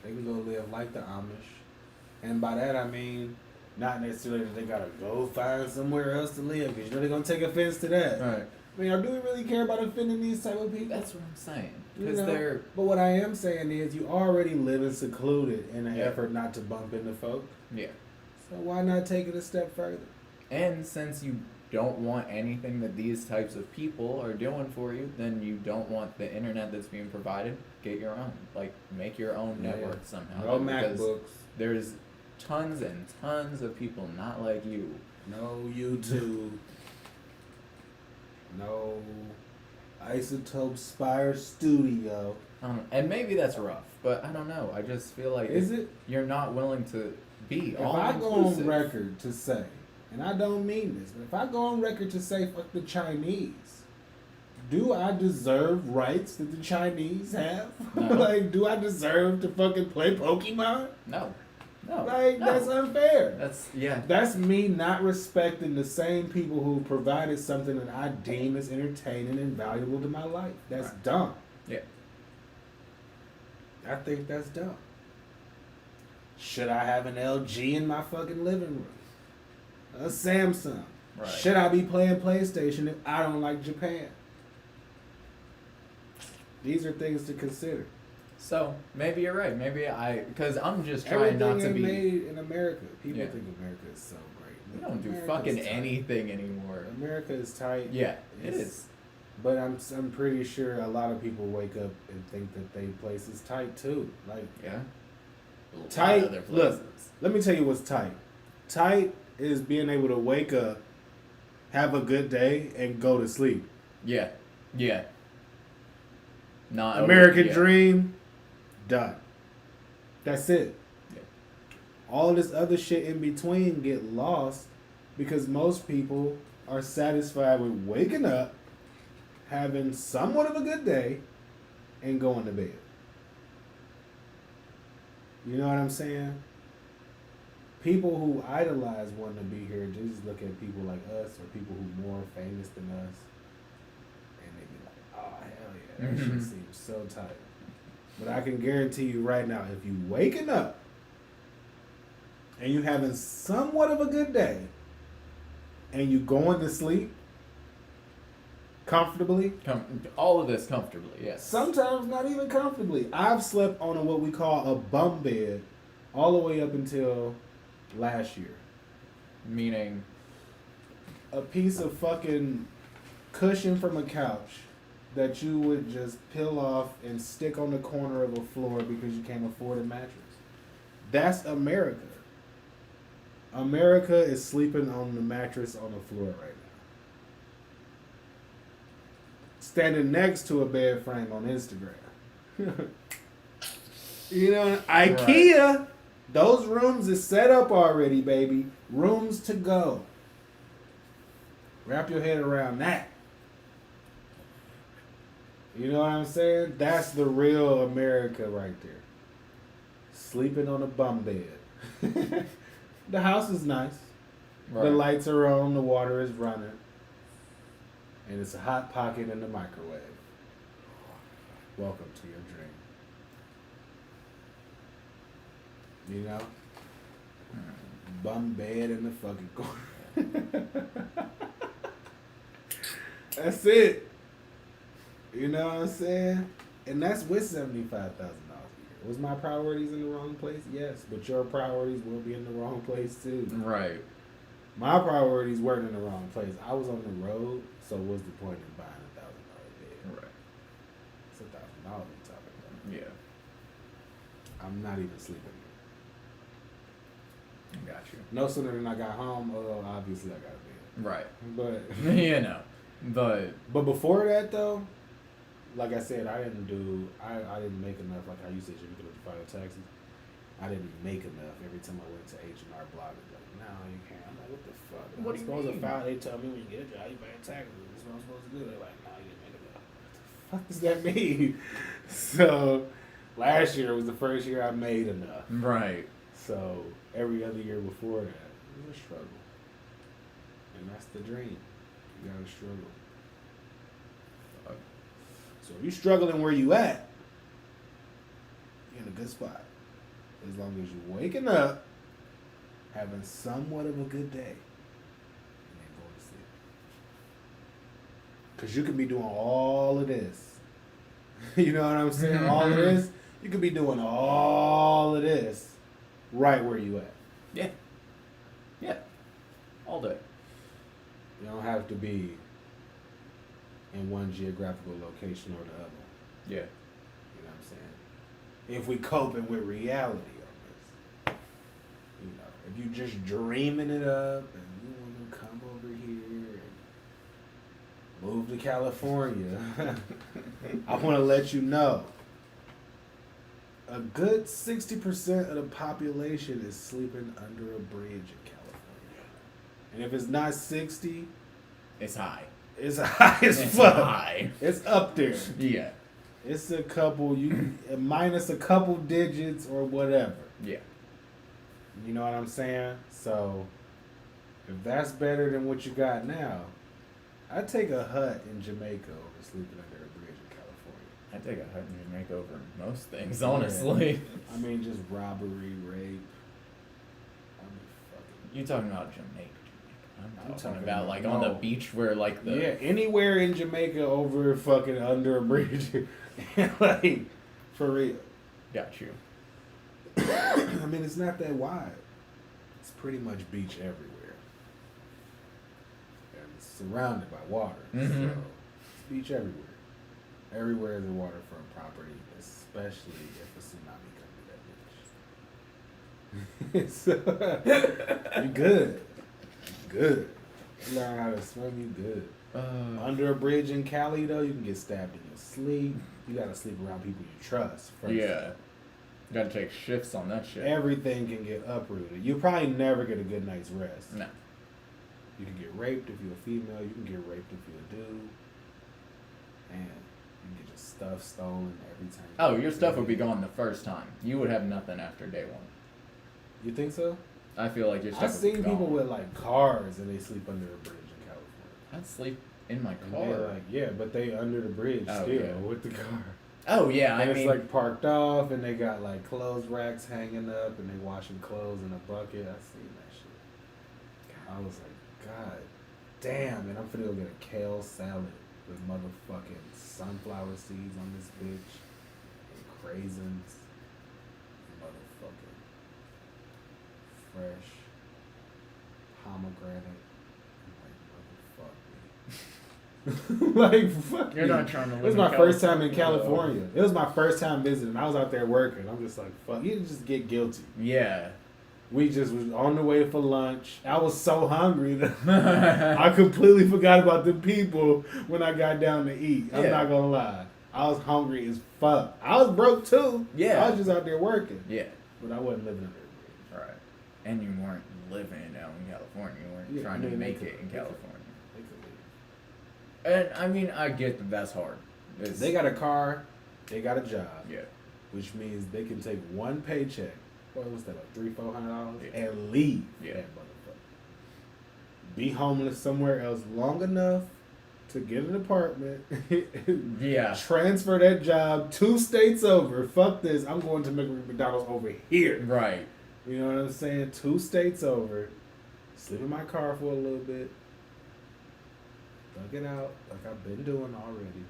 Speaker 1: They can go live like the Amish. And by that I mean not necessarily that they gotta go find somewhere else to live, because you know they're gonna take offense to that.
Speaker 2: Right.
Speaker 1: I mean, do we really care about offending these type of people?
Speaker 2: That's what I'm saying.
Speaker 1: You
Speaker 2: Because
Speaker 1: know?
Speaker 2: they're
Speaker 1: But what I am saying is you already living secluded in an
Speaker 2: Yeah.
Speaker 1: effort not to bump into folk.
Speaker 2: yeah.
Speaker 1: So why not take it a step further?
Speaker 2: And since you don't want anything that these types of people are doing for you, then you don't want the internet that's being provided. Get your own. Like, make your own
Speaker 1: Yeah.
Speaker 2: network somehow.
Speaker 1: No
Speaker 2: Because
Speaker 1: MacBooks,
Speaker 2: there's tons and tons of people not like you.
Speaker 1: no YouTube, no Isotope Spire Studio.
Speaker 2: And maybe that's rough, but I don't know. I just feel like
Speaker 1: Is it?
Speaker 2: you're not willing to be
Speaker 1: If
Speaker 2: all
Speaker 1: I go on
Speaker 2: inclusive.
Speaker 1: record to say, and I don't mean this, but if I go on record to say fuck the Chinese, do I deserve rights that the Chinese have?
Speaker 2: No.
Speaker 1: Like, do I deserve to fucking play Pokemon?
Speaker 2: No. No.
Speaker 1: Like,
Speaker 2: no.
Speaker 1: that's unfair.
Speaker 2: Yeah.
Speaker 1: That's me not respecting the same people who provided something that I deem as entertaining and valuable to my life. That's
Speaker 2: Right.
Speaker 1: dumb.
Speaker 2: Yeah.
Speaker 1: I think that's dumb. Should I have an LG in my fucking living room? A Samsung?
Speaker 2: Right.
Speaker 1: Should I be playing PlayStation if I don't like Japan? These are things to consider.
Speaker 2: So maybe you're right. Because I'm just trying
Speaker 1: Everything
Speaker 2: not to
Speaker 1: ain't
Speaker 2: be.
Speaker 1: made in America. People
Speaker 2: Yeah.
Speaker 1: think America is so great.
Speaker 2: We don't do
Speaker 1: America's
Speaker 2: fucking
Speaker 1: tight.
Speaker 2: anything anymore.
Speaker 1: America is tight.
Speaker 2: Yeah, it
Speaker 1: It's-
Speaker 2: is.
Speaker 1: But I'm pretty sure a lot of people wake up and think that they place is tight too. Like,
Speaker 2: Yeah. A lot
Speaker 1: Tight-
Speaker 2: of other
Speaker 1: look.
Speaker 2: places.
Speaker 1: let me tell you what's tight. Tight is being able to wake up, have a good day, and go to sleep.
Speaker 2: Yeah. Yeah. Not
Speaker 1: American
Speaker 2: yeah.
Speaker 1: dream, done. That's it.
Speaker 2: Yeah.
Speaker 1: All this other shit in between get lost because most people are satisfied with waking up, having somewhat of a good day, and going to bed. You know what I'm saying? People who idolize wanting to be here just look at people like us or people who more famous than us, and they be like, "Oh hell yeah, that shit
Speaker 2: Mhm.
Speaker 1: seems so tight." But I can guarantee you right now, if you waking up and you having somewhat of a good day, and you going to sleep comfortably,
Speaker 2: All of this comfortably, yes.
Speaker 1: sometimes not even comfortably. I've slept on what we call a bum bed all the way up until last year.
Speaker 2: Meaning,
Speaker 1: A piece of fucking cushion from a couch that you would just peel off and stick on the corner of a floor because you can't afford a mattress. That's America. America is sleeping on the mattress on the floor right now. Standing next to a bed frame on Instagram. You know, IKEA, those rooms is set up already, baby. Rooms to go. Wrap your head around that. You know what I'm saying? That's the real America right there. Sleeping on a bum bed. The house is nice.
Speaker 2: right.
Speaker 1: The lights are on, the water is running. And it's a hot pocket in the microwave. Welcome to your dream. You know? Bum bed in the fucking corner. That's it. You know what I'm saying? And that's with $75,000 a year. Was my priorities in the wrong place? Yes. But your priorities will be in the wrong place too.
Speaker 2: Right.
Speaker 1: My priorities weren't in the wrong place. I was on the road, so what's the point in buying $1,000 bed?
Speaker 2: Right.
Speaker 1: It's $1,000 we're talking about.
Speaker 2: Yeah.
Speaker 1: I'm not even sleeping.
Speaker 2: Got you.
Speaker 1: No sooner than I got home, obviously I got a bed.
Speaker 2: Right.
Speaker 1: But
Speaker 2: You know. But
Speaker 1: before that though, like I said, I didn't make enough. Like how you said, you're gonna file taxes. I didn't make enough. Every time I went to H&R Block, it was like, no, you can't. I'm like, what the fuck?
Speaker 2: What
Speaker 1: I'm
Speaker 2: do you
Speaker 1: supposed
Speaker 2: mean?
Speaker 1: to file. They tell me when you get a job, you pay taxes. That's what I'm supposed to do. They're like, no, you didn't make enough. What the fuck does that mean? So last year was the first year I made enough.
Speaker 2: right.
Speaker 1: So every other year before that, it was a struggle. And that's the dream. You gotta struggle. So if you're struggling where you at, you're in a good spot. As long as you're waking up, having somewhat of a good day, and then going to sleep. Because you can be doing all of this. You know what I'm saying? All of this. You could be doing all of this right where you at.
Speaker 2: Yeah. Yeah. All day.
Speaker 1: You don't have to be in one geographical location or the other.
Speaker 2: Yeah.
Speaker 1: You know what I'm saying? If we coping with reality on this. You know, if you just dreaming it up and you want to come over here and move to California, I want to let you know a good 60% of the population is sleeping under a bridge in California. And if it's not 60,
Speaker 2: It's high.
Speaker 1: it's high as
Speaker 2: It's
Speaker 1: fuck.
Speaker 2: high.
Speaker 1: It's up there.
Speaker 2: Yeah.
Speaker 1: It's a couple, minus a couple digits or whatever.
Speaker 2: Yeah.
Speaker 1: You know what I'm saying? So, if that's better than what you got now, I'd take a hut in Jamaica over sleeping under a bridge in California.
Speaker 2: I take a hut in Jamaica over most things, honestly.
Speaker 1: I mean, just robbery, rape. I mean, fucking.
Speaker 2: You talking about Jamaica? I'm talking about like
Speaker 1: no.
Speaker 2: on the beach where like the
Speaker 1: Yeah, anywhere in Jamaica over fucking under a bridge. Like, for real.
Speaker 2: Got you.
Speaker 1: I mean, it's not that wide. It's pretty much beach everywhere. And it's surrounded by water.
Speaker 2: Mhm.
Speaker 1: So, it's beach everywhere. Everywhere is a waterfront property, especially if a tsunami comes to that bitch. So, you good. Good. You learn how to swim, you good. Under a bridge in Cali, though, you can get stabbed in your sleep. You gotta sleep around people you trust first.
Speaker 2: Yeah. Gotta take shifts on that shit.
Speaker 1: Everything can get uprooted. You'll probably never get a good night's rest.
Speaker 2: No.
Speaker 1: You can get raped if you're a female. You can get raped if you're a dude. And you can get your stuff stolen every time.
Speaker 2: Oh, your stuff would be gone the first time. You would have nothing after day one.
Speaker 1: You think so?
Speaker 2: I feel like your stuff
Speaker 1: I've
Speaker 2: would be
Speaker 1: seen
Speaker 2: gone.
Speaker 1: people with like cars and they sleep under a bridge in California.
Speaker 2: I'd sleep in my
Speaker 1: And
Speaker 2: car.
Speaker 1: they're like, yeah, but they under the bridge
Speaker 2: Oh,
Speaker 1: still
Speaker 2: yeah.
Speaker 1: with the car.
Speaker 2: Oh yeah,
Speaker 1: And
Speaker 2: I
Speaker 1: it's
Speaker 2: mean,
Speaker 1: like parked off, and they got like clothes racks hanging up, and they washing clothes in a bucket. I seen that shit. I was like, God damn, and I'm finna go get a kale salad with motherfucking sunflower seeds on this bitch, and craisins, motherfucking fresh pomegranate. I'm like, fuck
Speaker 2: you're
Speaker 1: me.
Speaker 2: not trying to live
Speaker 1: It was
Speaker 2: in
Speaker 1: my first time in
Speaker 2: California,
Speaker 1: California. It was my first time visiting. I was out there working. I'm just like, fuck. You just get guilty.
Speaker 2: Yeah.
Speaker 1: We just was on the way for lunch. I was so hungry that I completely forgot about the people when I got down to eat. I'm
Speaker 2: Yeah.
Speaker 1: not gonna lie. I was hungry as fuck. I was broke too.
Speaker 2: Yeah.
Speaker 1: I was just out there working.
Speaker 2: Yeah.
Speaker 1: But I wasn't living under a bridge.
Speaker 2: Right. And you weren't living out in California. You weren't
Speaker 1: Yeah,
Speaker 2: trying
Speaker 1: I mean,
Speaker 2: to
Speaker 1: they
Speaker 2: make
Speaker 1: could-
Speaker 2: it in
Speaker 1: they could-
Speaker 2: California.
Speaker 1: They could leave.
Speaker 2: And I mean, I get that that's hard. It's,
Speaker 1: They got a car. They got a job.
Speaker 2: yeah.
Speaker 1: Which means they can take one paycheck. What was that, like $300-400,
Speaker 2: Yeah.
Speaker 1: and leave
Speaker 2: Yeah.
Speaker 1: that motherfucker. Be homeless somewhere else long enough to get an apartment.
Speaker 2: Yeah.
Speaker 1: Transfer that job 2 states over. Fuck this. I'm going to McDonald's over here.
Speaker 2: Right.
Speaker 1: You know what I'm saying? 2 states over. Sleep in my car for a little bit. Thug it out like I've been doing already.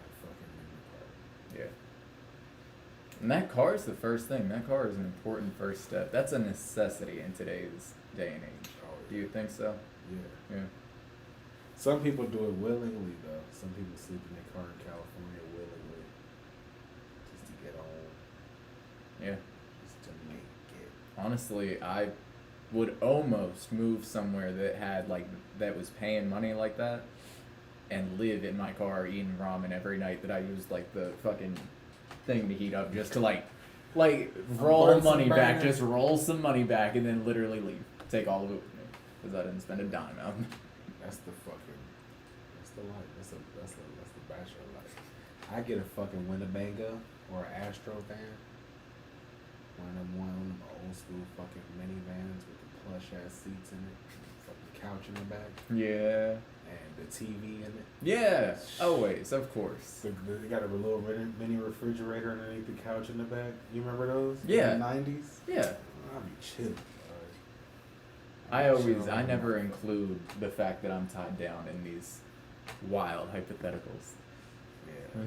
Speaker 1: I fucking live in the apartment.
Speaker 2: Yeah. And that car is the first thing. That car is an important first step. That's a necessity in today's day and age.
Speaker 1: Oh,
Speaker 2: Do you think so?
Speaker 1: Yeah.
Speaker 2: Yeah.
Speaker 1: Some people do it willingly, though. Some people sleep in their car in California willingly. Just to get on.
Speaker 2: Yeah.
Speaker 1: Just to make it.
Speaker 2: Honestly, I would almost move somewhere that had like that was paying money like that, and live in my car eating ramen every night that I used like the fucking thing to heat up just to like roll
Speaker 1: Burn some
Speaker 2: money back,
Speaker 1: burner.
Speaker 2: just roll some money back, and then literally leave, take all of it with me because I didn't spend a dime out.
Speaker 1: That's the fucking. That's the life. That's the bachelor life. I get a fucking Winnebago or an Astro van. One of them old school fucking minivans with the plush ass seats in it, fucking couch in the back,
Speaker 2: Yeah.
Speaker 1: and the TV in it.
Speaker 2: Yeah. Always, of course.
Speaker 1: They got a little mini refrigerator underneath the couch in the back. You remember those?
Speaker 2: Yeah.
Speaker 1: In the 90s?
Speaker 2: Yeah.
Speaker 1: I'll be chilling.
Speaker 2: I never include the fact that I'm tied down in these wild hypotheticals.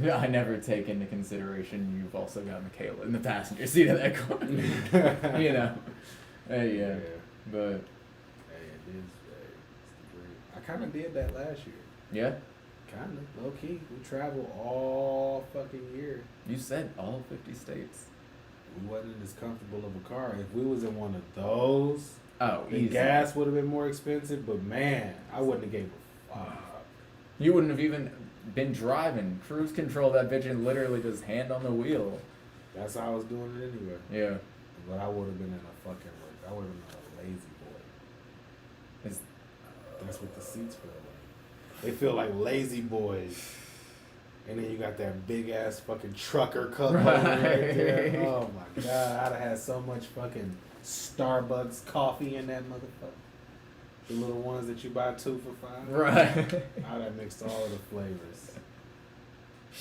Speaker 1: Yeah.
Speaker 2: I never take into consideration you've also got Michaela in the passenger seat of that car. You know. Yeah. But
Speaker 1: Hey, it is. Hey, it's the dream. I kind of did that last year.
Speaker 2: yeah,
Speaker 1: Kind of. Low key. We traveled all fucking year.
Speaker 2: you said all 50 states.
Speaker 1: We wasn't as comfortable of a car. If we was in one of those,
Speaker 2: Oh,
Speaker 1: the
Speaker 2: easy.
Speaker 1: gas would have been more expensive. But man, I wouldn't have gave a fuck.
Speaker 2: You wouldn't have even been driving. Cruise control that bitch and literally just hand on the wheel.
Speaker 1: That's how I was doing it anyway.
Speaker 2: Yeah.
Speaker 1: But I would have been in a fucking. I would have been a lazy boy.
Speaker 2: It's,
Speaker 1: That's what the seats feel like. They feel like lazy boys. And then you got that big ass fucking trucker cup right there. Oh my god, I'd have had so much fucking Starbucks coffee in that motherfucker. The little ones that you buy 2 for $5.
Speaker 2: right.
Speaker 1: I'd have mixed all of the flavors.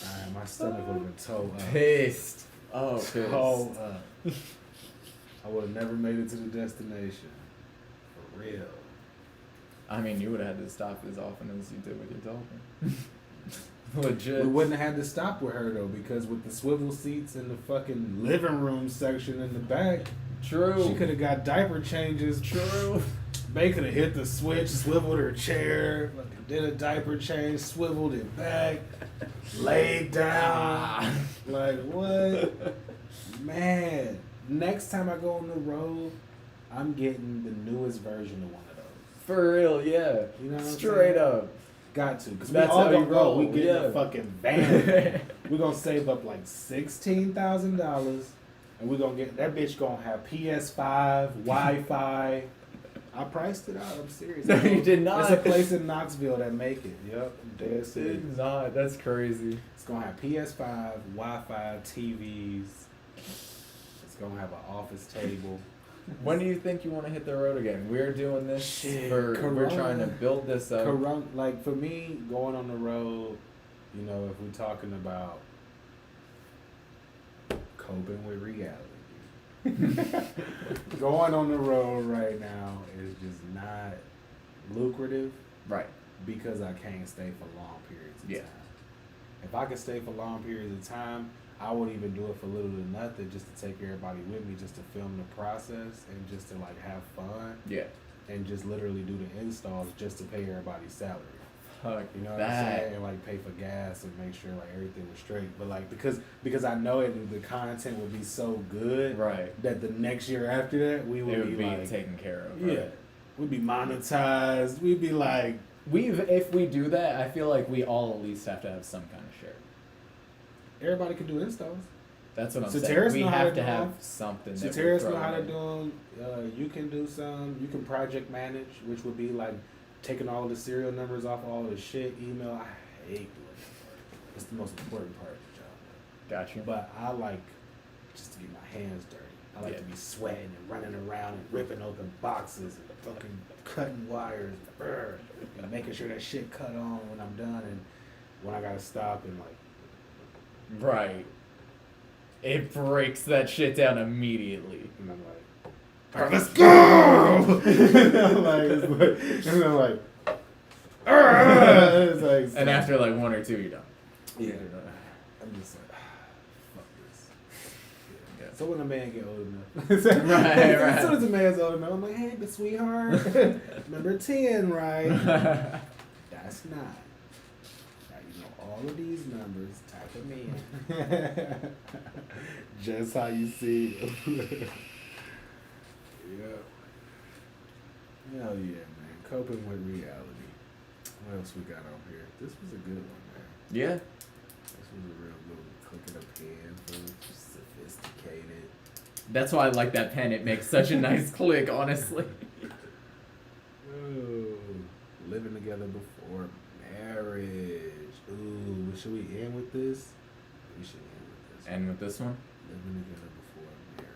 Speaker 1: Alright, my stomach would have been toe up.
Speaker 2: Pissed. Oh, pissed.
Speaker 1: Toe up. I would have never made it to the destination. For real.
Speaker 2: I mean, you would have had to stop as often as you did with your talking. Legit.
Speaker 1: We wouldn't have had to stop with her though, because with the swivel seats in the fucking living room section in the back,
Speaker 2: True.
Speaker 1: she could have got diaper changes.
Speaker 2: True.
Speaker 1: They could have hit the switch, swiveled her chair, fucking did a diaper change, swiveled it back, laid down. Like what? Man, next time I go on the road, I'm getting the newest version of one of those.
Speaker 2: For real, yeah.
Speaker 1: You know what I'm
Speaker 2: Straight
Speaker 1: saying?
Speaker 2: up.
Speaker 1: Got to, because we
Speaker 2: That's
Speaker 1: all
Speaker 2: how
Speaker 1: gonna
Speaker 2: you
Speaker 1: go.
Speaker 2: roll,
Speaker 1: We get in
Speaker 2: yeah.
Speaker 1: a fucking van. We're gonna save up like $16,000, and we're gonna get that bitch gonna have PS5, Wi-Fi. I priced it out. I'm serious.
Speaker 2: No, you did not.
Speaker 1: There's a place in Knoxville that make it. Yep, I'm dead serious.
Speaker 2: Did not. That's crazy.
Speaker 1: It's gonna have PS5, Wi-Fi, TVs. It's gonna have an office table.
Speaker 2: When do you think you want to hit the road again? We're doing this
Speaker 1: Shit,
Speaker 2: we're
Speaker 1: Corona.
Speaker 2: trying to build this up.
Speaker 1: Like for me, going on the road, you know, if we're talking about coping with reality, going on the road right now is just not lucrative
Speaker 2: Right.
Speaker 1: because I can't stay for long periods of
Speaker 2: Yeah.
Speaker 1: time. If I could stay for long periods of time, I would even do it for little to nothing just to take everybody with me, just to film the process and just to like have fun
Speaker 2: Yeah.
Speaker 1: and just literally do the installs just to pay everybody's salary.
Speaker 2: Fuck
Speaker 1: You know what I'm
Speaker 2: that.
Speaker 1: saying? And like pay for gas and make sure like everything was straight. But like because I know it, the content would be so good
Speaker 2: Right.
Speaker 1: that the next year after that we would,
Speaker 2: It would be
Speaker 1: like,
Speaker 2: taken care of.
Speaker 1: yeah,
Speaker 2: Right?
Speaker 1: we'd be monetized. We'd be like,
Speaker 2: If we do that, I feel like we all at least have to have some kind of share.
Speaker 1: everybody can do installs.
Speaker 2: That's what I'm
Speaker 1: Soteris
Speaker 2: saying. We
Speaker 1: know how
Speaker 2: have
Speaker 1: to
Speaker 2: to
Speaker 1: do
Speaker 2: have
Speaker 1: them.
Speaker 2: something.
Speaker 1: So
Speaker 2: that
Speaker 1: Terrence
Speaker 2: we're
Speaker 1: know how to
Speaker 2: throwing
Speaker 1: do them. You can do some. You can project manage, which would be like taking all the serial numbers off all the shit. Email. I hate doing that part. It's the most important part of the job.
Speaker 2: in. Got you.
Speaker 1: But I like just to get my hands dirty. I like
Speaker 2: Yeah.
Speaker 1: to be sweating and running around and ripping open boxes and fucking cutting wires and making sure that shit cut on when I'm done and when I gotta stop and like.
Speaker 2: Right. It breaks that shit down immediately.
Speaker 1: And I'm like, all right, let's go! and I'm like, it's like,
Speaker 2: And after like one or two, you're done.
Speaker 1: yeah, I'm just like, fuck this. Yeah. So when a man get old enough,
Speaker 2: Right,
Speaker 1: as
Speaker 2: right.
Speaker 1: soon as a man's old enough, I'm like, hey, but sweetheart, number 10, right? That's not. Now you know all of these numbers. Type them in. Just how you see. Yeah. Hell yeah, man. Coping with reality. What else we got on here? This was a good one, man.
Speaker 2: Yeah.
Speaker 1: This was a real good one. Click it up pen for sophisticated.
Speaker 2: That's why I like that pen. It makes such a nice click, honestly.
Speaker 1: Ooh. Living together before marriage. Ooh, should we end with this? We should end with this.
Speaker 2: And with this one?
Speaker 1: Living together before marriage.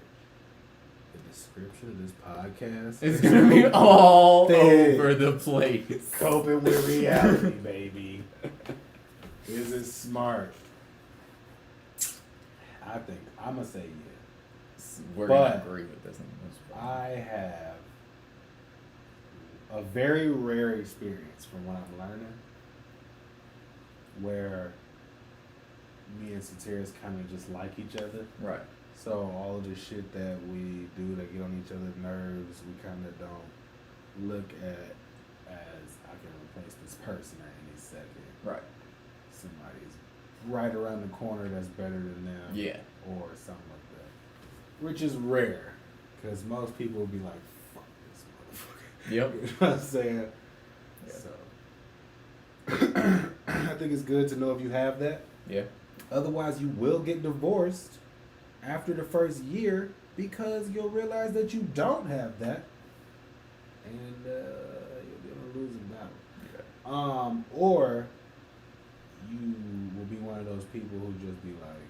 Speaker 1: The description of this podcast
Speaker 2: It's gonna be all
Speaker 1: thick.
Speaker 2: over the place.
Speaker 1: Coping with reality, baby. Is it smart? I think I'm gonna say yes.
Speaker 2: We're
Speaker 1: But
Speaker 2: gonna agree with this one.
Speaker 1: I have a very rare experience from what I'm learning, where me and Satirius kind of just like each other.
Speaker 2: Right.
Speaker 1: So all of the shit that we do that get on each other's nerves, we kind of don't look at as I can replace this person at any second.
Speaker 2: Right.
Speaker 1: Somebody's right around the corner that's better than them.
Speaker 2: Yeah.
Speaker 1: Or something like that. Which is rare, because most people will be like, fuck this motherfucker.
Speaker 2: Yep.
Speaker 1: You know what I'm saying?
Speaker 2: Yeah.
Speaker 1: So I think it's good to know if you have that.
Speaker 2: Yeah.
Speaker 1: Otherwise, you will get divorced after the first year because you'll realize that you don't have that, and you'll be on a losing battle.
Speaker 2: Yeah.
Speaker 1: Or you will be one of those people who just be like,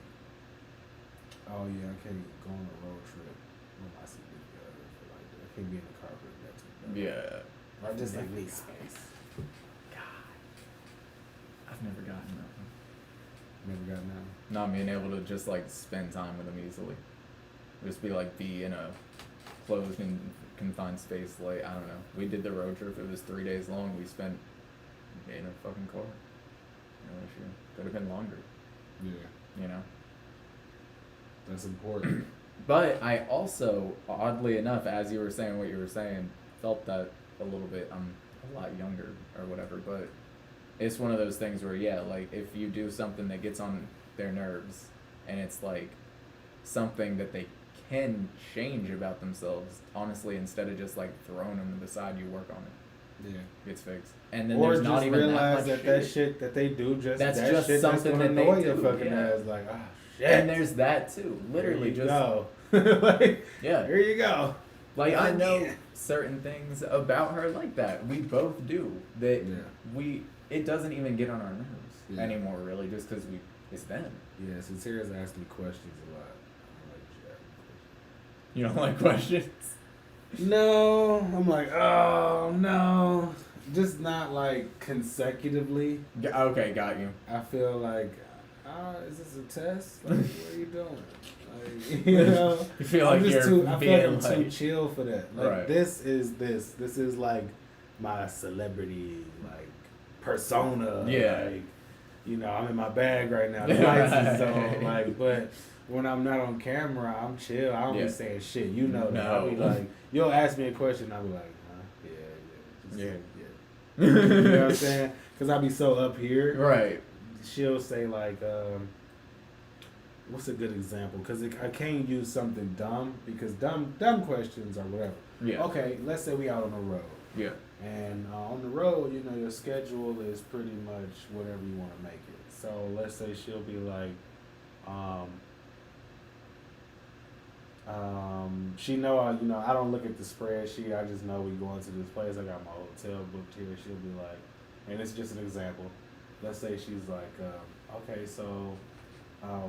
Speaker 1: "Oh yeah, I can't go on a road trip with my significant other for like that. I can't be in the car for that too."
Speaker 2: Yeah.
Speaker 1: I just like need space.
Speaker 2: God. I've never gotten that one.
Speaker 1: Never got none.
Speaker 2: Not being able to just like spend time with them easily. Just be in a closed and confined space. Like, I don't know. We did the road trip. It was 3 days long. We spent in a fucking car. No issue. Could have been longer.
Speaker 1: Yeah,
Speaker 2: You know.
Speaker 1: that's important.
Speaker 2: But I also, oddly enough, as you were saying what you were saying, felt that a little bit. I'm a lot younger or whatever, but it's one of those things where, yeah, like if you do something that gets on their nerves and it's like something that they can change about themselves, honestly, instead of just like throwing them to the side, you work on it.
Speaker 1: Yeah.
Speaker 2: Gets fixed. And then
Speaker 1: Or
Speaker 2: there's
Speaker 1: just
Speaker 2: not even
Speaker 1: realize
Speaker 2: that much
Speaker 1: that
Speaker 2: shit.
Speaker 1: shit that they do
Speaker 2: That's just
Speaker 1: shit
Speaker 2: something
Speaker 1: that's gonna
Speaker 2: that they
Speaker 1: annoy your
Speaker 2: do,
Speaker 1: fucking
Speaker 2: yeah.
Speaker 1: ass. Like, ah, shit.
Speaker 2: And there's that too. Literally
Speaker 1: Here you
Speaker 2: just
Speaker 1: go. Like,
Speaker 2: yeah.
Speaker 1: here you go.
Speaker 2: Like, I know
Speaker 1: Yeah.
Speaker 2: certain things about her like that. We both do. That
Speaker 1: Yeah.
Speaker 2: it doesn't even get on our nerves
Speaker 1: Yeah.
Speaker 2: anymore, really, just because it's them.
Speaker 1: Yeah, Satiria's asked me questions a lot.
Speaker 2: You don't like questions?
Speaker 1: No, I'm like, oh no, just not like consecutively.
Speaker 2: Okay, got you.
Speaker 1: I feel like, is this a test? Like, what are you doing? Like, you know,
Speaker 2: You feel
Speaker 1: I'm
Speaker 2: like
Speaker 1: just
Speaker 2: you're
Speaker 1: too. I feel
Speaker 2: being
Speaker 1: like I'm too
Speaker 2: like,
Speaker 1: chill for that. Like,
Speaker 2: Right.
Speaker 1: this is this. This is like my celebrity like persona.
Speaker 2: Yeah.
Speaker 1: Like, you know, I'm in my bag right now. The lights is on. Like, but when I'm not on camera, I'm chill. I don't
Speaker 2: Yeah.
Speaker 1: be saying shit. You know that. I'll be
Speaker 2: No.
Speaker 1: like, you'll ask me a question, I'll be like, huh? Yeah.
Speaker 2: Yeah.
Speaker 1: You know what I'm saying? Because I'll be so up here.
Speaker 2: Right.
Speaker 1: She'll say like, what's a good example? Because I can't use something dumb because dumb questions or whatever.
Speaker 2: Yeah.
Speaker 1: Okay, let's say we out on the road.
Speaker 2: Yeah.
Speaker 1: And on the road, you know, your schedule is pretty much whatever you want to make it. So let's say she'll be like, she know I don't look at the spreadsheet. I just know we going to this place. I got my hotel booked here. She'll be like, and it's just an example. Let's say she's like, okay, so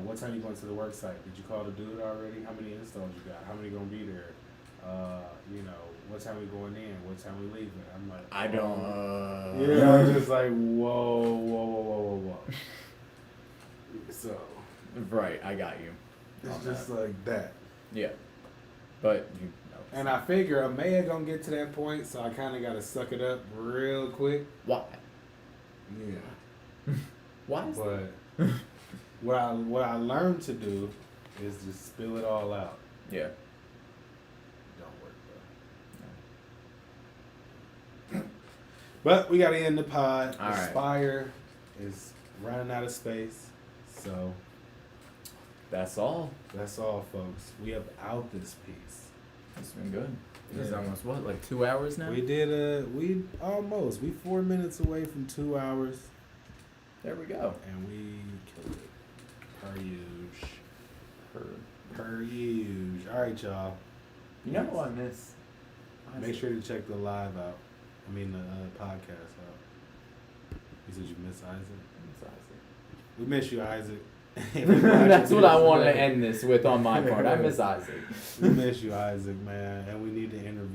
Speaker 1: what time you going to the work site? Did you call the dude already? How many installs you got? How many gonna be there? You know, what time we going in? What time we leaving? I'm like,
Speaker 2: I don't.
Speaker 1: yeah, I'm just like, whoa. So
Speaker 2: Right, I got you.
Speaker 1: it's
Speaker 2: on
Speaker 1: just
Speaker 2: that.
Speaker 1: like that.
Speaker 2: Yeah. But you know.
Speaker 1: And I figure Amaya gonna get to that point, so I kind of gotta suck it up real quick.
Speaker 2: Why?
Speaker 1: Yeah.
Speaker 2: Why is
Speaker 1: But what I learned to do is just spill it all out.
Speaker 2: Yeah.
Speaker 1: Don't work though. But we gotta end the pod.
Speaker 2: All right.
Speaker 1: Aspire is running out of space, so
Speaker 2: That's all.
Speaker 1: that's all, folks. We have out this piece.
Speaker 2: It's been good. This is
Speaker 1: Yeah.
Speaker 2: almost what, like 2 hours now?
Speaker 1: We did we 4 minutes away from 2 hours,
Speaker 2: There we go.
Speaker 1: and we killed it. Per use.
Speaker 2: Heard.
Speaker 1: Per use. All right, y'all.
Speaker 2: You know what I miss?
Speaker 1: Make sure to check the live out. I mean the podcast out. You said you miss Isaac.
Speaker 2: Miss Isaac.
Speaker 1: We miss you, Isaac.
Speaker 2: That's what I want to end this with on my part. I miss Isaac.
Speaker 1: We miss you, Isaac, man, and we need to interview